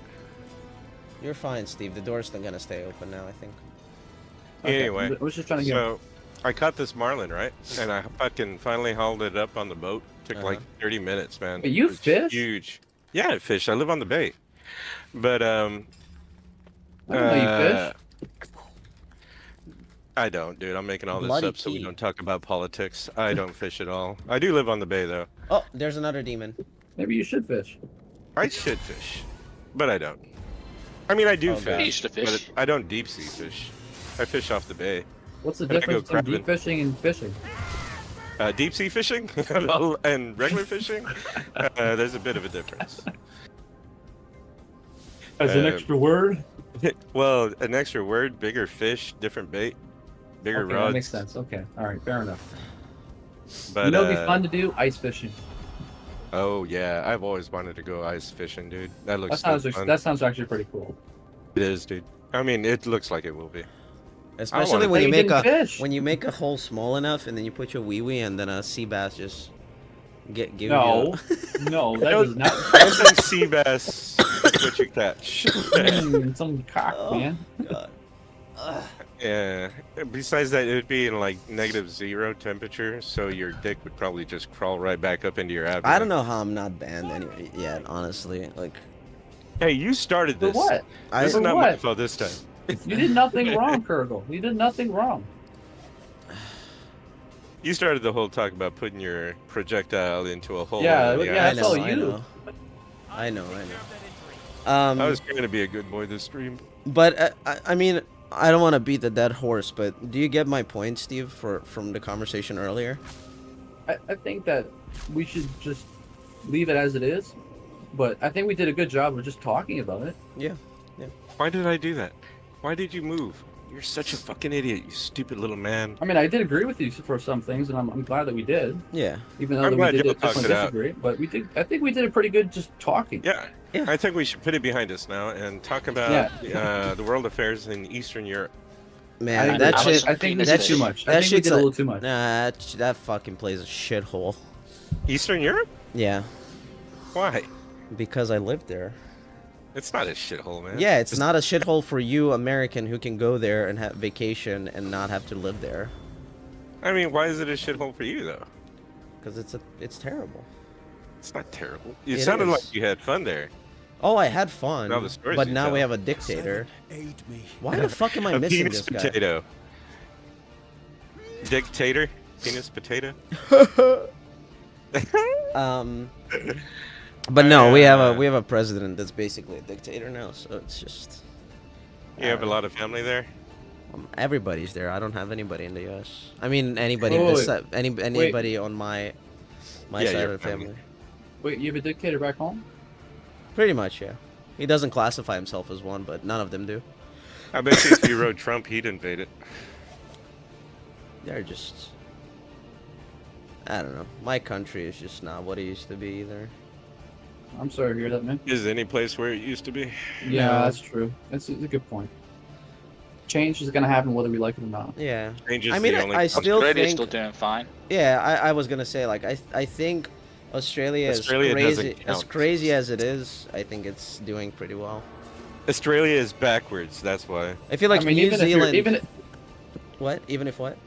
You're fine, Steve. The door's still gonna stay open now, I think. Okay, Anyway, I was just trying to get. so I caught this marlin, right? And I fucking finally hauled it up on the boat. Took like 30 minutes, man. Wait, you It was fish? Huge. Yeah, I fish. I live on the bay. But I don't know you fish. I don't, dude. I'm making all this Bloody up so we key. don't talk about politics. I don't fish at all. I do live on the bay, though. Oh, there's another demon. Maybe you should fish. I should fish, but I don't. I mean, I do Oh, God. fish, You used to but fish. I don't deep sea fish. I fish off the bay. What's the I go difference between crabbing. deep fishing and fishing? Deep sea fishing and regular fishing, there's a bit of a difference. As an Uh, extra word? Well, an extra word, bigger fish, different bait, bigger Okay, rods. that makes sense. Okay, all right, fair enough. But you know, it'd be fun to do ice fishing. oh yeah, I've always wanted to go ice fishing, dude. That looks That so sounds fun. that sounds actually pretty cool. It is, dude. I mean, it looks like it will be. Especially wanna- when you You make didn't a fish. when you make a hole small enough, and then you put your wee wee, and then a sea bass just give No, you. no, that does not. Frozen sea bass is what you catch. Some cock, Oh, man. God. Ugh. Yeah. Besides that, it would be in like -0 temperature, so your dick would probably just crawl right back up into your abdomen. I don't know how I'm not banned anyway yet. Honestly, like Hey, you started For this. what? This is For not my what? fault this time. You did nothing wrong, Kurgle. You did nothing wrong. You started the whole talk about putting your projectile into a hole. Yeah, in the yeah, eye. I that's all know, you. I know. I was trying to be a good boy this stream. But I mean, I don't want to beat the dead horse. But do you get my point, Steve, from the conversation earlier? I think that we should just leave it as it is. But I think we did a good job of just talking about it. Yeah. Why did I do that? Why did you move? You're such a fucking idiot, you stupid little man. I mean, I did agree with you for some things, and I'm glad that we did. Yeah. Even though I'm that glad we did y'all talked definitely it out. disagree, but we did. I think we did a pretty good just talking. Yeah. Yeah. I think we should put it behind us now and talk about the world affairs in Eastern Europe. Man, I that shit. think we that did shit- too much. I that think we shit's did a little too much. Nah, that fucking plays a shithole. Eastern Europe? Yeah, Why? because I lived there. It's not a shithole, man. Yeah, it's not a shithole for you, American, who can go there and have vacation and not have to live there. I mean, why is it a shithole for you though? Because it's terrible. It's not terrible. It It sounded is. like you had fun there. Oh, I had fun, Now the stories but you now tell. we have a dictator. Aid me. Why the fuck am I A missing penis this guy? potato. Dictator? Penis potato? But no, we have a president that's basically a dictator now, so it's just. You have a lot of family there? Everybody's there. I don't have anybody in the U.S. I mean, anybody Oh, anybody on my Yeah, side your of the family. family. Wait, you have a dictator back home? Pretty much, yeah. He doesn't classify himself as one, but none of them do. I bet you if you wrote Trump, he'd invade it. They're just. I don't know. My country is just not what it used to be either. I'm sorry to hear that, man. Is any place where it used to be? Yeah, No. that's true. That's a good point. Change is gonna happen whether we like it or not. Yeah. Change is I mean, the only I still Australia's think. still doing fine. Yeah, I was gonna say like I think Australia Australia is doesn't crazy count. as crazy as it is. I think it's doing pretty well. Australia is backwards, that's why. I feel like I mean, New even Zealand. if What? Even if what?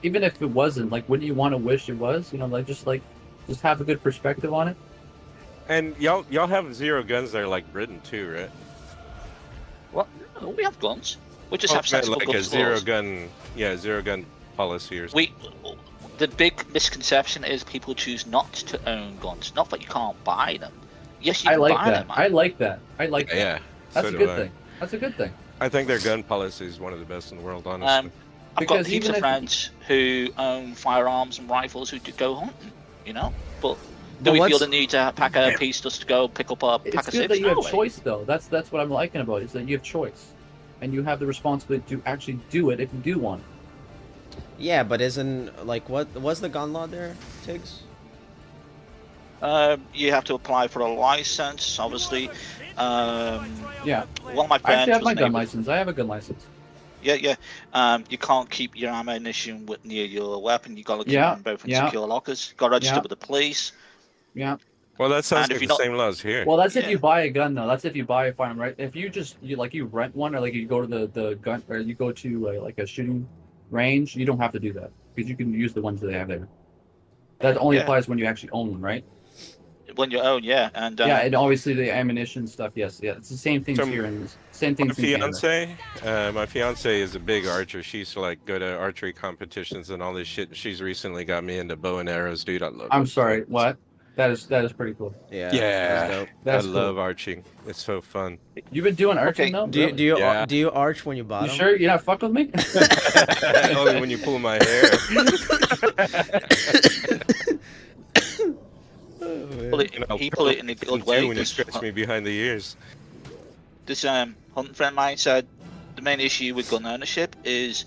even if it wasn't, like, wouldn't you want to wish it was? You know, like just have a good perspective on it. And y'all have zero guns there like Britain too, right? What? No, we have guns. We just have I meant sensible like a gun zero laws. gun policy or something. The big misconception is people choose not to own guns. Not that you can't buy them. Yes, you I can like buy that. them. man. I like that. I like that. Yeah, That's so a do good I. thing. That's a good thing. I think their gun policy is one of the best in the world, honestly. I've got Because heaps even of if- friends who own firearms and rifles who do go hunting, you know? But do But we feel what's- the need to pack a piece just to go pick up a It's pack of good six? that you No have way. choice, though. That's what I'm liking about it, is that you have choice, and you have the responsibility to actually do it if you do want it. Yeah, but isn't like what's the gun law there, Tiggs? You have to apply for a license, obviously. Yeah. One of my I friends actually have was my an gun able- license. I have a gun license. Yeah. You can't keep your ammunition near your weapon. You got to keep Yeah, them both in yeah. secure lockers. Got to register Yeah. with the police. Yeah. Well, that sounds and if like you're the not- same laws here. Well, that's if Yeah. you buy a gun, though. That's if you buy a firearm, right? If you rent one, or like you go to the gun, or you go to like a shooting range, you don't have to do that because you can use the ones that they have there. That only Yeah. applies when you actually own them, right? When you own, yeah. And Yeah, and obviously the ammunition stuff. Yes, yeah, it's the same things So, here and same my things in Canada. fiance is a big archer. She used to like go to archery competitions and all this shit. She's recently got me into bow and arrows, dude. I love I'm it. sorry, what? That is pretty cool. Yeah. Yeah. that's dope. That's I cool. love arching. It's so fun. You've been doing archery Okay. now? Do you Yeah. do you arch when you You bottom? sure you're not fucking with me? Only when you pull my hair. he put it in a good way. When you This, stretch me behind the ears. this hunting friend of mine said the main issue with gun ownership is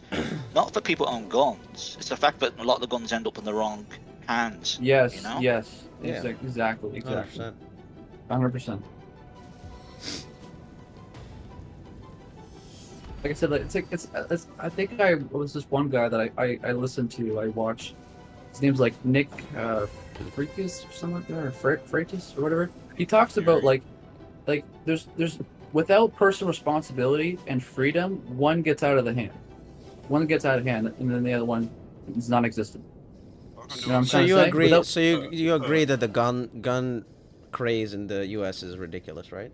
not that people own guns. It's the fact that a lot of the guns end up in the wrong hands. Yes, You know? yes, Yeah. exactly, 100%. 100%. like I said, like, it's I think I was this one guy that I listened to. I watched. His name's like Nick Freitas or something like that, or Freitas or whatever. He talks about like there's without personal responsibility and freedom, one gets out of the hand. One gets out of hand, and then the other one is non-existent. You know what I'm So trying you to say? agree? Without- So you agree that the gun craze in the U.S. is ridiculous, right?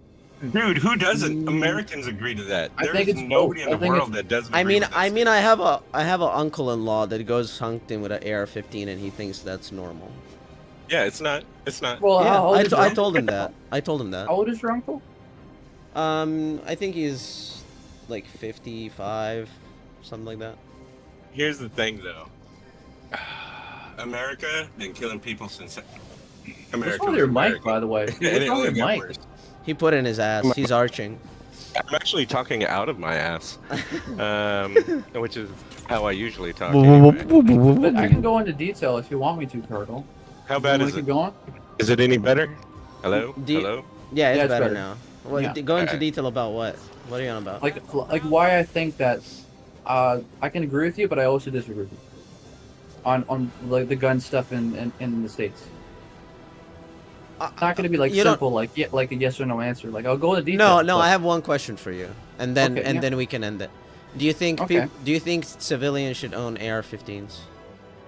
Dude, who doesn't? Americans agree to that. I There's think it's nobody both. in I the think world that doesn't. I agree mean, with I that mean, statement. I have an uncle-in-law that goes hunting with an AR-15, and he thinks that's normal. Yeah, it's not. It's not. Well, Yeah, how old is your I uncle? told him that. I told him that. How old is your uncle? I think he's like 55, something like that. Here's the thing, though. America been killing people since What's America wrong with was your mic, America. by the way? And What's it wrong only with your got mic? worse. He put in his ass. He's arching. I'm actually talking out of my ass, which is how I usually talk. Anyway. But I can go into detail if you want me to, Karl. How bad You is wanna it? keep going? Is it any better? Hello? Do you- Hello? Yeah, it's, Yeah, it's better, better. now. Well, Yeah. go into Alright. detail about what? What are you on about? Like why I think that I can agree with you, but I also disagree with you on like the gun stuff in the States. It's not going to be like you don't- simple, like like a yes or no answer. Like I'll go into detail. No, but- I have one question for you, and then Okay, yeah. then we can end it. Do you think Okay. do you think civilians should own AR-15s?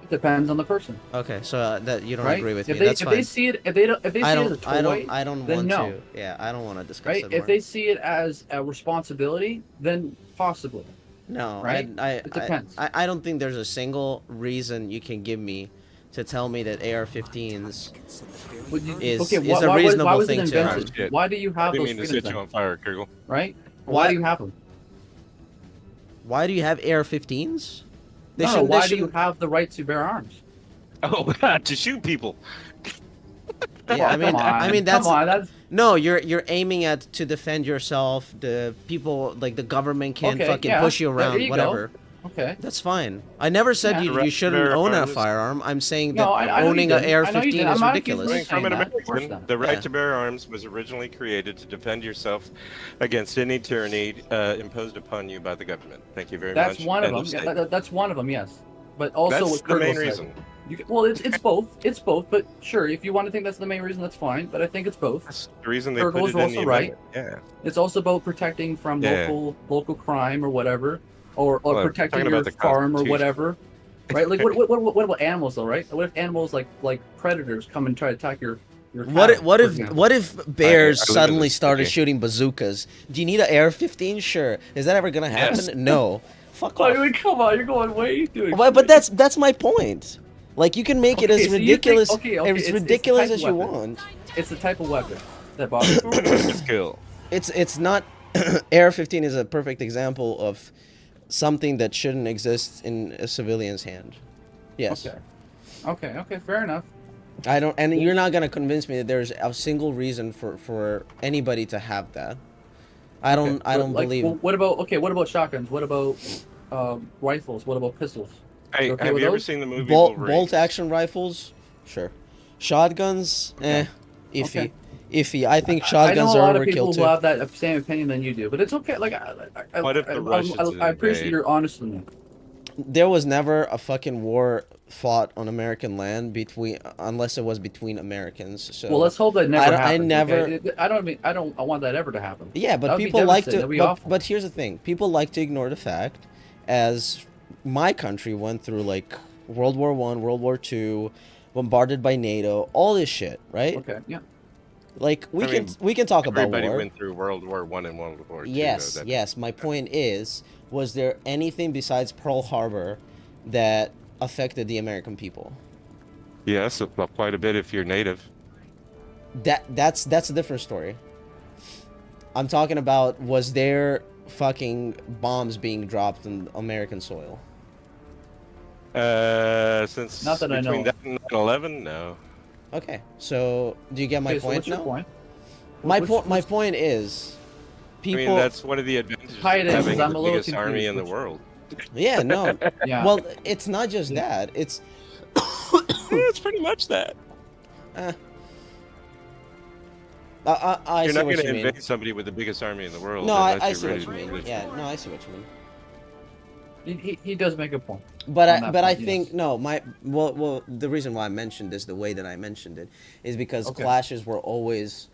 It depends on the person, Okay, so that you don't right? agree with if me. they That's if fine. they see it if they don't if they see I it don't as a I toy, don't I don't then want no. to. Yeah, I don't want to discuss right? it If more. they see it as a responsibility, then possibly. No, right? It depends. I don't think there's a single reason you can give me to tell me that AR-15s Would you- is okay, a why reasonable was it thing to own. invented? Shit. Why do you I have didn't those mean to freedoms set you then? on fire, Kurgle. Right? Why- Why do you have them? Why do you have AR-15s? They No, shouldn't- they why do you shouldn't- have the right to bear arms? Oh, God, to shoot people. Yeah, I mean, Come on, I mean that's come on, that's no. You're aiming at to defend yourself. The people, like the government, can Okay, fucking yeah. push you There around. you go. Whatever. okay. That's fine. I never said Yeah. you shouldn't Bear own a arms. firearm. I'm saying that No, I know owning you an didn't. I know you AR-15 didn't. I'm is not ridiculous. accusing Coming from an saying that. Of course American, not. the right Yeah. to bear arms was originally created to defend yourself against any tyranny imposed upon you by the government. Thank you very That's much. one of End them. Yeah, statement. that's one of them. Yes, but also That's what the main Kurgle said. reason. Well, it's both. It's both. But sure, if you want to think that's the main reason, that's fine. But I think it's both. That's the reason they Kurgle's put it in the also right. amendment. Yeah. It's also about protecting from Yeah. local crime or whatever, or Well, I'm protecting talking your about the farm or Constitution. whatever. Right? Like what about animals though? Right? What if animals like predators come and try to attack your cattle, for example? What if bears I live in suddenly this started city. shooting bazookas? Do you need an AR-15? Sure. Is that ever gonna happen? Yes. No. Fuck I off. mean, come on, you're going way too. But that's my point. Like you can make it Okay, as so you think- ridiculous okay, as it's the ridiculous type as of you weapon. want. It's the type of weapon that bothers me. Just kill. It's not. AR-15 is a perfect example of something that shouldn't exist in a civilian's hand. Yes. Okay, fair enough. I don't, and you're not gonna convince me that there's a single reason for anybody to have that. I don't Like, believe. well, what about shotguns? What about rifles? What about pistols? Hey, You okay have with you ever those? seen the movie bolt Wolverine? action rifles, sure. Shotguns, iffy, Okay. iffy. I think I shotguns know a are lot of people overkill who too. have that same opinion than you do, but it's okay. Like, What if the Russians I appreciate invade? your honesty. Man. There was never a fucking war fought on American land unless it was between Americans. So Well, let's hope that never I don't- I happens. never- okay? I don't want that ever to happen. Yeah, but That would be people like devastating. to. That'd be But, awful. but here's the thing: people like to ignore the fact, as my country went through like World War One, World War Two, bombarded by NATO, all this shit, right? Okay, yeah. Like we I can mean, we can talk about Everybody war. went through World War One and World War Two. Yes, though. That- yes. My point is, was there anything besides Pearl Harbor that affected the American people? Yes, well, quite a bit if you're native. That's a different story. I'm talking about, was there fucking bombs being dropped on American soil? Since Not that I between know. that and 9/11, no. Okay, so do you get my Okay, so point what's your now? point? My What's- point. My point is, people. I mean, that's one of the advantages Tie it of in, 'cause having I'm the a little biggest army confused. in the Which- world. Yeah, no. Yeah. Well, it's not just that. It's. Yeah, it's pretty much that. Uh, I You're see not what going you to mean. invade somebody with the biggest army in the world. No, unless I you're see what ready you to mean. do it. Yeah, no, I see what you mean. He does make a point. But on I that but I front, think yes. no, the reason why I mentioned this the way that I mentioned it is because Okay. clashes were always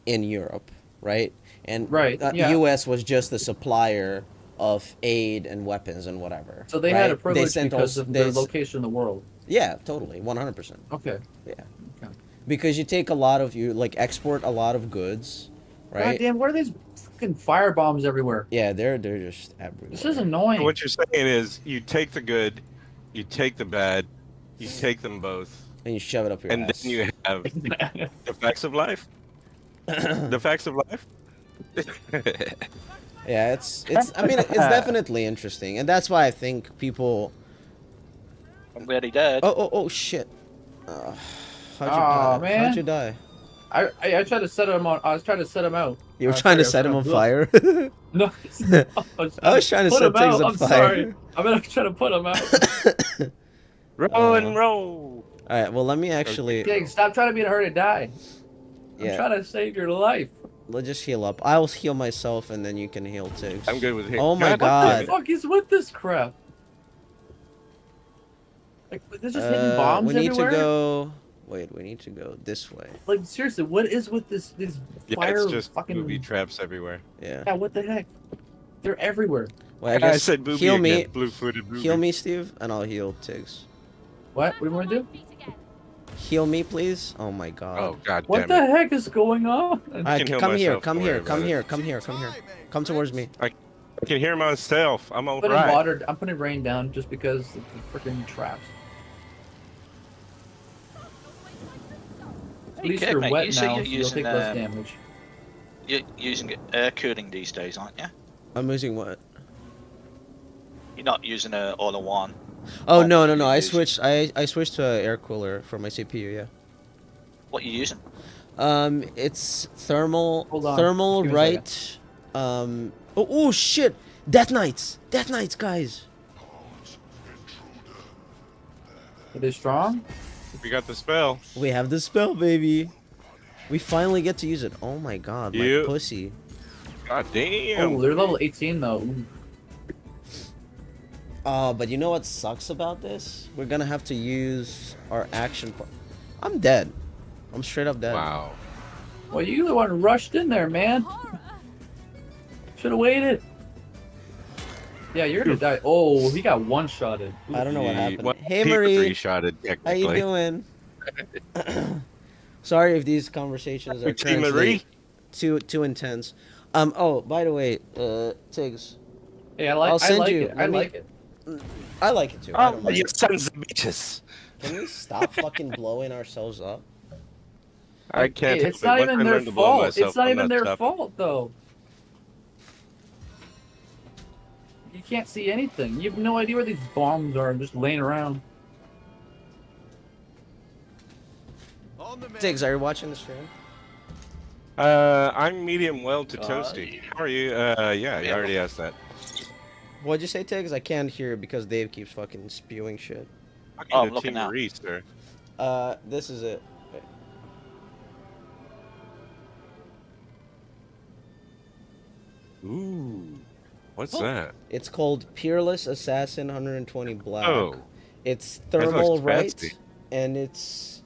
in Europe, right? And Right, yeah. U.S. was just the supplier of aid and weapons and whatever. So they right? had a privilege sent because also- of they their s- location in the world. Yeah, totally, 100%. Okay. Yeah, Okay. because you take a lot of you like export a lot of goods, God right? damn, what are these fucking fire bombs everywhere? Yeah, they're just everywhere. This is So annoying. what you're saying is you take the good, you take the bad, you take them both, And you shove it up your and ass. then you have the facts of life. The facts of life. Yeah, it's. I mean, it's definitely interesting, and that's why I think people. I'm really dead. Oh shit! How'd you Aw, die? man. How'd you die? I tried to set him on. I was trying to set him out. You were trying to set him on fire. No, I was trying to put set him things out. on I'm fire. sorry. I'm gonna try to put him out. Roll and roll. All right. Well, let me actually. King, stop trying to be in a hurry to die. I'm Yeah. trying to save your life. Let's just heal up. I'll heal myself, and then you can heal too. I'm good with him. Oh my What god. the fuck is with this crap? Like, there's just hidden bombs we need everywhere. to go. Wait, we need to go this way. Like, seriously, what is with this? These Yeah, fire it's just fucking. booby traps everywhere. Yeah. Yeah, what the heck? They're everywhere. Well, I guess said booby heal again. me. Blue-footed booby. Heal me, Steve, and I'll heal Tiggs. What? What do you want to do? Heal me, please. Oh my god. Oh god What damn the it! heck is going on? All right, can heal come here, myself, come don't here, worry come about it. here, come here, come here, come towards me. I can hear myself. I'm all Putting right. water. I'm putting rain down just because of the freaking traps. At least Okay, you're mate, wet you say now, you're so you'll using, take less damage. You're using air cooling these days, aren't you? I'm using what? You're not using a all-in-one. Oh Oh, no, no, you no! I use- switched. I switched to an air cooler for my CPU. Yeah. What you using? It's thermal. Hold on, Thermal, just give me a right? Oh shit! Death Knights, Death Knights, guys. Are they strong? We got the spell. We have the spell, baby. We finally get to use it. Oh my god, my You- pussy. God damn. Oh, they're level 18 though. Ooh. But you know what sucks about this? We're gonna have to use our action. I'm dead. I'm straight up dead. Wow. Well, you the one rushed in there, man. Should have waited. Yeah, you're gonna die. Oh, he got one-shotted. I don't know what He- happened. well, Hey, he Marie. three-shotted How you technically. doing? Sorry if these conversations are Team Marie. too intense. Oh, by the way, Tiggs, Hey, I'll I send like you- it. I let me- like it. I like it too. I don't Oh, mind. you sons of bitches. Can we stop fucking blowing ourselves up? I can't. Hey, it's help not it. Once even I their learn to blow fault. myself, It's not I'm even their stopping. fault, though. You can't see anything. You have no idea where these bombs are just laying around. On the Tiggs, are you watching the stream? I'm medium well to toasty. How are you? Yeah, you already asked that. What'd you say, Tiggs? I can't hear because Dave keeps fucking spewing shit. Oh, I'm To looking Team now. Marie, sir. This is it. Ooh, what's Oh. that? It's called Peerless Assassin 120 Black. Oh, It's That looks thermal, right? fancy. And it's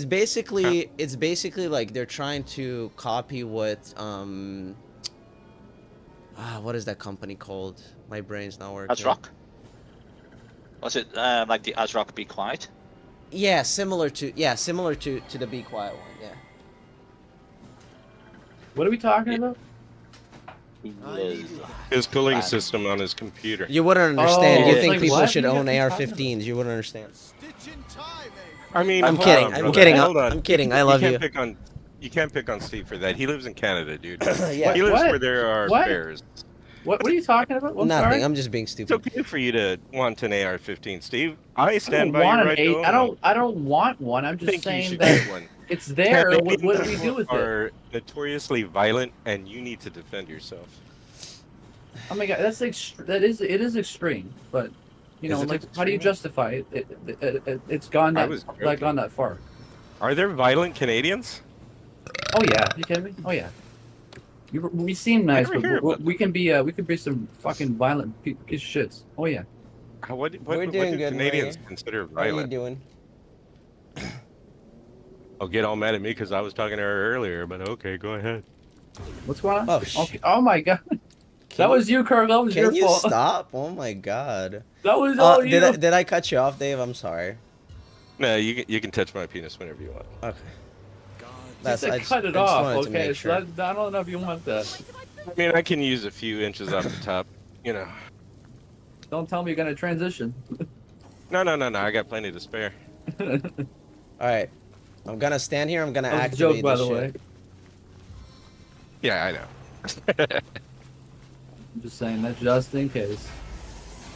basically like they're trying to copy what what is that company called? My brain's not working. Azrock? Was it like the Azrock Be Quiet? Yeah, similar to the Be Quiet one. Yeah. What are we talking about? his cooling system on his computer. You wouldn't understand. Oh, you it's think like people what? should What are own you talking AR-15s? You wouldn't understand. Stitch in time, eh? I mean, I'm hold kidding. on, I'm brother. kidding. Hold on. I'm kidding. I love you. You can't pick on Steve for that. He lives in Canada, dude. Yeah. He lives What? where there are What? bears. What are you talking about? I'm Nothing. sorry. I'm just being It's stupid. okay for you to want an AR-15, Steve. I I stand don't by want your an right to 8. own I don't want one. I'm one. I just think you saying should that get one. it's there. What do we Canadians do with it? are notoriously violent, and you need to defend yourself. Oh my god, it is extreme, but you Is know, it like, how do you extreme? justify it? It's gone I that was like joking. gone that far. Are there violent Canadians? Oh yeah, you kidding me? Oh yeah. We seem nice, never hear but about we can be some fucking violent piece of shits. Oh yeah. What We're do doing good, Canadians Maria. consider How are you violent? doing? I'll get all mad at me because I was talking to her earlier, but okay, go ahead. What's going on? Oh, Okay. Oh my god. Can That was you, Karl. That was your Can you fault. stop? Oh my god. That was all you. Did I cut you off, Dave? I'm sorry. No, you can touch my penis whenever you want. Okay. Just said cut it I just off, wanted to okay? make sure. I don't know if you want that. I mean, I can use a few inches off the top, you know. Don't tell me you're gonna transition. No. I got plenty to spare. All right. I'm gonna stand here. I'm gonna That was a activate joke, by this the shit. way. Yeah, I know. I'm just saying that just in case.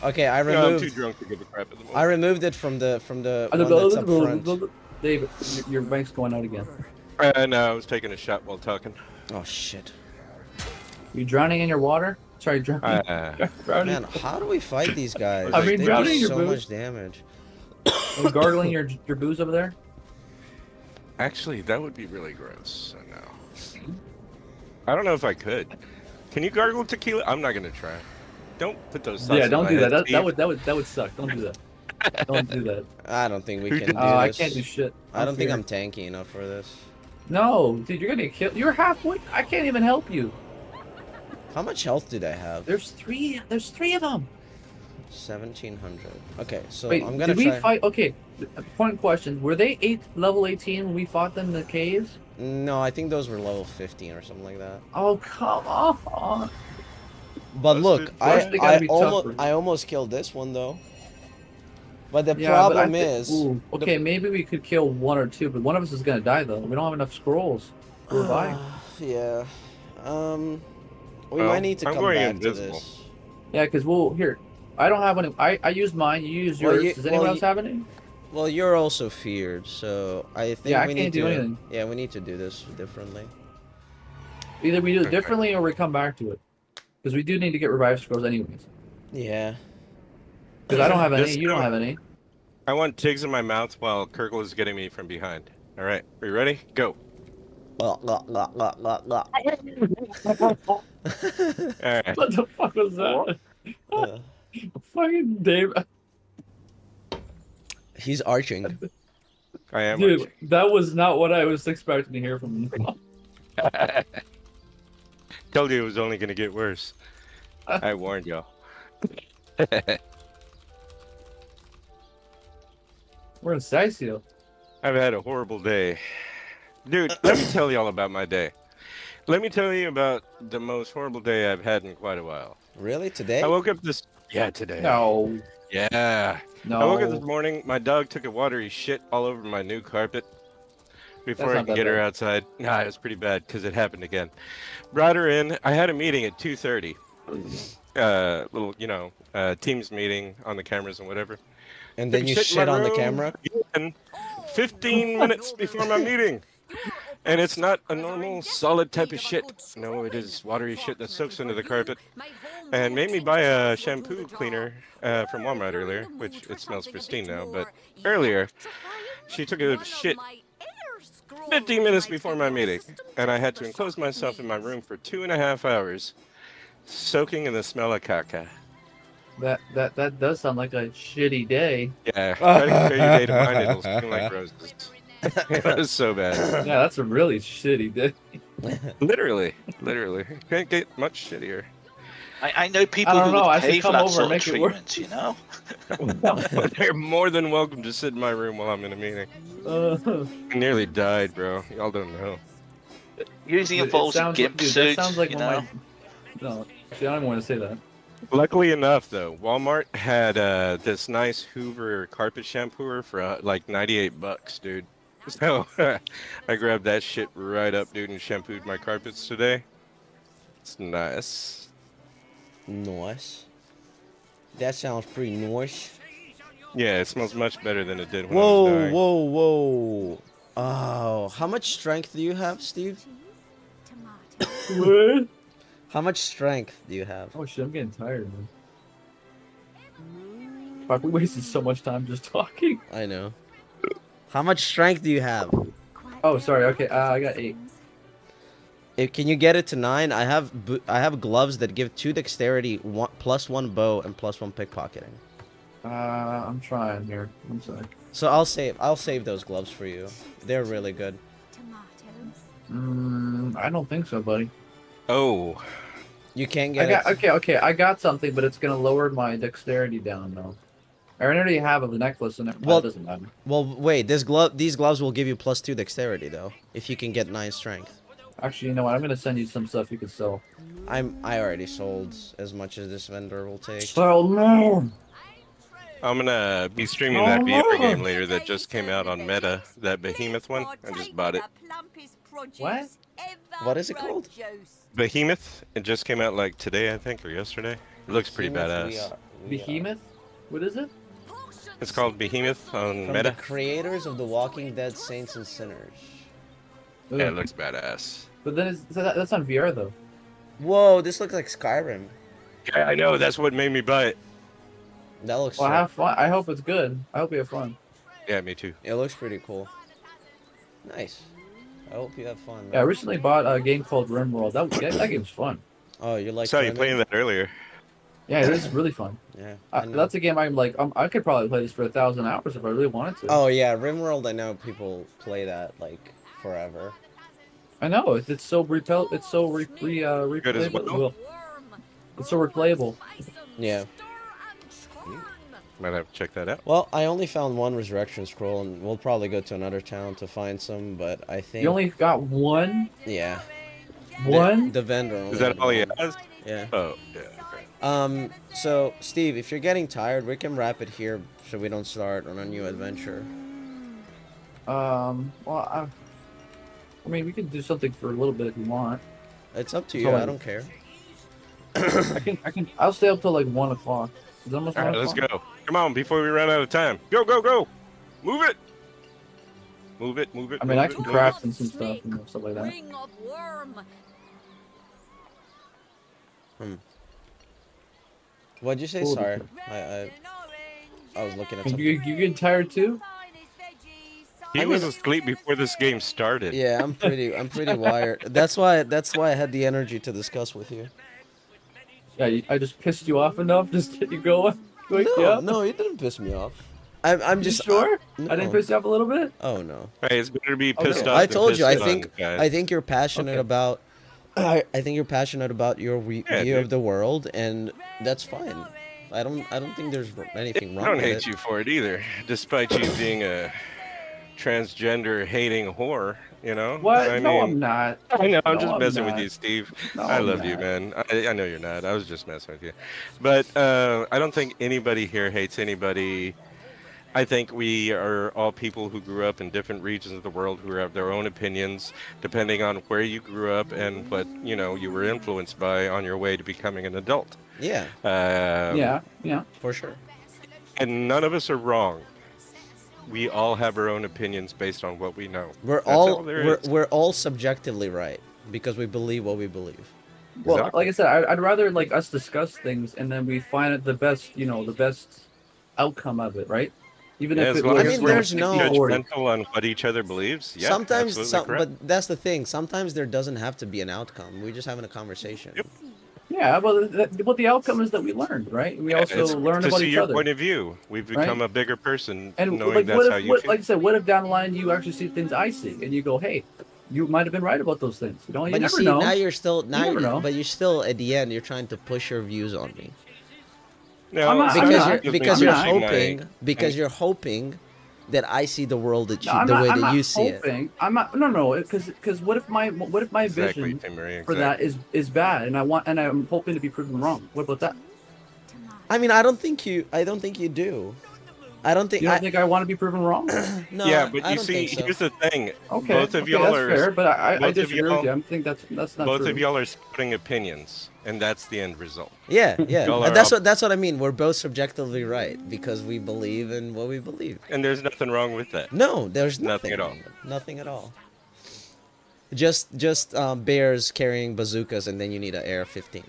Okay, I No, I'm removed. too drunk to give a crap at the moment. I removed it from the one that's up front. David, your bank's going out again. No, I was taking a shot while talking. Oh shit. You drowning in your water? Sorry, drowning. Drowning. Man, how do we fight these guys? I mean, they drowning do your so booze. much damage. Are you gargling your booze over there? Actually, that would be really gross. I know. I don't know if I could. Can you gargle tequila? I'm not gonna try. Don't put those thoughts Yeah, in don't my do head, that. Steve. That would suck. Don't do that. Don't do that. I don't think we Who can did- do Oh, I this. can't do shit. I don't think fear. I'm tanky enough for this. No, dude, you're gonna kill. You're halfway. I can't even help you. How much health did I have? There's three of them. 1700. Okay, so Wait, I'm gonna did we try. fight? Okay, point question. Were they level 18 when we fought them in the caves? No, I think those were level 15 or something like that. Oh, come on. But look, First they gotta be tougher. I almost killed this one though. But the Yeah, but problem is, Ooh, okay, maybe we could kill one or two, but one of us is gonna die though. We don't have enough scrolls to revive. yeah, we Well, might need to I'm come going back invisible. to this. Yeah, because here. I don't have any. I used mine. You used Well, yours. Does anyone else have any? Well, you're also feared, so I think Yeah, I we can't need do to. anything. Yeah, we need to do this differently. Either we do it Okay. differently or we come back to it, because we do need to get revive scrolls anyways. Yeah. Because I don't have any. Just You don't go. have any. I want Tiggs in my mouth while Kirkle is getting me from behind. All right, are you ready? Go. Blah, blah, blah, blah, blah, blah. All right. What the fuck was that? Uh, Fucking Dave. he's arching. I am. Dude, arching. that was not what I was expecting to hear from you. Told you it was only gonna get worse. I warned y'all. We're in Sisio. I've had a horrible day. Dude, let me tell y'all about my day. Let me tell you about the most horrible day I've had in quite a while. Really? Today? I woke up this... Yeah, today. No. Yeah. No. I woke up this morning, my dog took a watery shit all over my new carpet before That's I not could that get her bad. outside. Nah, it was pretty bad because it happened again. Brought her in. I had a meeting at 2:30. Little, Teams meeting on the cameras and whatever. And then you Took a shit in my on the room, camera? And 15 minutes before my meeting. And it's not a normal solid type of shit. No, it is watery shit that soaks into the carpet. And made me buy a shampoo cleaner from Walmart earlier, which it smells pristine now. But earlier, she took a shit 15 minutes before my meeting. And I had to enclose myself in my room for 2.5 hours, soaking in the smell of caca. That does sound like a shitty day. Yeah, try to compare your day to mine, it'll sting like roses. It was so bad. Yeah, that's a really shitty day. Literally. Can't get much shittier. I know people I who don't know, I would should pay for come that over sort and of make it work. treatment, you know? They're more than welcome to sit in my room while I'm in a meeting. I nearly died, bro. Y'all don't know. Usually involves a gimp dude, suit, that sounds like you one know? of my... No, see, I don't even want to say that. Luckily enough, though, Walmart had this nice Hoover carpet shampooer for like $98, dude. So I grabbed that shit right up, dude, and shampooed my carpets today. It's nice. Nice. That sounds pretty nice. Yeah, it smells much better than it did when I was Whoa, dying. whoa. Oh, how much strength do you have, Steve? What? How much strength do you have? Oh shit, I'm getting tired, man. Fuck, we wasted so much time just talking. I know. How much strength do you have? Oh, sorry, okay, I got 8. Can you get it to 9? I have gloves that give 2 dexterity, +1 bow, and +1 pickpocketing. I'm trying here. One sec. So I'll save those gloves for you. They're really good. I don't think so, buddy. Oh, You can't get it. Okay. I got something, but it's gonna lower my dexterity down though. I already have a necklace, and Well, it doesn't matter. Well, wait. These gloves will give you +2 dexterity though, if you can get 9 strength. Actually, you know what? I'm gonna send you some stuff you can sell. I already sold as much as this vendor will take. Sell more. I'm gonna be streaming that VR game later that just came out on Meta. That Behemoth one. I just bought it. What? What is it called? Behemoth. It just came out like today, I think, or yesterday. It looks pretty Behemoth, badass. Behemoth? What is it? It's called Behemoth on From Meta. the creators of The Walking Dead, Saints and Sinners. Yeah, it looks badass. But then that's on VR though. Whoa, this looks like Skyrim. Yeah, I know. That's what made me buy it. That looks. Well, have fun. I hope it's good. I hope you have fun. Yeah, me too. It looks pretty cool. Nice. I hope you have fun. Man. Yeah, I recently bought a game called RimWorld. That game's fun. Oh, you like? I saw you playing that earlier. Yeah, it is really fun. Yeah. That's a game I'm like. I could probably play this for 1,000 hours if I really wanted to. Oh yeah, RimWorld. I know people play that like forever. I know it's so replayable. Good as well. It's so replayable. Yeah. Might have to check that out. Well, I only found 1 resurrection scroll, and we'll probably go to another town to find some. But I think You only got one. yeah. One. The vendor. Only Is that had all he one. has? Yeah. Oh, yeah. Okay. So Steve, if you're getting tired, we can wrap it here so we don't start on a new adventure. Well, I mean, we can do something for a little bit if you want. It's up to It's you. all I right. don't care. I'll stay up till like 1 o'clock. Is it almost All 1 right, let's o'clock? go. Come on, before we run out of time. Go, go, go! Move it! Move it, move it. I mean, move I it, can move craft it. some stuff and stuff like that. What'd you say? Cool. Sorry, I was looking at something. You getting tired too? He was asleep before this game started. Yeah, I'm pretty wired. That's why I had the energy to discuss with you. Yeah, I just pissed you off enough just to get you going. Wake you up? No, you didn't piss me off. I'm You just sure? no. I didn't piss you off a little bit? Oh no. Hey, it's better to be pissed Okay. off. I than told you. I pissed think on, guys. I think you're passionate Okay. about. I think you're passionate about your view dude. of the world, and that's fine. I don't think there's anything wrong I don't with hate it. you for it either, despite you being a transgender hating whore. You know. What? I No, mean, I'm not. I know. I'm No, just I'm messing with not. you, Steve. No, I I'm love you, not. man. I know you're not. I was just messing with you. But I don't think anybody here hates anybody. I think we are all people who grew up in different regions of the world who have their own opinions, depending on where you grew up and what you were influenced by on your way to becoming an adult. Yeah, Yeah. for sure. And none of us are wrong. We all have our own opinions based on what we know. We're That's all there is. we're all subjectively right because we believe what we believe. Well, Exactly. like I said, I'd rather like us discuss things and then we find the best, the best outcome of it, right? Even Yeah, if as it long was I as mean, we're there's not no- judgmental on what each other believes. Yeah, Sometimes, absolutely correct. but that's the thing. Sometimes there doesn't have to be an outcome. We're just having a conversation. Yep. Yeah, well, the outcome is that we learned, right? We also It's learn to about see each your other. point of view. We've Right? become a bigger person, And knowing like, that's how you feel. like I said, what if down the line you actually see things I see, and you go, "Hey, you might have been right about those things." You But you never see, know. now you're still never know. but you're still at the end. You're trying to push your views on me No, I'm not- it's I'm because not. you're just because me you're pushing hoping my- you're hoping that I see the world that No, you, I'm the not, way I'm that not you see it. hoping. I'm not. No, because what if my Exactly, vision Tim Marie, for that is bad, and I'm hoping to be proven wrong. What about that? I mean, I don't think you do. I don't think. You don't think I want to be proven wrong? No, Yeah, but I you don't see, think so. here's the thing. Okay, Both of okay, y'all that's are fair, but I both of disagree y'all- with you. I think that's not both true. of y'all are splitting opinions, and that's the end result. Yeah, yeah. Y'all And are that's what I mean. We're both subjectively right because we believe in what we believe. And there's nothing wrong with that. No, there's Nothing nothing at all. wrong with it. Nothing at all. Just bears carrying bazookas, and then you need an AR-15.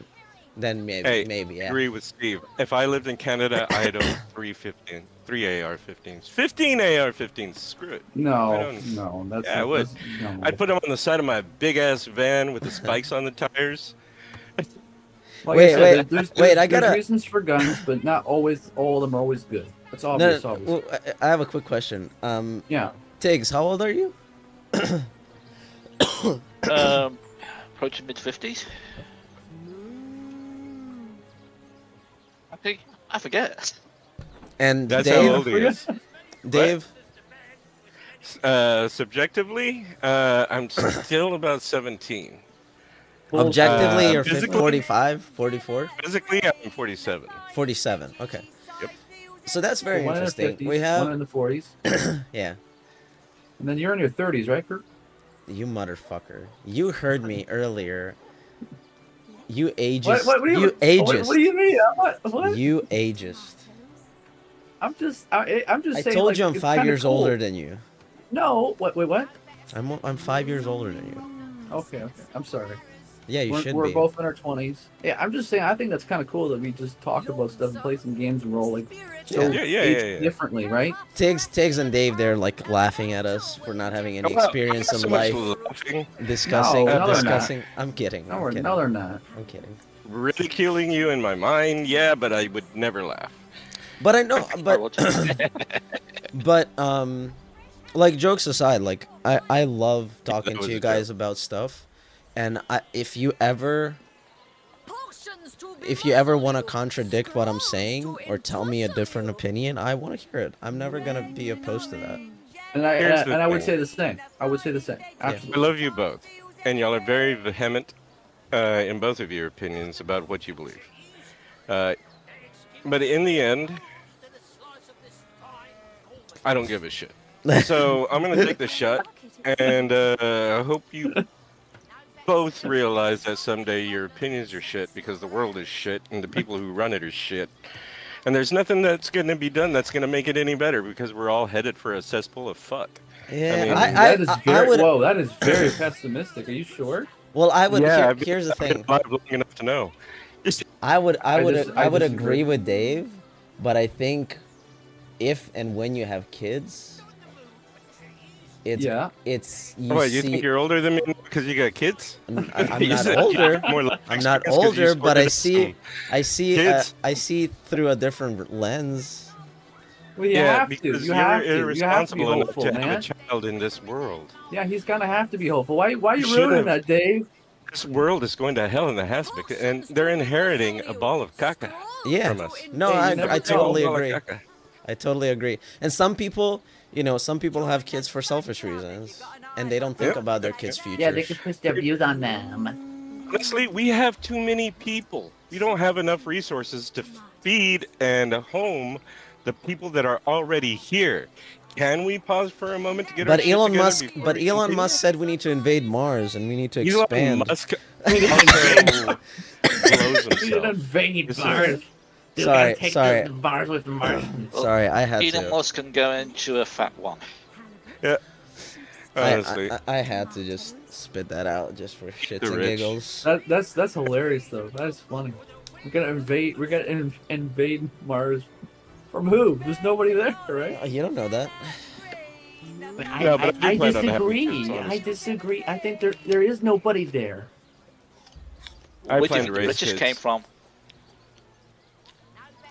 then Hey, maybe, yeah. agree with Steve. If I lived in Canada, I'd own three AR-15s, 15 AR-15s. Screw it. I No, don't. no, that's Yeah, I not, would. that's no. I'd put them on the side of my big ass van with the spikes on the tires. Like I Wait, said, wait, wait! I there's gotta. reasons for guns, but not always all of them are always good. That's No, obvious, no, obviously. well, I have a quick question. Yeah. Tiggs, how old are you? Approaching mid-50s. I think I forget. And That's Dave, how old he is. Dave, Subjectively, I'm still about 17. objectively, you're physically? 45, 44, Physically, I'm 47. 47. Okay. Yep. So that's very One in their interesting. 50s, We one have, in the 40s, yeah. and then you're in your 30s, right, Kurt? You motherfucker. You heard me earlier. You ageist. What do You ageist. What do you mean? What? You ageist. I'm just I saying. told like, you I'm it's 5 kinda years cool. older than you. No, wait, what? I'm 5 years older than you. Okay. I'm sorry. Yeah, you should We're be. both in our 20s. Yeah, I'm just saying. I think that's kind of cool that we just talk about stuff and play some games and roll like so Yeah. differently, right? Tiggs and Dave, they're like laughing at us for not having any Well, experience not in so much life. laughing, Discussing. No, they're not. I'm kidding. No, I'm kidding. they're not. I'm kidding. ridiculing you in my mind. Yeah, but I would never laugh. But I know, but But like jokes aside, like I love talking was to you a guys about stuff, and if you ever want to contradict what I'm saying or tell me a different opinion, I want to hear it. I'm never gonna be opposed to that. And I would say the same. I would say the same. I Absolutely. love you both, and y'all are very vehement in both of your opinions about what you believe. But in the end, I don't give a shit. So I'm gonna take the shot, and I hope you both realize that someday your opinions are shit because the world is shit and the people who run it are shit. And there's nothing that's going to be done that's going to make it any better because we're all headed for a cesspool of fuck. Yeah, that is very pessimistic. Are you sure? Well, I would. Yeah, here's the thing. I've been long enough to know. I would disagree. agree with Dave, but I think if and when you have kids, it's you You think you're older than me because you got kids? I'm not older. I'm not older, but I see through a different lens. Well, you have to. because You you're have to. You have to be irresponsible enough hopeful, to have man. a child in this world. Yeah, he's gonna have to be hopeful. Why are you Should ruining have. that, Dave? This world is going to hell in a handbasket, and they're inheriting a ball of caca Yeah. from us. No, Hey, you never I totally Ball of agree. caca. I totally agree. And some people, some people have kids for selfish reasons, and they don't think Yeah. about their kids' future. Yeah, they can push their views on them. Honestly, we have too many people. We don't have enough resources to feed and home the people that are already here. Can we pause for a moment to get our But shit Elon together Musk, before but we Elon continue? Musk said we need to invade Mars and we need to Elon expand. Musk also blows We should himself. invade This is- Mars. Dude, Sorry, gotta take sorry. those Mars with the Martians. Sorry, I had Elon to. Musk can go into a fat one. Yeah. Honestly. I had to just spit that out just for shits The and rich. giggles. That's hilarious though. That's funny. We're gonna invade Mars. From who? There's nobody there, right? You don't know that. But No, but I do plan on having kids, I honestly. disagree. I think there is nobody there. I Where do you plan to think the raise British kids. came from?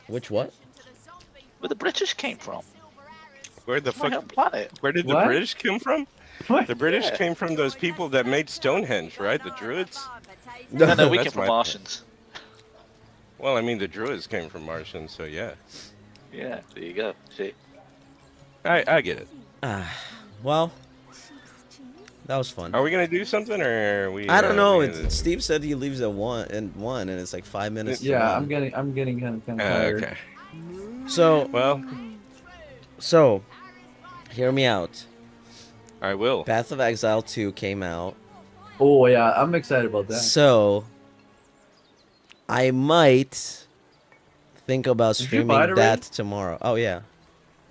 Which what? Where the British came from? Where the My home fuck? planet. Where did the What? British come from? What? The British Yeah. came from those people that made Stonehenge, right? The Druids. No, we That's came from my- Martians. Well, I mean, the Druids came from Martians, so yeah. Yeah, there you go. See? I get it. Well, that was fun. Are we gonna do something, or are we? I don't know. we gonna- Steve said he leaves at one, and it's like 5 minutes. to Yeah, one. I'm getting kind of tired. Okay. So, Well, hear me out. I will. Path of Exile 2 came out. Oh yeah, I'm excited about that. So, I might think about Did you streaming buy it already? that tomorrow. Oh yeah.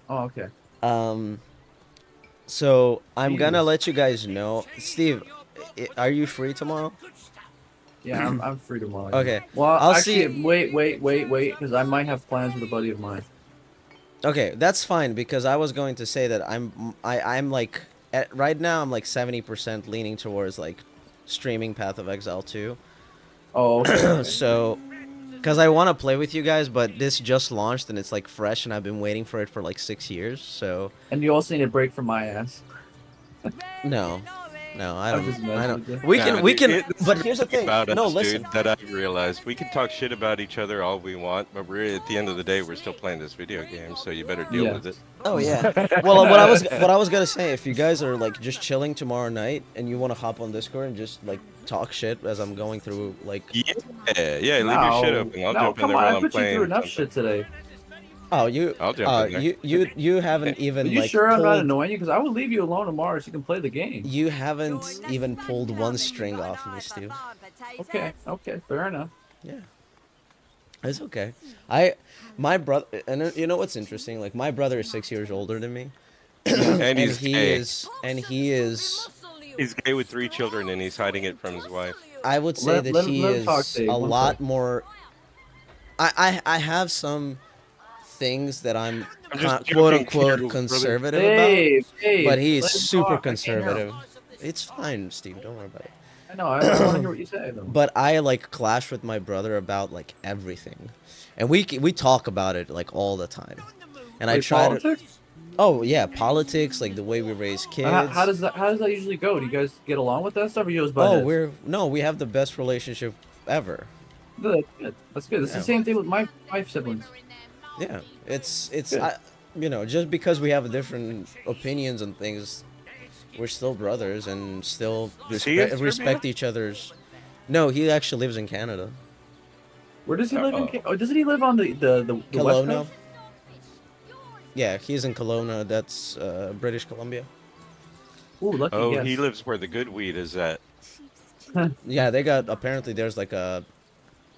Oh okay. So I'm gonna Jesus. let you guys know. Steve, are you free tomorrow? Yeah, I'm free tomorrow. Okay. Well, I'll actually, see. wait, because I might have plans with a buddy of mine. Okay, that's fine because I was going to say that I'm like right now I'm like 70% leaning towards like streaming Path of Exile 2. Oh, okay. So, because I want to play with you guys, but this just launched and it's like fresh, and I've been waiting for it for like 6 years. So And you also need a break from my ass. no, no, I I'm just don't. I messing don't. with you. We Nah, can. We dude, can. it's But here's the thing. about No, us, listen. dude, that I realized we can talk shit about each other all we want, but we're at the end of the day, we're still playing this video game, so you better deal Yeah. with it. Oh yeah. Well, what I was gonna say, if you guys are like just chilling tomorrow night and you want to hop on Discord and just like talk shit as I'm going through like. Yeah, yeah. Leave your shit open. I'll jump in come there on, while I I'm put you playing. through enough something. shit today. Oh, you. I'll jump in there. You haven't even Are you like. sure I'm not pulled- annoying you? Because I will leave you alone tomorrow so you can play the game. You haven't even pulled one string off me, Steve. Okay, fair enough. Yeah. It's okay. My brother, and you know what's interesting? Like my brother is 6 years older than me, And he's he gay. is. He's gay with 3 children, and he's hiding it from his wife. I would say that let he him talk, is Dave. a One lot sec. more. I have some things that I'm I'm just quote joking, unquote Karl, brother. conservative Dave, about, but let he's him super talk. I can't hear him. conservative. It's fine, Steve. Don't worry about it. I know. I want to hear what you say, though. But I like clash with my brother about like everything, and we talk about it like all the time. And I Like try politics? to. Oh yeah, politics, like the way we raise kids. How does that usually go? Do you guys get along with that stuff, or you just butt Oh, heads? we have the best relationship ever. Good. That's good. It's Yeah. the same thing with my siblings. Yeah, it's Good. just because we have different opinions and things, we're still brothers and still Is he in Serbia? respect each other's. No, he actually lives in Canada. Where does he live? Uh-oh. Doesn't he live on the West Kelowna. Coast? Yeah, he's in Kelowna. That's British Columbia. Ooh, lucky Oh, guess. he lives where the good weed is at. Yeah, they got apparently there's like a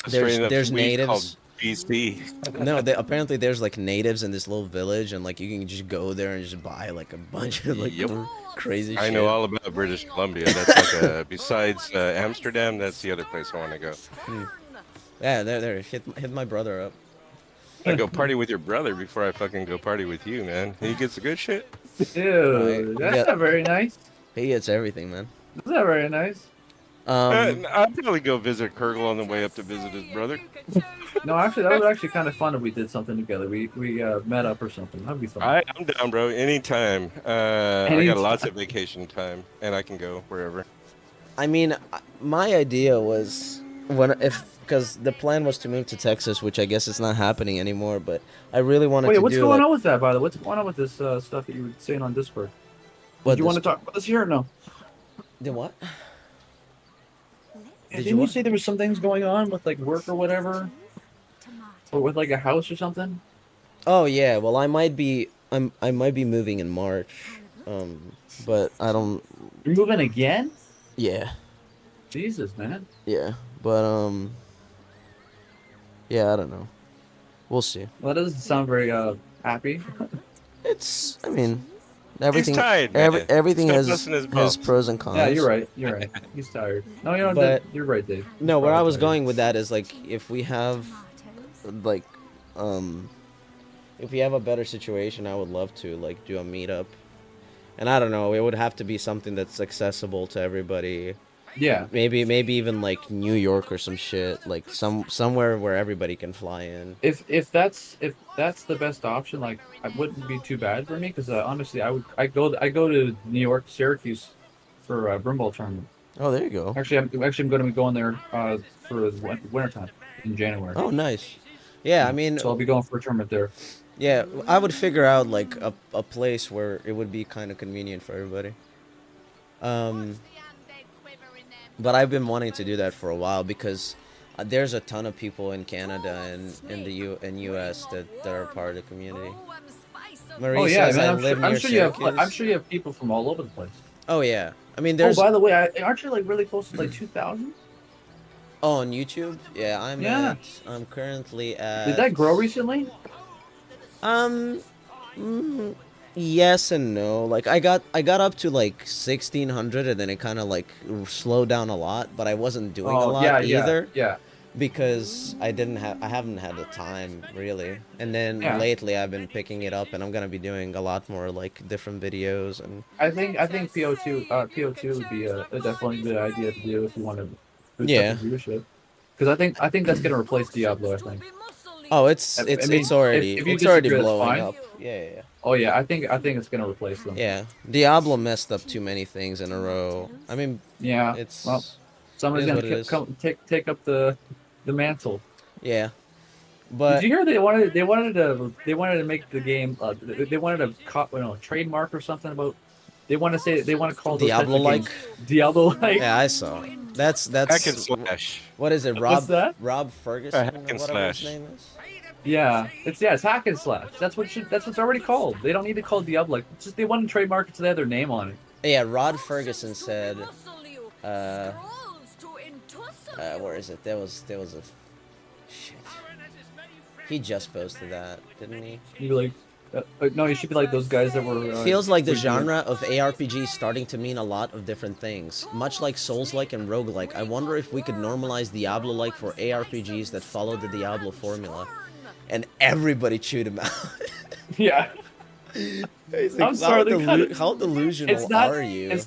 A strain of there's weed natives. called BC. No, apparently there's like natives in this little village, and like you can just go there and just buy like a bunch of like Yep. crazy I shit. know all about British Columbia. That's like besides Amsterdam, that's the other place I want to go. Yeah, there. Hit my brother up. I go party with your brother before I fucking go party with you, man. He gets the good shit. Ew, that's Yeah. not very nice. He gets everything, man. That's not very nice. I'd probably go visit Karl on the way up to visit his brother. No, actually, that would actually kind of fun if we did something together. We met up or something. That'd be fun. I'm down, bro. Anytime. I got Anytime. lots of vacation time, and I can go wherever. I mean, my idea was because the plan was to move to Texas, which I guess is not happening anymore. But I really wanted Wait, to what's do going like, on with that, by the way? What's going on with this stuff that you were saying on Discord? what Do you want to this- talk about this here or no? The what? Yeah, Did didn't you what? say there was some things going on with like work or whatever, or with like a house or something? Oh yeah, well I might be moving in March, but I don't. You're moving again? Yeah, Jesus, man. yeah, but yeah, I don't know. We'll see. Well, that doesn't sound very happy. I mean, everything. tired, man. Everything Stop has busting his balls. pros and cons. Yeah, you're right. You're right. He's tired. No, you know, But- you're right, Dave. No, He's where I probably was tired. going with that is like if we have like if we have a better situation, I would love to like do a meetup. And I don't know, it would have to be something that's accessible to everybody. Yeah. Maybe even like New York or some shit, like somewhere where everybody can fly in. If that's the best option, like it wouldn't be too bad for me because honestly, I go to New York, Syracuse for a Brimball tournament. Oh, there you go. Actually, I'm going to be going there for the wintertime in January. Oh, nice. Yeah, I mean, So I'll be going for a tournament there. yeah, I would figure out like a place where it would be kind of convenient for everybody. But I've been wanting to do that for a while because there's a ton of people in Canada and in the US that are part of the community. Marie Oh yeah, says man. I live near I'm sure you Syracuse. have people from all over the place. Oh yeah, I mean Oh, there's by the way, aren't you like really close to like 2,000? on YouTube. Yeah, Yeah. I'm currently at. Did that grow recently? Um, mm, Yes and no. Like I got up to like 1600 and then it kind of like slowed down a lot, but I wasn't doing a Oh yeah, lot yeah, either yeah, because I haven't had the time really. And then yeah. lately I've been picking it up and I'm going to be doing a lot more like different videos and I think PO2 would be a definitely good idea to do if you want to boost up yeah. your viewership. Because I think that's gonna replace Diablo. I think. Oh, I mean, if you it's already disagree, that's blowing fine. up. Yeah, yeah, yeah. Oh yeah, I think it's gonna replace them. Yeah. Diablo messed up too many things in a row. I mean, Yeah. Well, it's it somebody's is gonna what it is. come take up the mantle. Yeah. Did But you hear they wanted to make the game they wanted to trademark or something about they want to call those types Diablo of games like Diablo like. yeah, I saw. That's Hack and that's slash. what is it? What's that? Rob Hack Ferguson or and whatever his slash. name is? It's hack and slash. That's what's already called. They don't need to call Diablo. Like, it's just they want to trademark it so they have their name on it. Yeah, Rod Ferguson said where is it? There was a shit. He just posted that, didn't he? You'd be like, no, you should be like those guys that were. Feels like the were doing- genre of ARPG starting to mean a lot of different things. Much like Souls-like and roguelike, I wonder if we could normalize Diablo-like for ARPGs that follow the Diablo formula. And everybody chewed him out. Yeah. He's I'm sorry, they're kinda- how delusional are you?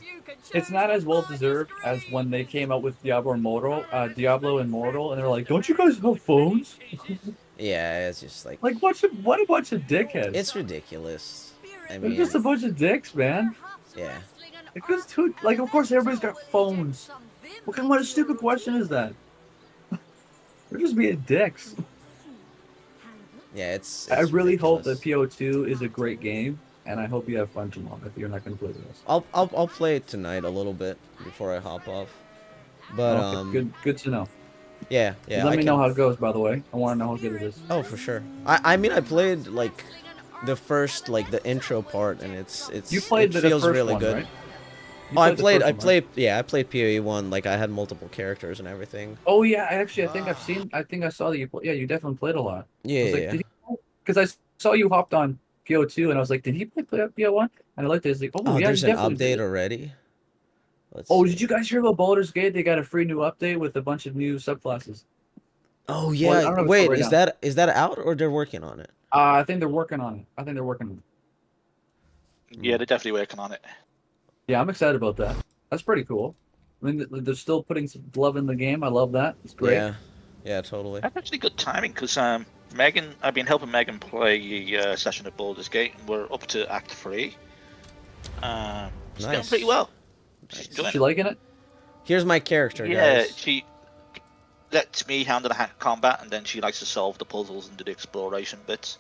It's not as well deserved as when they came out with Diablo Immortal, and they're like, "Don't you guys have phones?" Yeah, it's just like Like, what a bunch of dickheads! it's ridiculous. I They're mean, just a bunch of dicks, man. yeah. Because like, of course, everybody's got phones. What of stupid question is that? They're just being dicks. Yeah, it's I really hope ridiculous. that PO2 is a great game, and I hope you have fun tomorrow if you're not going to play this. I'll play it tonight a little bit before I hop off. But Okay, good to know. yeah, yeah. Let I me can... know how it goes, by the way. I want to know how good it is. Oh, for sure. I mean, I played like the first like the intro part, and it's You played it the feels first really one, good. right? Oh, I the first one, right? played PoE 1. Like I had multiple characters and everything. Oh yeah, I think I saw that you play. Yeah, you definitely played a lot. Yeah, I was like, yeah. did he? Because I saw you hopped on PO2, and I was like, did he play PO1? And I looked at it, I was like, Oh, yeah, there's he an definitely update did. already. Let's Oh, see. did you guys hear about Baldur's Gate? They got a free new update with a bunch of new subclasses. Oh Well, I yeah. don't know if it's Wait, out right is now. that out or they're working on it? I think they're working on it. Yeah, they're definitely working on it. Yeah, I'm excited about that. That's pretty cool. I mean, they're still putting some love in the game. I love that. It's great. Yeah. Yeah, totally. That's actually good timing because Megan, I've been helping Megan play a session of Baldur's Gate, and we're up to Act 3. She's doing Nice. pretty well. She's Nice. enjoying She it. liking it? Here's my character, Yeah, guys. she lets me handle the combat, and then she likes to solve the puzzles and do the exploration bits.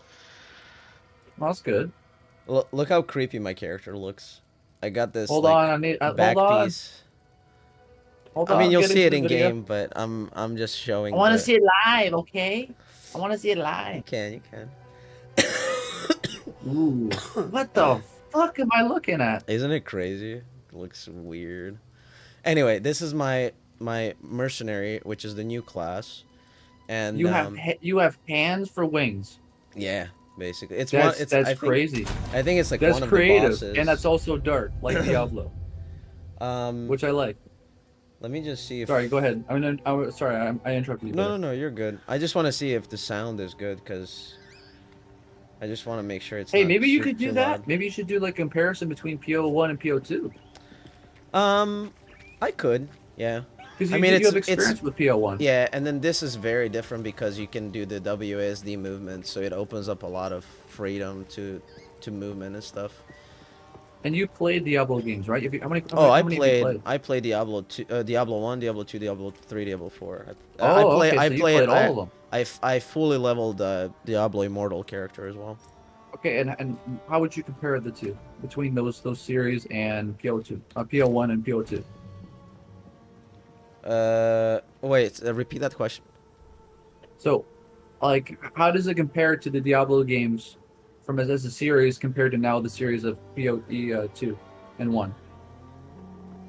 Well, that's good. Look how creepy my character looks. I got this Hold like on, I need. back Hold on. piece. Hold I on. mean, you'll get see into it the in video. game, but I'm just showing. I want to the- see it live, okay? I want to see it You live. can, you can. Ooh, what the fuck am I looking at? Isn't it crazy? It looks weird. Anyway, this is my mercenary, which is the new class, and You have hands for wings. yeah, basically it's That's one. It's that's I think, crazy. I think it's like That's one of creative, the bosses. and that's also dark, like Diablo, which I like. Let me just see if. Sorry, go ahead. Sorry, I interrupted you. No, you're good. I just want to see if the sound is good, because I just want to make sure it's. Hey, not maybe you too- could do too that. loud. Maybe you should do like comparison between PO1 and PO2. I could, yeah. Because I you, mean, you it's- have experience with PO1. Yeah, and then this is very different because you can do the WASD movement, so it opens up a lot of freedom to movement and stuff. And you played Diablo games, right? How many? Oh, how many have you played? I played Diablo 2, Diablo 1, Diablo 2, Diablo 3, Diablo 4. Okay, so you played all of them. I fully leveled Diablo Immortal character as well. Okay, and how would you compare the two between those series and PO2, PO1 and PO2? Wait, repeat that question. So, like, how does it compare to the Diablo games from as a series compared to now the series of PoE 2 and 1?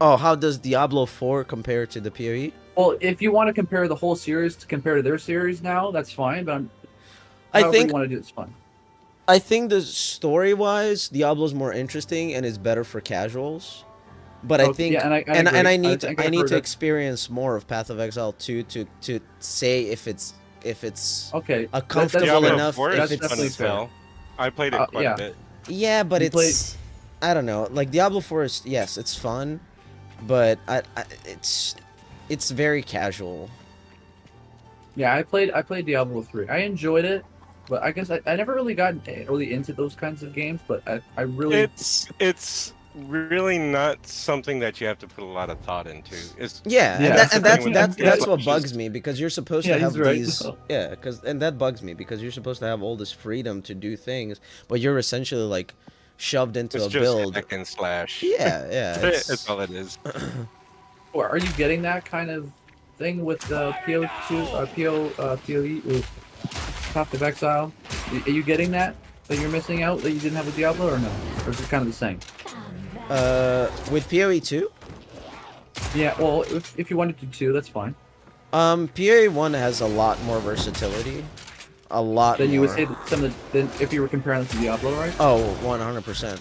Oh, how does Diablo 4 compare to the PoE? Well, if you want to compare the whole series to compare to their series now, that's fine. But I however think you want to do it's fine. I think the story-wise, Diablo's more interesting and is better for casuals. But I Okay, think, yeah, and I and agree. I I need think I I've need heard to that. experience more of Path of Exile 2 to say if it's Okay, a that's comfortable Diablo enough. 4 If that's is fun definitely as it's fair. hell. I played it quite a Yeah, bit. yeah, but you play. it's I don't know. Like Diablo 4 is yes, it's fun, but it's very casual. Yeah, I played Diablo 3. I enjoyed it, but I guess I never really got really into those kinds of games. But I really It's really not something that you have to put a lot of thought into. Yeah, and yeah that That's the and thing that's with that's the yeah that's what slashes. bugs me because you're supposed yeah to he's have right. these yeah, cuz and that bugs me because you're supposed to have all this freedom to do things, but you're essentially like shoved into It's a just build. hack and slash. Yeah, yeah, That's it's all it is. Or are you getting that kind of thing with PO2 POE with Path of Exile? Are you getting that you're missing out that you didn't have with Diablo or no? Or is it kind of the same? with PoE 2. Yeah, well, if you wanted to too, that's fine. PoE 1 has a lot more versatility, a lot Then you would more. say that some of the, then if you were comparing it to Diablo, right? Oh, 100%.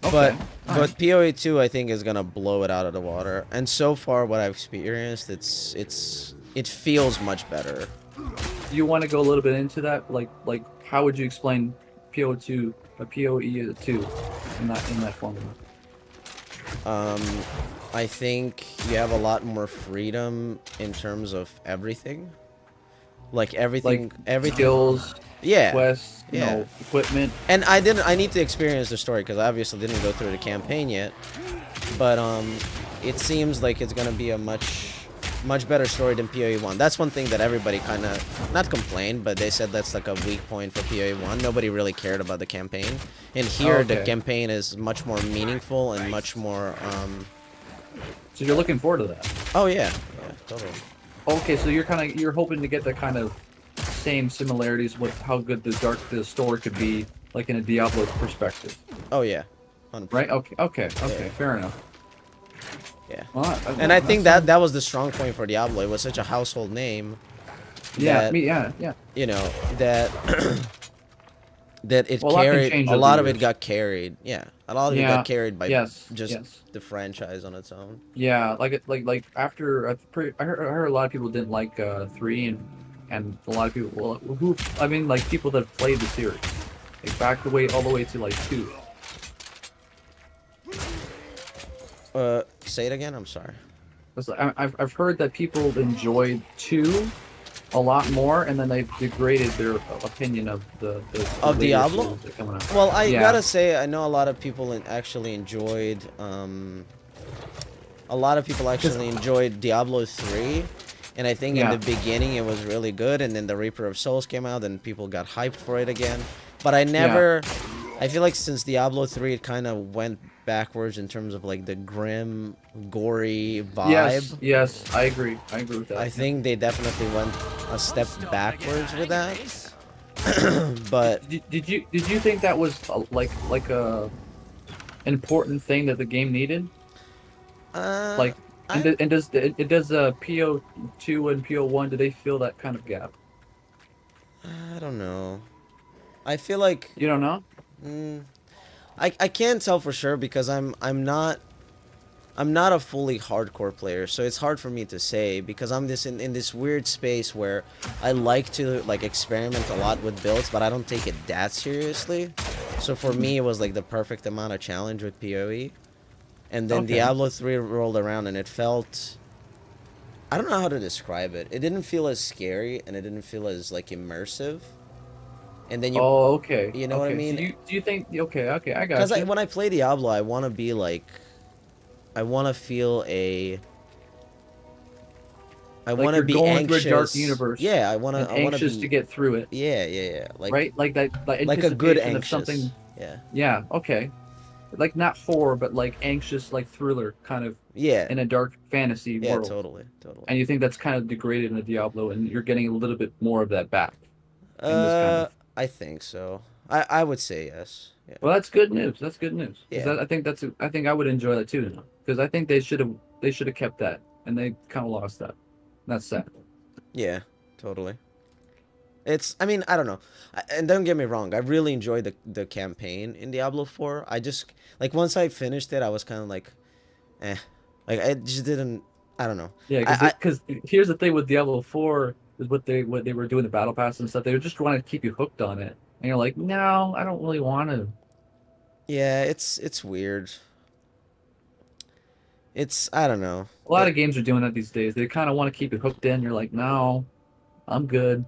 Okay. But Alright. PoE 2 I think is gonna blow it out of the water. And so far, what I've experienced, it feels much better. Do you want to go a little bit into that? Like how would you explain PO2 a PoE 2 in that formula? I think you have a lot more freedom in terms of everything. Like everything, Like everything. skills, Yeah, quests, yeah. equipment. And I need to experience the story because I obviously didn't go through the campaign yet. But it seems like it's gonna be a much better story than PoE 1. That's one thing that everybody kind of not complained, but they said that's like a weak point for PoE 1. Nobody really cared about the campaign, and here the Okay. campaign is much more meaningful and much more. So you're looking forward to that. Oh yeah, yeah, totally. Okay, so you're hoping to get the kind of same similarities with how good the story could be, like in a Diablo perspective, Oh yeah, 100%. right? Okay, fair enough. Yeah. Well, And I think that was the strong point for Diablo. It was such a household name. yeah, That, yeah. you know that that it Well, a lot can carried change a over lot the of it years. got carried. Yeah, a lot of it Yeah. got carried by Yes. just Yes. the franchise on its own. Yeah. Like after I heard a lot of people didn't like 3 and a lot of people who I mean like people that have played the series like back all the way to like 2. Say it again. I'm sorry. I've heard that people enjoyed 2 a lot more, and then they've degraded their opinion of the Of later Diablo? series that are coming out. Well, I Yeah. gotta say, I know a lot of people actually enjoyed. A lot of people actually enjoyed Diablo 3, and I think Yeah. in the beginning it was really good, and then the Reaper of Souls came out, and people got hyped for it again. But I never. I feel like since Diablo 3, it kind of went backwards in terms of like the grim, gory vibe. Yes, I agree with that. I think they definitely went a step backwards with that. But Did you think that was like a important thing that the game needed? Like, and does PO2 and PO1 do they fill that kind of gap? I don't know. I feel like You don't know? I can't tell for sure because I'm not a fully hardcore player, so it's hard for me to say because I'm in this weird space where I like to like experiment a lot with builds, but I don't take it that seriously. So for me, it was like the perfect amount of challenge with PoE, and then Okay. Diablo 3 rolled around and it felt. I don't know how to describe it. It didn't feel as scary and it didn't feel as like immersive. And then you. Oh, okay. You know what I Okay. mean? So do you think? Okay, I got Because you. when I play Diablo, I want to be like, I want to feel a. I Like want to you're be going anxious. through a dark universe. Yeah, I want to. And I want anxious to to get through it, Yeah, yeah, yeah. Like right? Like that, like a good anticipation of anxious. something. Yeah. Yeah. Okay. Like not horror, but like anxious, like thriller, kind of Yeah. in a dark fantasy Yeah. world. Totally. And you think that's kind of degraded in a Diablo, and you're getting a little bit more of that back in this kind of. I think so. I would say yes. Yeah. Well, that's good news. That's good news. 'Cause Yeah. I think I think I would enjoy that too now. Because I think they should have kept that, and they kind of lost that. That's sad. Yeah. Totally. It's, I mean, I don't know. And don't get me wrong, I really enjoyed the campaign in Diablo 4. I just, like, once I finished it, I was kind of like, eh. Like, I just didn't, I don't know. Yeah, because here's the thing with Diablo 4 is what they were doing the battle pass and stuff. They were just trying to keep you hooked on it, and you're like, no, I don't really want to. Yeah, it's weird. It's, I don't know. A lot of games are doing that these days. They kind of want to keep you hooked in. You're like, no, I'm good.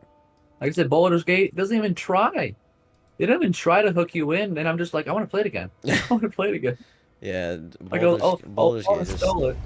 Like I said, Baldur's Gate doesn't even try. They don't even try to hook you in, and I'm just like, I want to play it again. I want to play it again. Yeah, Like Baldur's I'll Gate is, install it.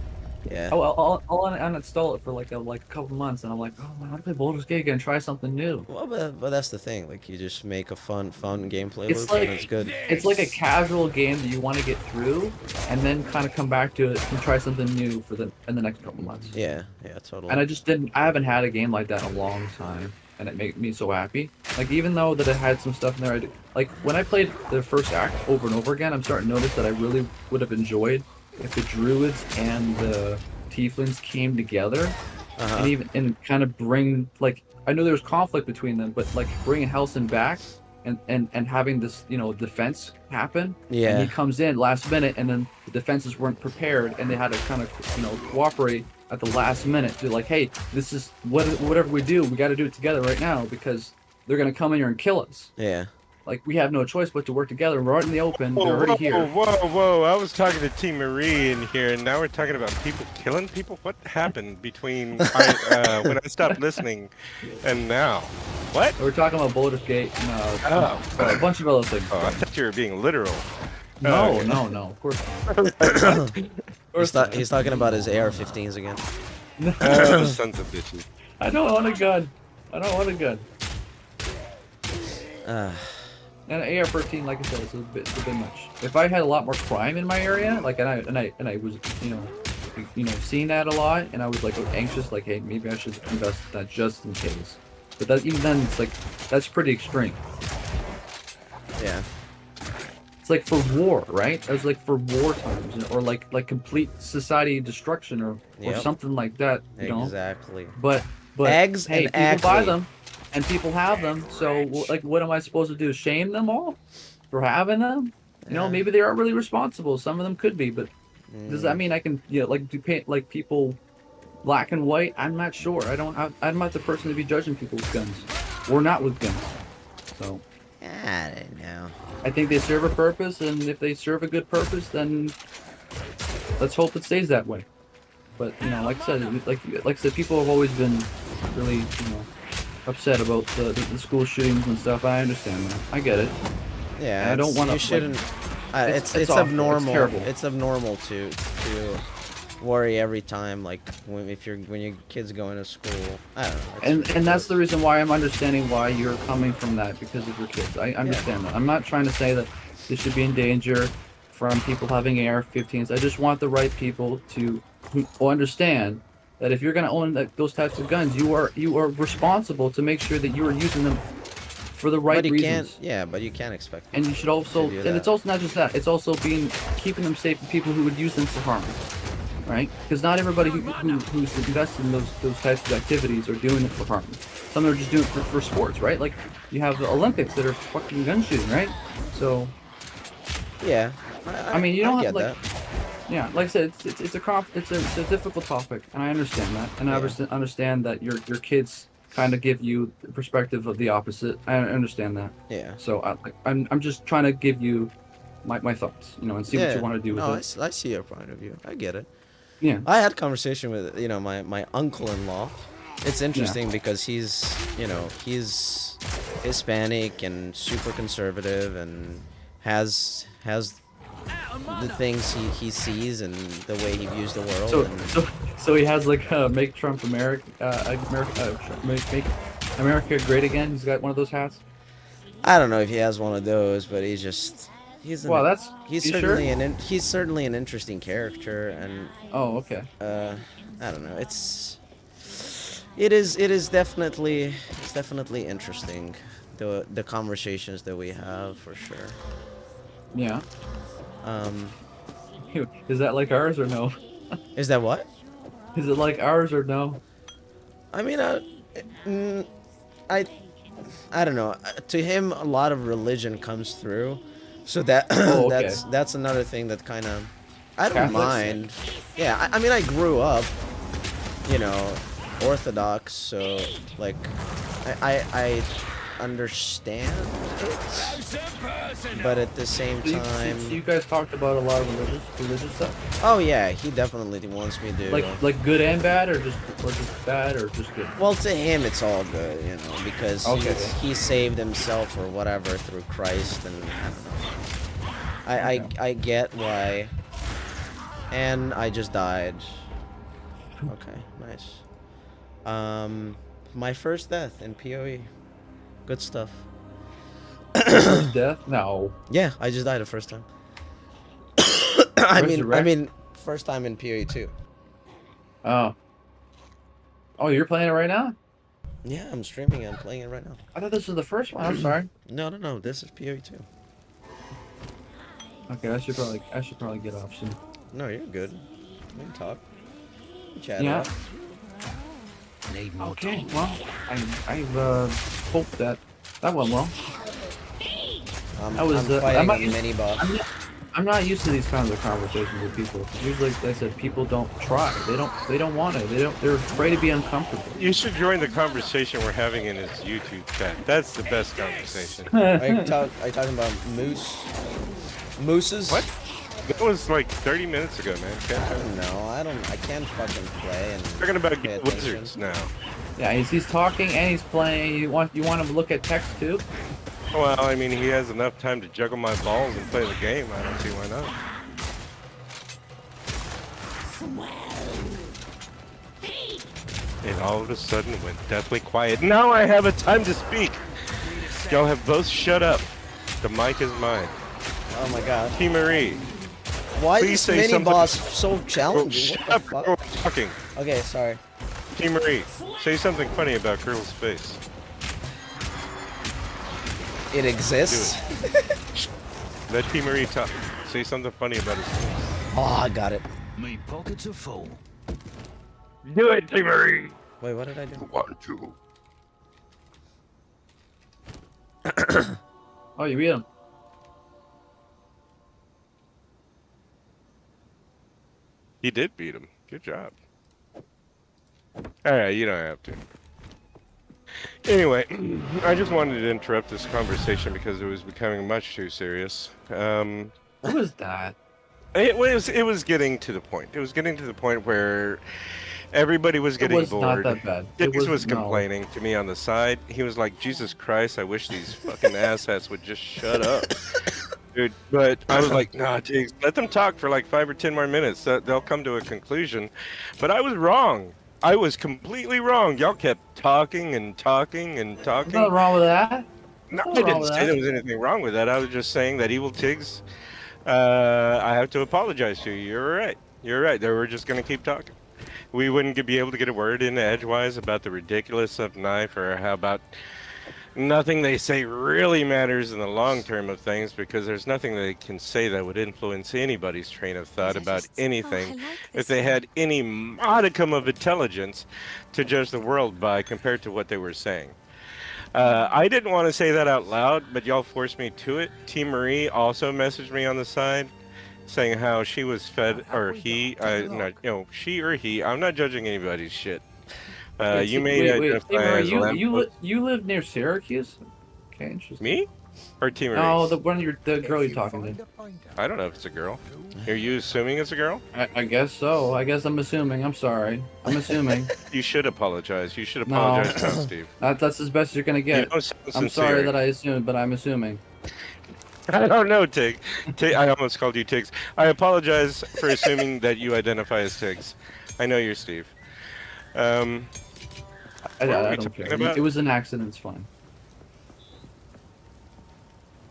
yeah. I'll uninstall it for like a couple months, and I'm like, oh, I want to play Baldur's Gate again. Try something new. Well, but that's the thing. Like, you just make a fun gameplay It's loop, like and it's good. it's like a casual game that you want to get through, and then kind of come back to it and try something new in the next couple months. Yeah, totally. And I haven't had a game like that in a long time, and it made me so happy. Like even though that it had some stuff in there, like when I played the first act over and over again, I'm starting to notice that I really would have enjoyed if the druids and the tieflings came together, and even and kind of bring, like, I know there's conflict between them, but like bringing Halsin back and having this, defense happen. Yeah. And he comes in last minute, and then the defenses weren't prepared, and they had to kind of, cooperate at the last minute. They're like, hey, this is whatever we do, we got to do it together right now because they're gonna come in here and kill us. Yeah. Like we have no choice but to work together. We're out in the open. They're already here. Whoa! I was talking to Team Marie in here, and now we're talking about people killing people. What happened between when I stopped listening and now? What? We're talking about Baldur's Gate and a bunch of other things. Oh, I thought you were being literal. No, okay. no, of course. He's talking about his AR-15s again. The sons of bitches. I don't want a gun. And an AR-15, like I said, it's a bit much. If I had a lot more crime in my area, like and I was seeing that a lot, and I was like anxious, like, hey, maybe I should invest in that just in case. But that, even then, it's like that's pretty extreme. Yeah. It's like for war, right? It was like for war times, or like complete society destruction, or something like that. Exactly. But eggs, hey, and people buy them. And people have them, so like, what am I supposed to do? Shame them all for having them? Maybe they are really responsible. Some of them could be, but does that mean I can, do paint like people black and white? I'm not sure. I'm not the person to be judging people with guns, or not with guns. So I don't know. I think they serve a purpose, and if they serve a good purpose, then let's hope it stays that way. But like I said, like I said, people have always been really, upset about the school shootings and stuff. I understand that. I get it. Yeah, and I don't want to. You shouldn't. It's awful. abnormal. It's terrible. It's abnormal to worry every time, like when your kid's going to school. I don't know. And that's the reason why I'm understanding why you're coming from that, because of your kids. I understand that. I'm not trying to say that they should be in danger from people having AR-15s. I just want the right people who understand that if you're going to own those types of guns, you are responsible to make sure that you are using them for the right reasons. But you can't expect. And you should also, and it's also not just that. It's also keeping them safe from people who would use them for harm, right? Because not everybody who's invested in those types of activities are doing it for harm. Some are just doing it for sports, right? Like you have the Olympics that are fucking gun shooting, right? So. Yeah. I mean, you don't have like. That. Yeah, like I said, it's a difficult topic, and I understand that, and I understand that your kids kind of give you the perspective of the opposite. I understand that. Yeah. So I'm just trying to give you my thoughts, and see what you want to do with it. I see your point of view. I get it. Yeah. I had a conversation with my uncle-in-law. It's interesting because he's Hispanic and super conservative and has the things he sees and the way he views the world. So he has like make Trump America make America great again. He's got one of those hats. I don't know if he has one of those, but he's certainly an interesting character, and oh, okay. I don't know. It is definitely interesting, the conversations that we have, for sure. Yeah. Is that like ours or no? Is that what? Is it like ours or no? I mean, I don't know. To him, a lot of religion comes through, so that Oh, okay. that's another thing that kind of I don't Catholics? mind. Yeah, I mean, I grew up, you know, Orthodox, so like, I understand it, but at the same time, So you guys talked about a lot of religious stuff. oh yeah, he definitely wants me to. Like good and bad, or just bad, or just good. Well, to him, it's all good, you know, because Okay. he saved himself or whatever through Christ, and I don't know. I get why, and I just died. Okay, nice. My first death in PoE. Good stuff. First death? No. Yeah, I just died the first time. I mean, first time in PoE too. Oh. Oh, you're playing it right now? Yeah, I'm streaming it. I'm playing it right now. I thought this was the first one. I'm sorry. No. This is PoE 2. Okay, I should probably get off soon. No, you're good. We can talk. We can chat. Yeah. it out. Okay. Well, I hope that went well. I'm fighting a mini boss. I'm not used to these kinds of conversations with people. Usually, like I said, people don't try. They don't want to. They're afraid to be uncomfortable. You should join the conversation we're having in his YouTube chat. That's the best conversation. Are you talking about mooses? What? That was like 30 minutes ago, man. I don't know. I can't fucking play and Talking about pay good attention. wizards now. Yeah, he's talking and he's playing. You want him to look at text too? Well, I mean, he has enough time to juggle my balls and play the game. I don't see why not. And all of a sudden it went deathly quiet. Now I have a time to speak. Y'all have both shut up. The mic is mine. Oh my god. T. Marie. Why Please is say mini something. boss so challenging? Shut What up, the fuck? girl, I'm talking. Okay, sorry. T. Marie, say something funny about Karl's face. It exists. Let T. Marie talk. Say something funny about his face. Oh, I got it. Me pockets are full. Do it, T. Marie. Wait, what did I do? 1, 2. Oh, you beat him. He did beat him. Good job. Alright, you don't have to. Anyway, I just wanted to interrupt this conversation because it was becoming much too serious. What was that? It was getting to the point. It was getting to the point where everybody was getting It was bored. not that bad. Tiggs was complaining to me on the side. He was like, Jesus Christ, I wish these fucking asshats would just shut up. Dude, but I was like, nah, Tiggs, let them talk for like 5 or 10 more minutes. They'll come to a conclusion. But I was wrong. I was completely wrong. Y'all kept talking and talking and talking. Nothing wrong with that. No, I Nothing wrong didn't with say that. there was anything wrong with that. I was just saying that Evil Tiggs, I have to apologize to you. You're right. You're right. They were just going to keep talking. We wouldn't be able to get a word in edgewise about the ridiculous of knife or how about nothing they say really matters in the long term of things because there's nothing they can say that would influence anybody's train of thought about anything if they had any modicum of intelligence to judge the world by compared to what they were saying. I didn't want to say that out loud, but y'all forced me to it. T. Marie also messaged me on the side saying how she was fed, or he, she or he, I'm not judging anybody's shit. You may identify as a lamp. You live near Syracuse? Okay, interesting. Me? Or T. Marie? No, the girl you're talking to. I don't know if it's a girl. Are you assuming it's a girl? I guess so. I guess I'm assuming. I'm sorry. I'm assuming. You should apologize. You should apologize now, Steve. That's as best you're gonna get. You don't sound I'm sincere. sorry that I assumed, but I'm assuming. I don't know, Tig. I almost called you Tiggs. I apologize for assuming that you identify as Tiggs. I know you're Steve. I What were we don't talking care. about? It was an accident. It's fine.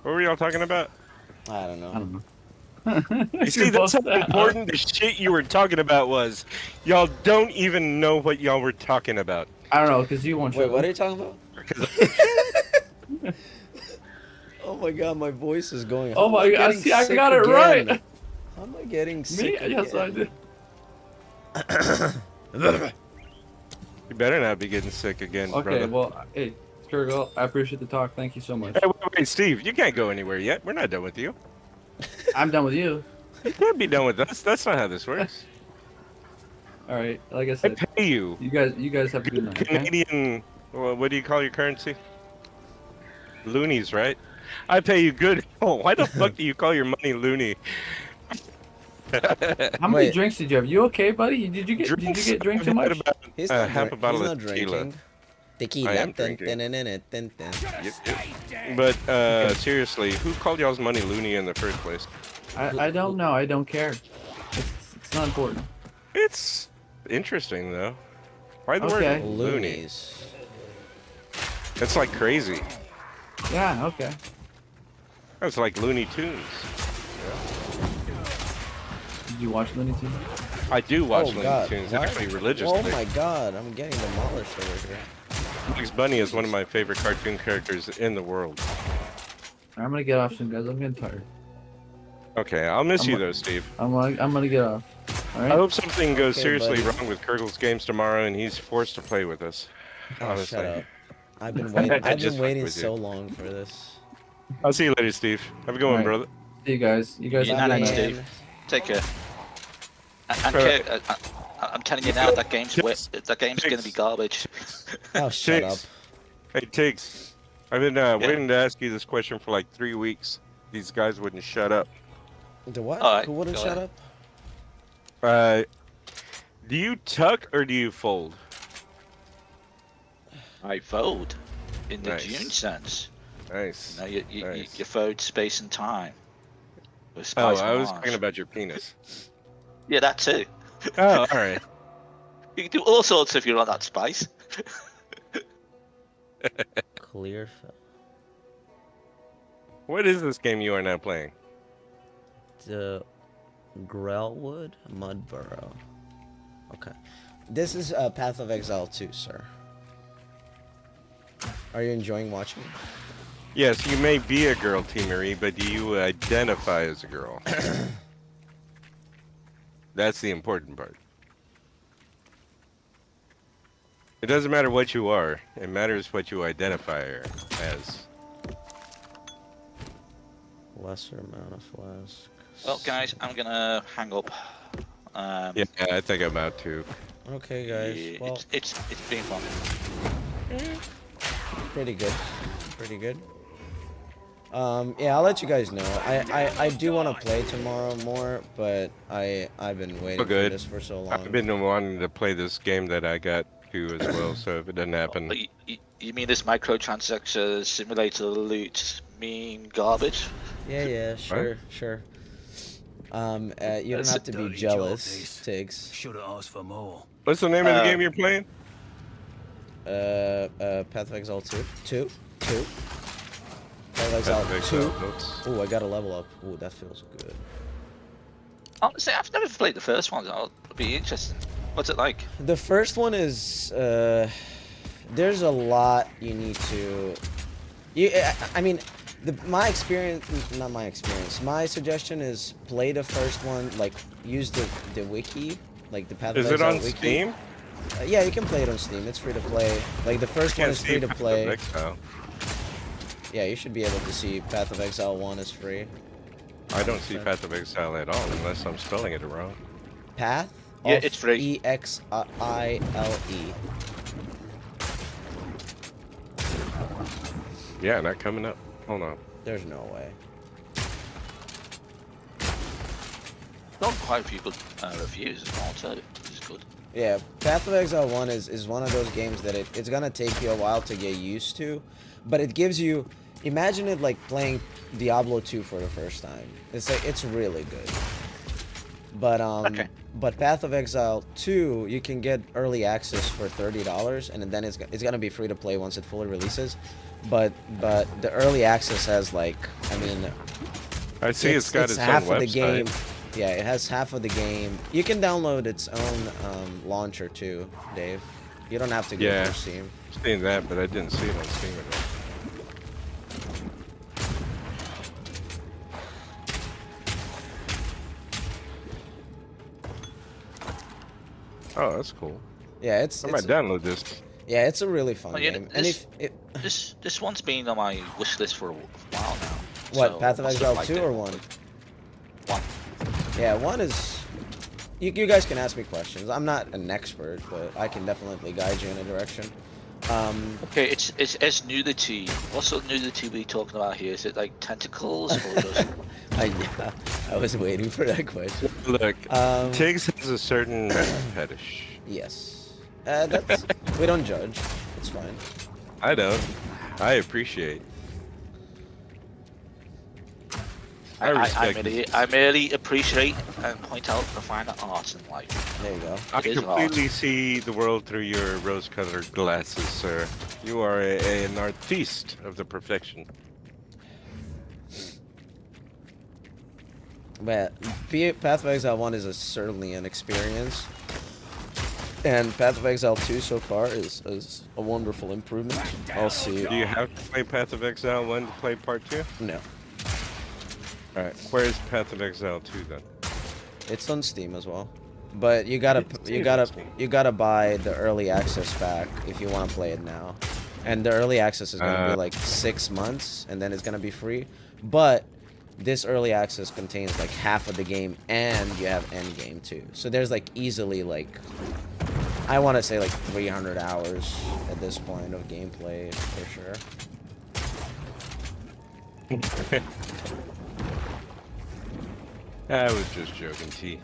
What were y'all talking about? I don't know. I don't know. You see, that's how important the shit you were talking about was. Y'all don't even know what y'all were talking about. I don't know, because you won't. Wait, what are you talking about? Oh my god, my voice is going. Oh my god, see, I got it right. How am I getting sick Me? Yes, I again? did. You better not be getting sick again, Okay, brother. well, hey, Skurgle, I appreciate the talk. Thank you so much. Hey, wait, Steve, you can't go anywhere yet. We're not done with you. I'm done with you. You can't be done with us. That's not how this works. All right. Like I I said, pay you. you guys have a good night. Okay? Canadian, well, what do you call your currency? Loonies, right? I pay you good. Oh, why the fuck do you call your money loony? How many Wait. drinks did you have? You okay, buddy? Did you get drink I've too had much? about He's not, half a bottle he's of not tequila. drinking. Tequila. I am drinking. Dun. But seriously, who called y'all's money loony in the first place? I don't know. I don't care. It's not important. It's interesting though. Why the Okay. word loony? Loonies. It's like crazy. Yeah. Okay. That's like Looney Tunes. Did you watch Looney Tunes? I do watch Oh, Looney God. Tunes What? actually religiously. Oh my god, I'm getting demolished over here. Bugs Bunny is one of my favorite cartoon characters in the world. I'm gonna get off soon, guys. I'm getting tired. Okay, I'll miss I'm you a- though, Steve. I'm gonna get off. All I right. hope something goes Okay, seriously buddy. wrong with Kurgle's games tomorrow and he's forced to play with us. Oh, Honestly. shut up. I've been waiting. I've Just been waiting fuck with you. so long for this. I'll see you later, Steve. Have a good one, Alright. brother. See you guys. You guys Yeah, have a good thanks, night. Steve. Take care. And Alright. I'm telling you now, that game's Tiggs. going to be garbage. Oh, shut up. Tiggs. Hey, Tiggs. I've been waiting to ask you this question for like 3 weeks. These guys wouldn't shut up. The what? Alright, Who wouldn't go shut ahead. up? Do you tuck or do you fold? I fold in the Nice. Dune sense. Nice. You know, you Nice. fold space and time. With Oh, Spice I was Melange. talking about your penis. Yeah, that too. Oh, all right. You can do all sorts if you're on that spice. Clear. What is this game you are now playing? The Grelwood Mudburrow. Okay. This is Path of Exile 2, sir. Are you enjoying watching? Yes, you may be a girl, T. Marie, but do you identify as a girl? That's the important part. It doesn't matter what you are. It matters what you identify as. Lesser amount of flask. Well, guys, I'm gonna hang up. Yeah, I think I'm out too. Okay, guys. Yeah, Well, it's been fun. pretty good. Pretty good. Yeah, I'll let you guys know. I do want to play tomorrow more, but I've been waiting for good. this for so long. I've been wanting to play this game that I got to as well, so if it doesn't happen... But you mean this microtransaction simulator loot mean garbage? Yeah, sure, sure. You don't That's have a to be dirty jealous, job, this. Tiggs. Should have asked for more. What's the name of the game you're playing? Path of Exile 2. Path of Exile 2. Ooh, I got a level up. Ooh, that feels good. Honestly, I've never played the first one. That'll be interesting. What's it like? The first one is there's a lot you need to. I mean, my experience, not my experience. My suggestion is play the first one. Like use the wiki, like the Path of Is it Exile on wiki. Steam? Yeah, you can play it on Steam. It's free to play. Like the first one Can't is see free to Path of play. Exile. Yeah, you should be able to see Path of Exile 1 is free. I don't see Path of Exile at all, unless I'm spelling it wrong. Path? Yeah, of it's free. E-X-I-L-E. Yeah, not coming up. Hold on. There's no way. Got quite a few good reviews as well too, which is good. Yeah, Path of Exile 1 is one of those games that it's gonna take you a while to get used to, but it gives you, imagine it like playing Diablo 2 for the first time. It's like, it's really good. But Okay. but Path of Exile 2, you can get early access for $30, and then it's gonna be free to play once it fully releases. But the early access has like, I mean, I see it's got its own half of the website. game. Yeah, it has half of the game. You can download its own launcher too, Dave. You don't have to go Yeah. through Steam. I've seen that, but I didn't see it on Steam at all. Oh, that's cool. Yeah, I might download this. Yeah, it's a really fun Well, you know, game. And if it, this one's been on my wish list for a while now. what, So Path of must have Exile liked 2 it. or 1? One. Yeah, 1 is... You guys can ask me questions. I'm not an expert, but I can definitely guide you in a direction. Okay, it's nudity. What sort of nudity are we talking about here? Is it like tentacles or just... Yeah, I was waiting for that question. Look, Um, Tiggs has a certain fetish. Yes. That's... We don't judge. It's fine. I don't. I appreciate. I respect I merely appreciate and point out the finer arts in life. There you go. I It is an completely see the world through your rose-colored glasses, sir. You are an artiste of the perfection. But Path of Exile 1 is certainly an experience. And Path of Exile 2 so far is a wonderful improvement. I'll see. Do you have to play Path of Exile 1 to play Part 2? No. Alright, where is Path of Exile 2 then? It's on Steam as well. But you gotta It's Steam. you gotta buy the early access pack if you want to play it now. And the early access is gonna be like 6 months, and then it's gonna be free. But this early access contains like half of the game, and you have end game too. So there's like easily like, I want to say like 300 hours at this point of gameplay for sure. I was just joking, T.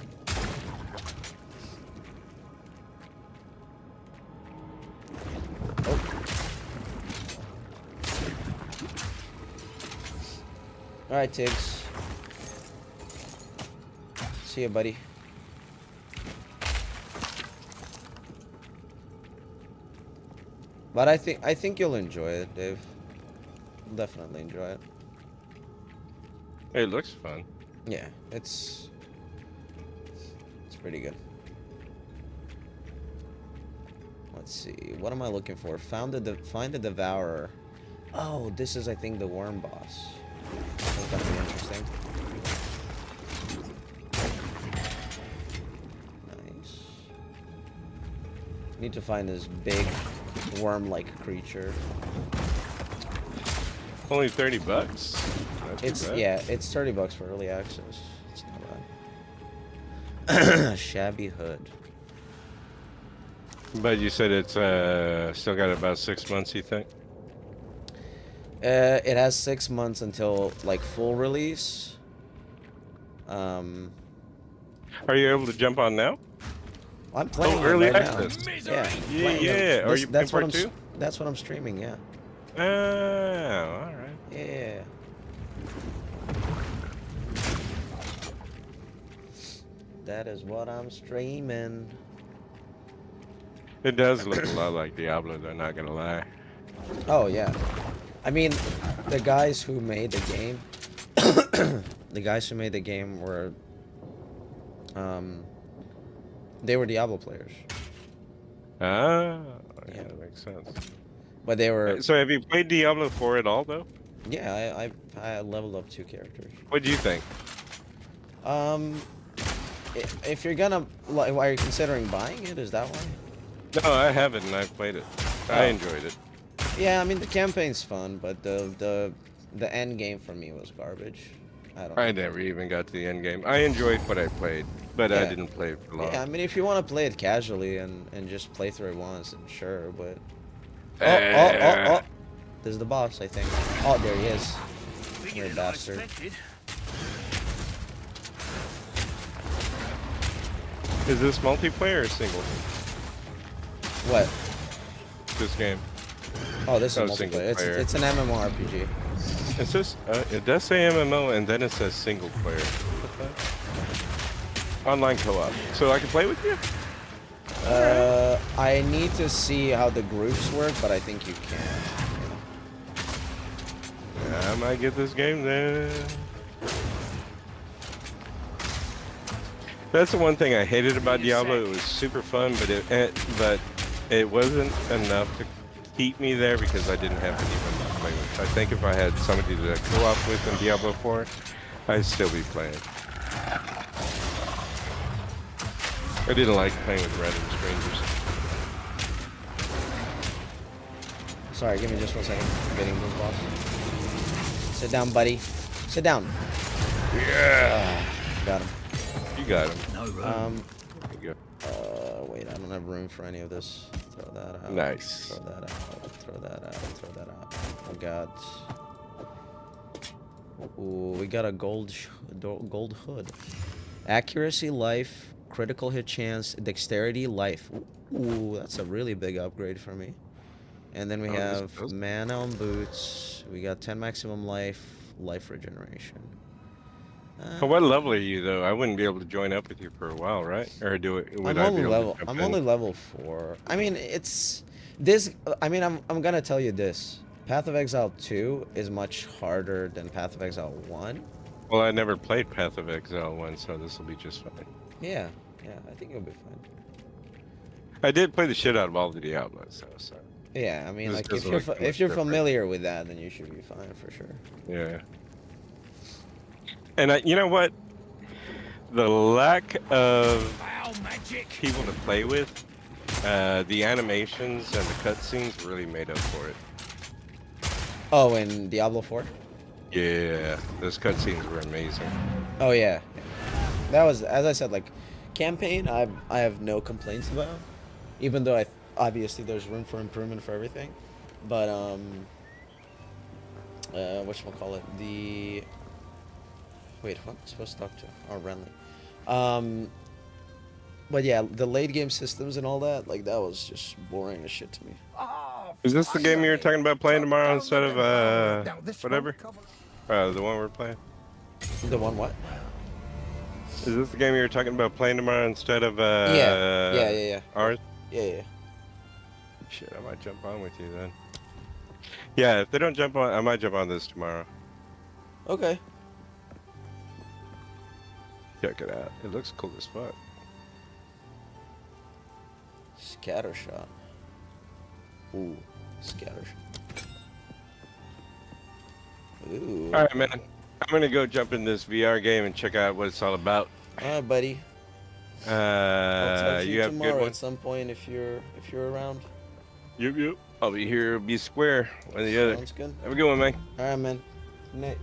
All right, Tiggs. See ya, buddy. But I think you'll enjoy it, Dave. You'll definitely enjoy it. It looks fun. Yeah, it's pretty good. Let's see. What am I looking for? Find the Devourer. Oh, this is I think the worm boss. That's gonna be interesting. Nice. Need to find this big worm-like creature. Only 30 bucks. Not too It's bad. yeah, it's $30 for early access. It's not bad. Shabby hood. But you said it's still got about 6 months, you think? It has 6 months until like full release. Are you able to jump on now? I'm playing it early right access. now. Yeah, playing yeah. it. Are you playing That's what part 2? That's what I'm streaming. Yeah. Oh, all right. Yeah. That is what I'm streaming. It does look a lot like Diablo, though, not gonna lie. Oh yeah. I mean, the guys who made the game, were, they were Diablo players. Ah, yeah, Yeah. that makes sense. But they were, So have you played Diablo 4 at all, though? yeah. I leveled up 2 characters. What do you think? If you're gonna, like, are you considering buying it? Is that why? No, I haven't, and I've played it. I enjoyed it. Yeah, I mean the campaign's fun, but the end game for me was garbage. I never even got to the end game. I enjoyed what I played, but I Yeah. didn't play it for long. Yeah, I mean if you want to play it casually and just play through it once, then sure, but oh, there's the boss, I think. Oh, there he is. You're a bastard. Is this multiplayer or single? What? This game. Oh, this Oh, is single multiplayer. player. It's an MMORPG. It says it does say MMO, and then it says single player. Online co-op. So I can play with you? I need to see how the groups work, but I think you can. I might get this game then. That's the one thing I hated about Diablo. It was super fun, but it wasn't enough to keep me there because I didn't have anyone to play with. I think if I had somebody to co-op with in Diablo 4, I'd still be playing. I didn't like playing with random strangers. Sorry, give me just 1 second. I'm getting this boss. Sit down, buddy. Sit down. Yeah. Got him. You got him. No room. There you go. Wait, I don't have room for any of this. Throw that out. Nice. Throw that out. Throw that out. Throw that out. Oh god. Ooh, we got a gold hood. Accuracy, life, critical hit chance, dexterity, life. Ooh, that's a really big upgrade for me. And then we have mana on boots. We got 10 maximum life, life regeneration. What level are you though? I wouldn't be able to join up with you for a while, right? Or do it? Would I be able to jump I'm in? only level 4. I mean, it's this. I mean, I'm gonna tell you this. Path of Exile 2 is much harder than Path of Exile 1. Well, I never played Path of Exile 1, so this will be just fine. Yeah, I think it'll be fine. I did play the shit out of all the Diablos, though, so. Yeah, I mean, This like doesn't if look you're much different. familiar with that, then you should be fine for sure. Yeah. And you know what? The lack of people to play with, the animations and the cutscenes really made up for it. Oh, in Diablo 4? Yeah, those cutscenes were amazing. Oh yeah. That was, as I said, like campaign. I have no complaints about, even though obviously there's room for improvement for everything. But whatchamacallit, the wait, what am I supposed to talk to? Oh, Renly. But yeah, the late game systems and all that, like that was just boring as shit to me. Is this the game you were talking about playing tomorrow instead of whatever? The one we're playing. The one what? Is this the game you were talking about playing tomorrow instead of Yeah. ours? Yeah. Shit, I might jump on with you then. Yeah, if they don't jump on, I might jump on this tomorrow. Okay. Check it out. It looks cool as fuck. Scatter shot. Ooh, scatter shot. Ooh. All right, man. I'm gonna go jump in this VR game and check out what it's all about. All right, buddy. I'll talk to you have a good tomorrow one. at some point if you're around. Yep. I'll be here. Be square. One or the other. Sounds good. Have a good one, man. All right, man. Good night.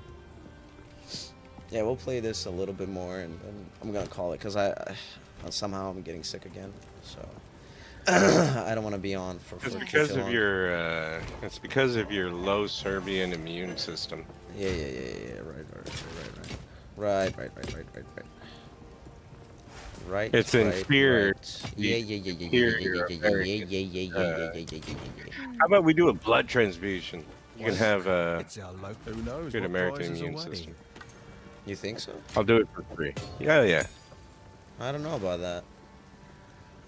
Yeah, we'll play this a little bit more, and then I'm gonna call it because I somehow I'm getting sick again, so I don't want to be on for. It's too because of long. your it's because of your low Serbian immune system. Yeah. Right. Right. It's inferior. Yeah. How about we do a blood transfusion? You can have It's our local. Who knows? good what American prizes immune await. system. You think so? I'll do it for free. Yeah. I don't know about that.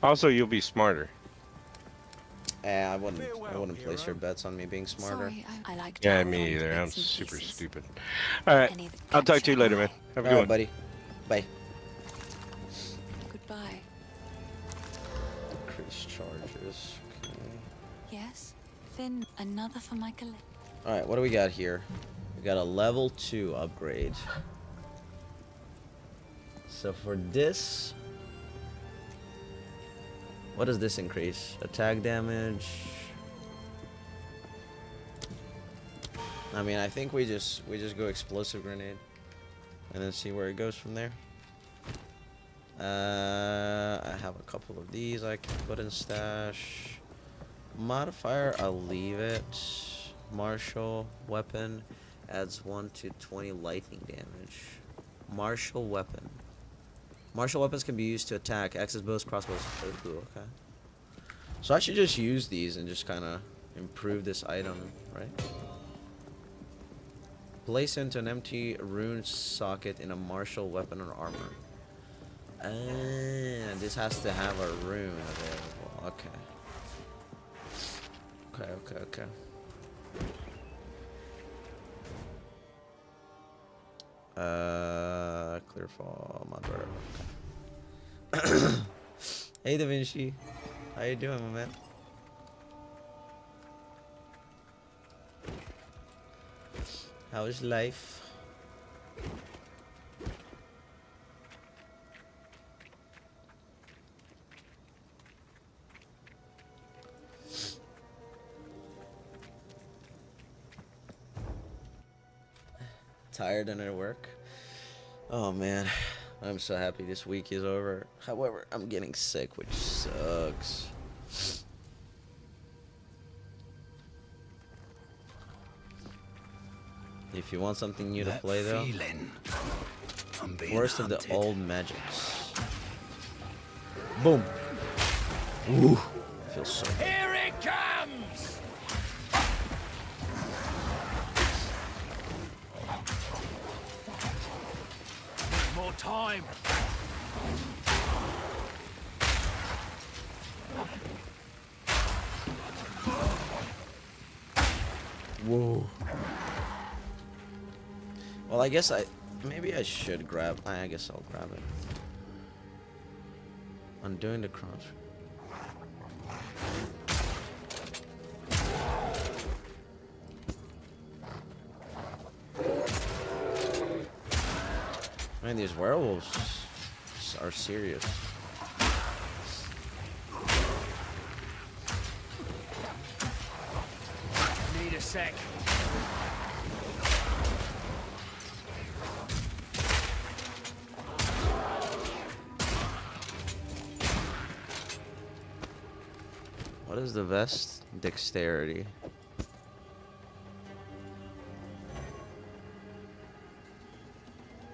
Also, you'll be smarter. I wouldn't place your bets on me being smarter. Sorry, I like Yeah, to me find either. I'm bits and super pieces. stupid. All right, Any that I'll talk catch to you your later, eye. man. Have a All good right, one. buddy. Bye. Goodbye. Increase charges. Okay. Yes, Finn, another for my collection. All right, what do we got here? We got a level 2 upgrade. So for this, what does this increase? Attack damage. I mean, I think we just go explosive grenade, and then see where it goes from there. I have a couple of these I can put in stash. Modifier, I'll leave it. Martial weapon adds 1 to 20 lightning damage. Martial weapon. Martial weapons can be used to attack axes, bows, crossbows. Ooh, okay. So I should just use these and just kind of improve this item, right? Place into an empty rune socket in a martial weapon or armor. And this has to have a rune available. Okay. Clear fall, my brother. Okay. Hey, Divinity. How you doing, my man? How is life? tired and at work. Oh man, I'm so happy this week is over. However, I'm getting sick, which sucks. If you want something new to play though, Worst of the Old Magics. Boom. Ooh, feels so good. Here it comes! More time. Whoa. Well, I guess maybe I should grab. I guess I'll grab it. Undoing the crunch. Man, these werewolves are serious. Need a sec. What is the vest? Dexterity.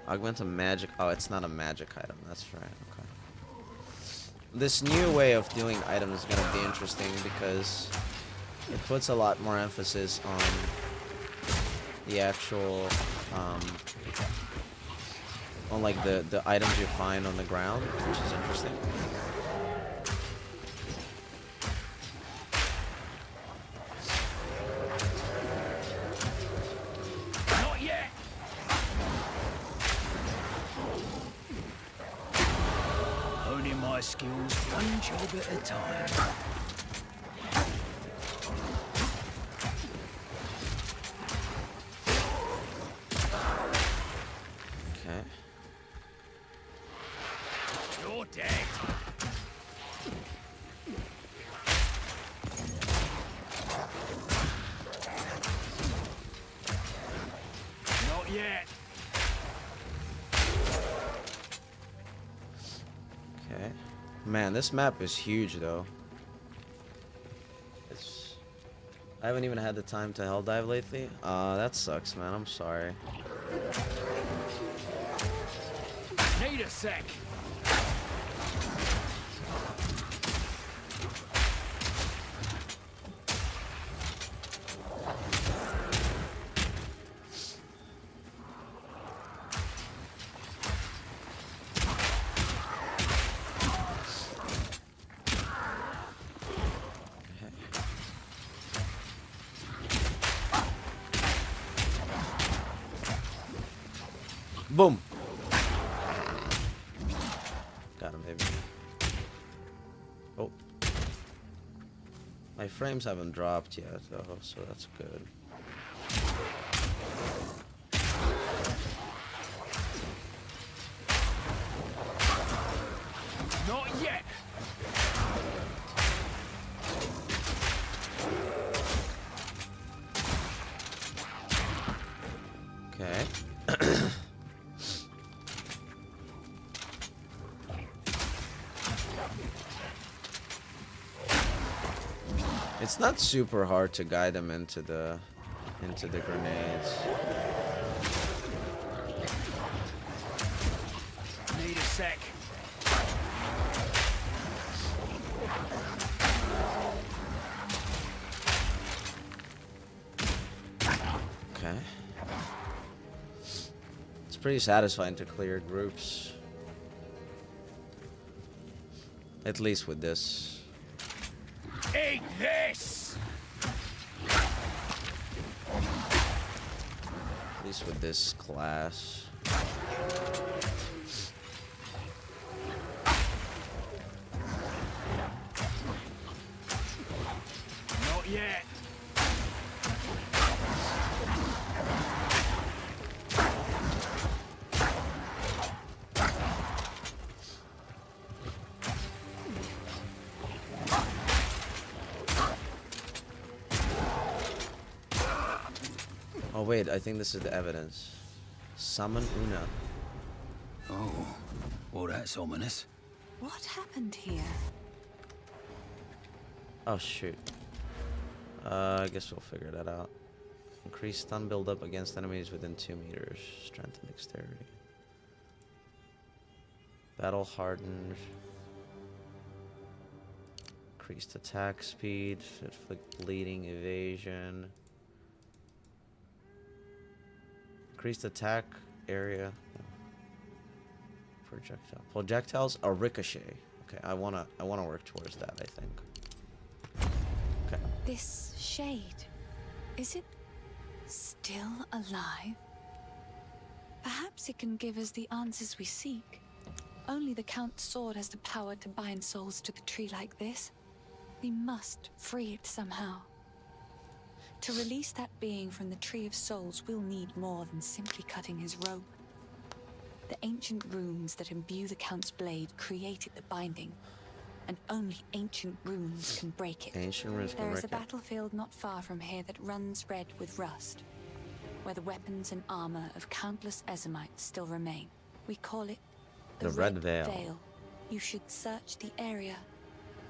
Augment a magic. Oh, it's not a magic item. That's right. Okay. This new way of doing items is gonna be interesting because it puts a lot more emphasis on the actual, on like the items you find on the ground, which is interesting. Not yet. Honing my skills one job at a time. Okay. You're dead. Not yet. Okay. Man, this map is huge though. I haven't even had the time to hell dive lately. That sucks, man. I'm sorry. Need a sec. Boom. Got him, baby. Oh. My frames haven't dropped yet, though, so that's good. Not yet. Okay. It's not super hard to guide them into the grenades. Need a sec. Okay. It's pretty satisfying to clear groups. At least with this. Eat this. At least with this class. Not yet. Oh wait, I think this is the evidence. Summon Una. Oh, well, that's ominous. What happened here? Oh shoot. I guess we'll figure that out. Increase stun buildup against enemies within 2 meters. Strength and dexterity. Battle hardened. Increased attack speed. Inflict bleeding, evasion. Increased attack area. Projectile. Projectiles are ricochet. Okay, I wanna work towards that, I think. Okay. This shade, is it still alive? Perhaps it can give us the answers we seek. Only the Count's sword has the power to bind souls to the tree like this. We must free it somehow. To release that being from the Tree of Souls, we'll need more than simply cutting his robe. The ancient runes that imbue the Count's blade created the binding, and only ancient runes can break it. Ancient runes can There break is a it. battlefield not far from here that runs red with rust, where the weapons and armor of countless Ezamites still remain. We call it The Red Veil. You should search the area.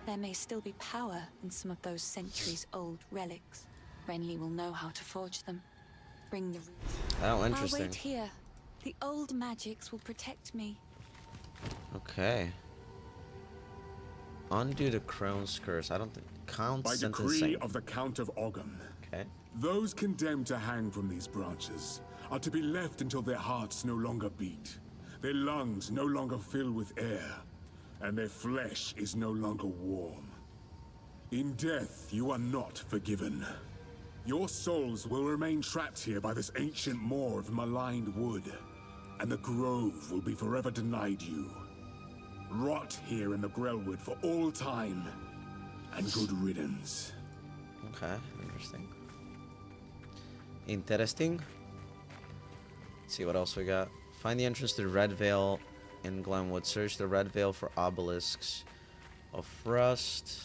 There may still be power in some of those centuries-old relics. Renly will know how to forge them. Bring the... Oh, I'll interesting. wait here. The old magics will protect me. Okay. Undo the Crone's curse. I don't think Count By sentencing. decree of the Count of Ogham, Okay. those condemned to hang from these branches are to be left until their hearts no longer beat, their lungs no longer fill with air, and their flesh is no longer warm. In death, you are not forgiven. Your souls will remain trapped here by this ancient moor of maligned wood, and the grove will be forever denied you. Rot here in the Grellwood for all time, and good riddance. Okay, interesting. Interesting. Let's see what else we got. Find the entrance to the Red Veil in Glenwood. Search the Red Veil for obelisks of rust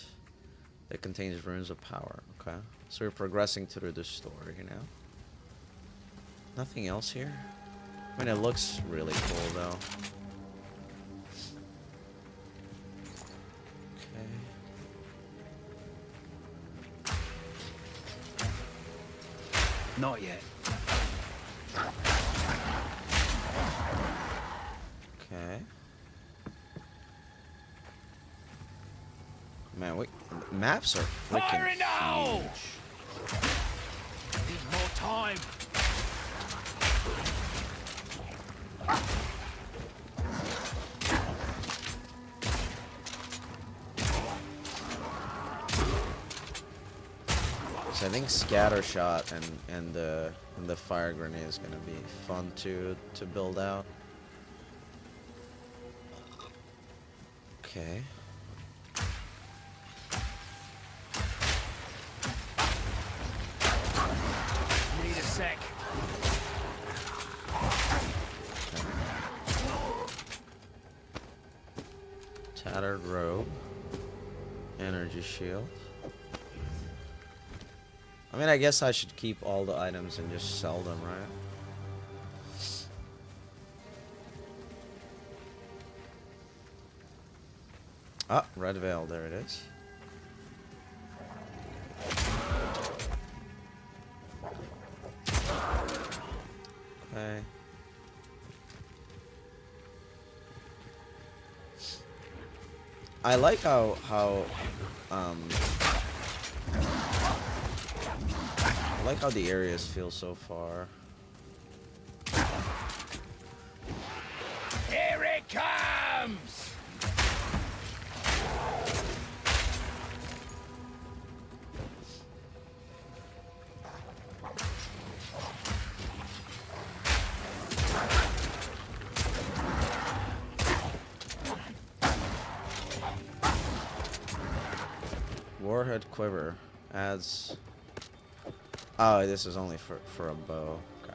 that contains runes of power. Okay, so we're progressing through the story now. Nothing else here. I mean, it looks really cool though. Not yet. Okay. Man, wait. Maps are freaking huge. Need more time. So I think scatter shot and the fire grenade is gonna be fun to build out. Okay. Need a sec. Tattered robe. Energy shield. I mean, I guess I should keep all the items and just sell them, right? Ah, Red Veil, there it is. Okay. I like how I like how the areas feel so far. Here it comes! Warhead quiver adds. Oh, this is only for a bow. Okay.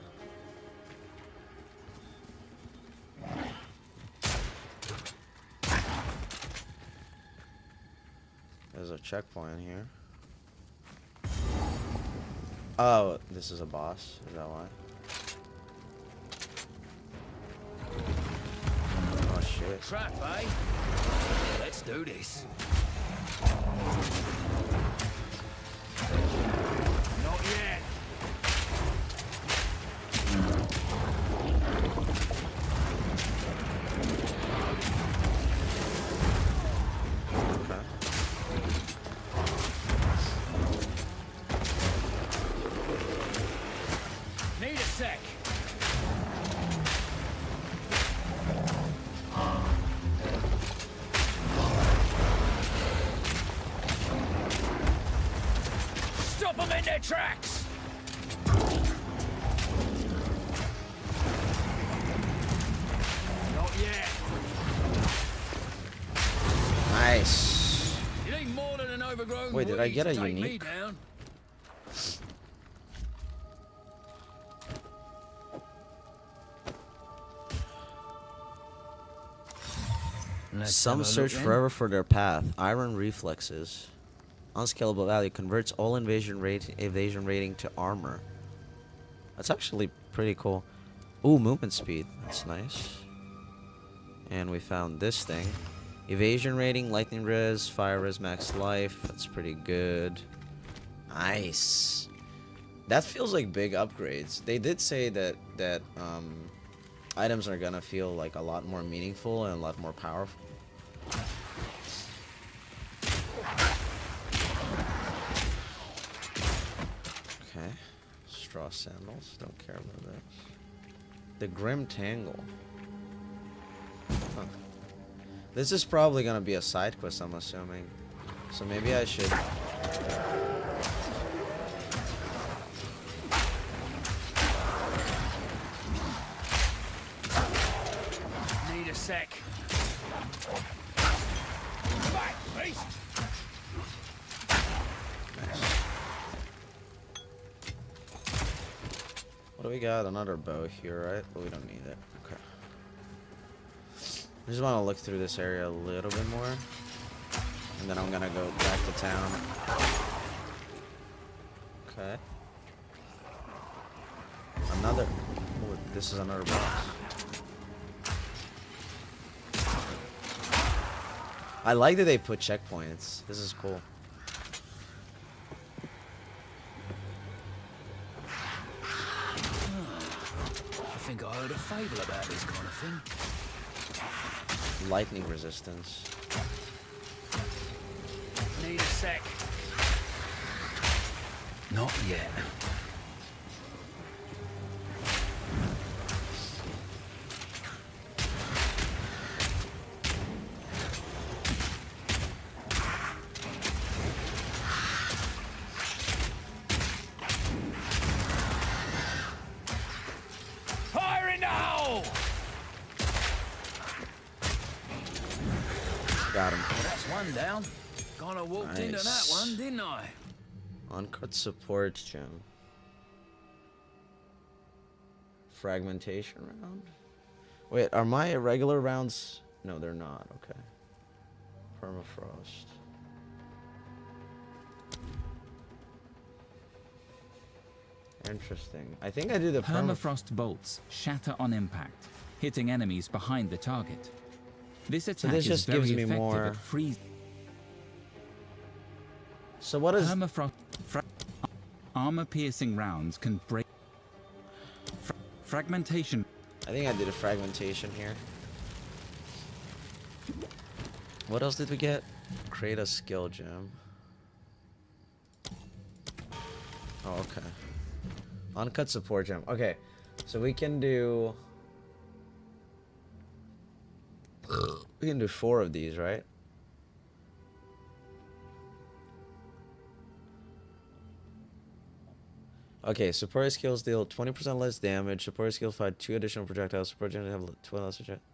There's a checkpoint here. Oh, this is a boss. Is that why? do it. Trap, eh? Let's do this. Not yet. Okay. Need a sec. Stop them in their tracks. Not yet. Nice. You need more than an overgrown Wait, did I weed get to a take me unique? down. Some search forever for their path. Iron reflexes. Unscalable value converts all evasion rating to armor. That's actually pretty cool. Ooh, movement speed. That's nice. And we found this thing. Evasion rating, lightning res, fire res, max life. That's pretty good. Nice. That feels like big upgrades. They did say that items are gonna feel like a lot more meaningful and a lot more powerful. Okay. Straw sandals. Don't care about that. The Grim Tangle. Huh. This is probably gonna be a side quest, I'm assuming. So maybe I should... Need a sec. Back, beast. What do we got? Another bow here, right? But we don't need it. Okay. I just want to look through this area a little bit more. And then I'm gonna go back to town. Okay. Another... Oh, this is another box. I like that they put checkpoints. This is cool. I think I heard a fable about this kind of thing. Lightning resistance. Need a sec. Not yet. Fire in the hole! Got him. Well, that's one down. Kinda walked into that Nice. one, didn't I? Uncut support gem. Fragmentation round? Wait, are my regular rounds? No, they're not. Okay. Permafrost. Interesting. I think I do the Permafrost bolts shatter on impact, hitting enemies behind the target. This attack this is just very gives me effective more- at freeze. So what is... Permafrost armor-piercing rounds can break. Fragmentation. I think I did a fragmentation here. What else did we get? Create a skill gem. Oh, okay. Uncut support gem. Okay, so we can do... We can do 4 of these, right? Okay, support skills deal 20% less damage. Support skills fire 2 additional projectiles. Support gems have 12 less projectiles.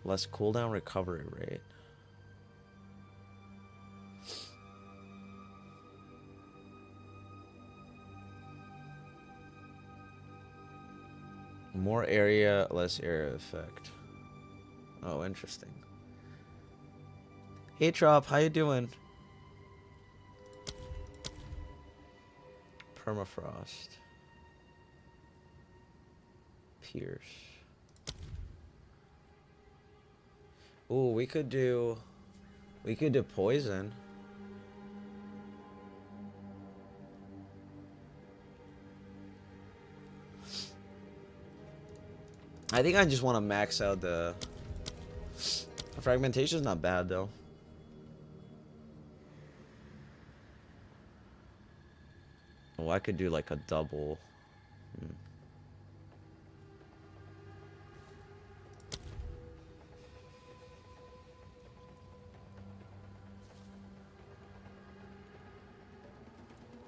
Less cooldown recovery rate. More area, less area effect. Oh, interesting. Hey, Trop, how you doing? Permafrost. Pierce. Ooh, we could do poison. I think I just want to max out the fragmentation. Is not bad though. Oh, I could do like a double.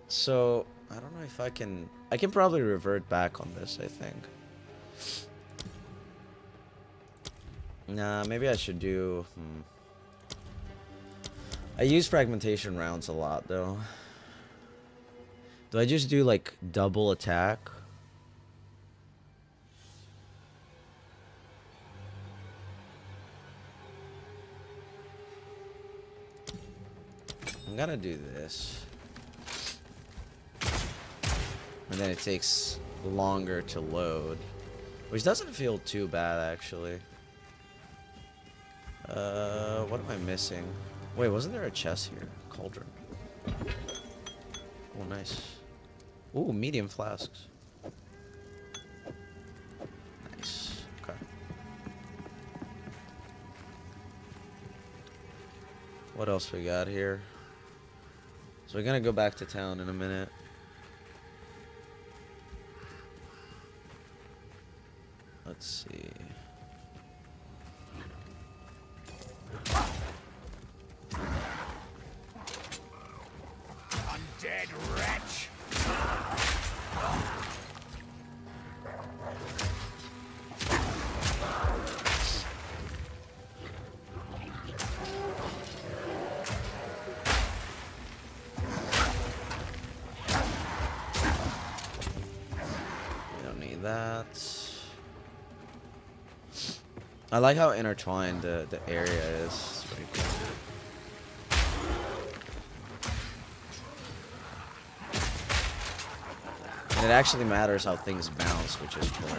So I don't know if I can probably revert back on this, I think. Nah, maybe I should do I use fragmentation rounds a lot though. Do I just do like double attack? I'm gonna do this. And then it takes longer to load. Which doesn't feel too bad, actually. What am I missing? Wait, wasn't there a chest here? Cauldron. Oh, nice. Ooh, medium flasks. Nice. Okay. What else we got here? So we're gonna go back to town in a minute. Let's see. Undead wretch! We don't need that. I like how intertwined the area is. It's pretty cool. And it actually matters how things bounce, which is cool.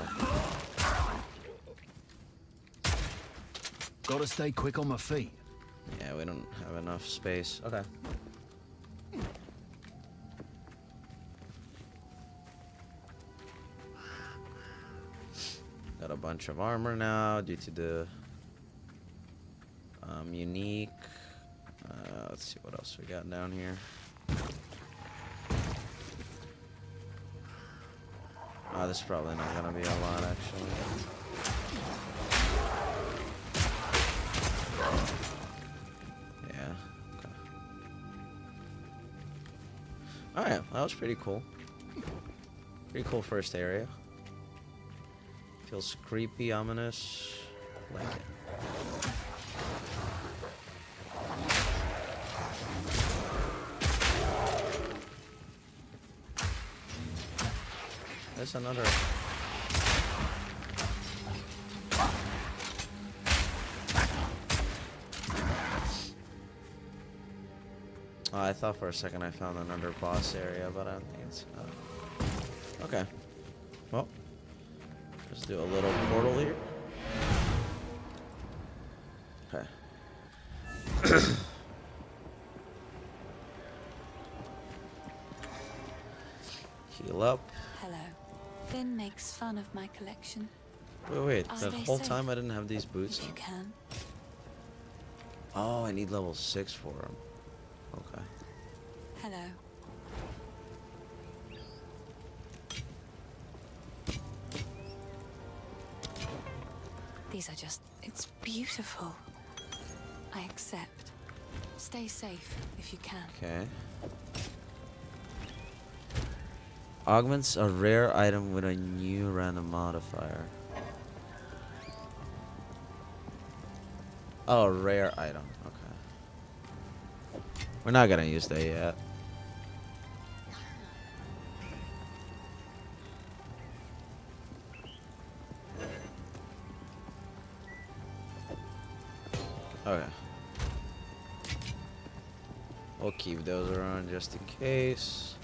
Gotta stay quick on my feet. Yeah, we don't have enough space. Okay. Got a bunch of armor now due to the unique. Let's see what else we got down here. Oh, this is probably not gonna be a lot, actually. Yeah. Okay. All right, that was pretty cool. Pretty cool first area. Feels creepy, ominous. Like it. There's another. Oh, I thought for a second I found another boss area, but I don't think it's. Okay. Well, let's do a little portal here. Okay. Heal up. Hello. Finn makes fun of my collection. Wait, Are that they whole safe? time I didn't have these boots If you on? can. Oh, I need level 6 for them. Okay. Hello. These are just... it's beautiful. I accept. Stay safe if you can. Okay. Augments a rare item with a new random modifier. Oh, rare item. Okay. We're not gonna use that yet. Okay. We'll keep those around just in case.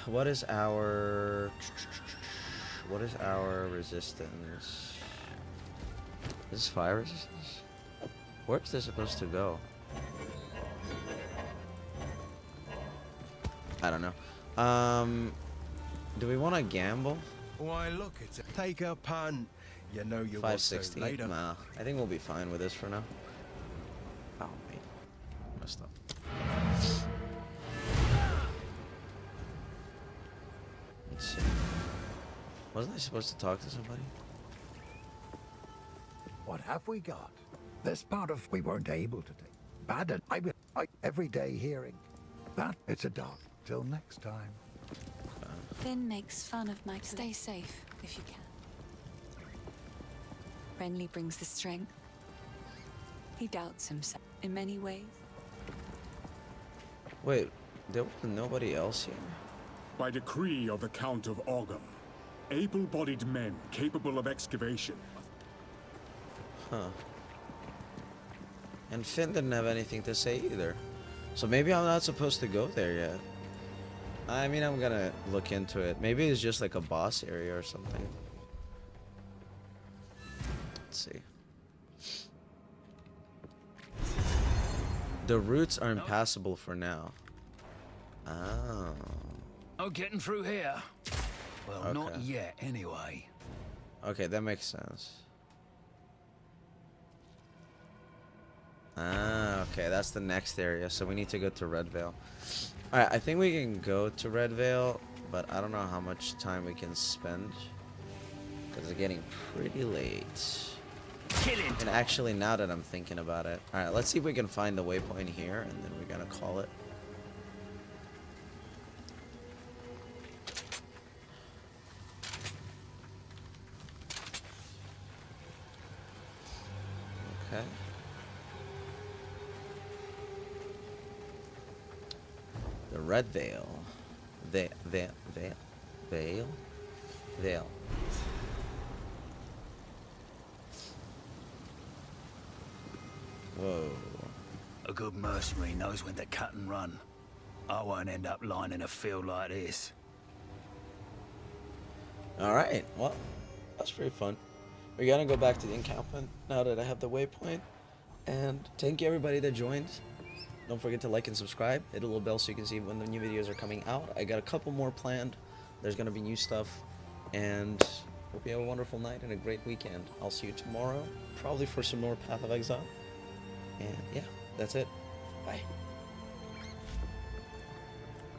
What is our resistance? This is fire resistance? Where's this supposed to go? I don't know. Do we want to gamble? Why, look, it's a take a punt. You know you want to 560? later. Nah, I think we'll be fine with this for now. Oh, wait. Messed up. Let's see. Wasn't I supposed to talk to somebody? What have we got? This part of we weren't able to take. Bad I every day hearing that it's a dog. Till next time. Finn makes fun of my. Stay safe if you can. Renly brings the strength. He doubts himself in many ways. Wait, there was nobody else here? By decree of the Count of Ogham, able-bodied men capable of excavation. Huh. And Finn didn't have anything to say either. So maybe I'm not supposed to go there yet. I mean, I'm gonna look into it. Maybe it's just like a boss area or something. Let's see. The routes are impassable for now. Oh. Oh, getting through here. Well, Okay. not yet, anyway. Okay, that makes sense. Ah, okay, that's the next area, so we need to go to Red Veil. Alright, I think we can go to Red Veil, but I don't know how much time we can spend. Because it's getting pretty late. And actually, now that I'm thinking about it. Alright, let's see if we can find the waypoint here, and then we're gonna call it. Okay. The Red Veil. Veil? Whoa. A good mercenary knows when to cut and run. I won't end up lying in a field like this. Alright, well, that's pretty fun. We're gonna go back to the encampment now that I have the waypoint. And thank you everybody that joined. Don't forget to like and subscribe. Hit a little bell so you can see when the new videos are coming out. I got a couple more planned. There's gonna be new stuff. And hope you have a wonderful night and a great weekend. I'll see you tomorrow, probably for some more Path of Exile. And yeah, that's it. Bye.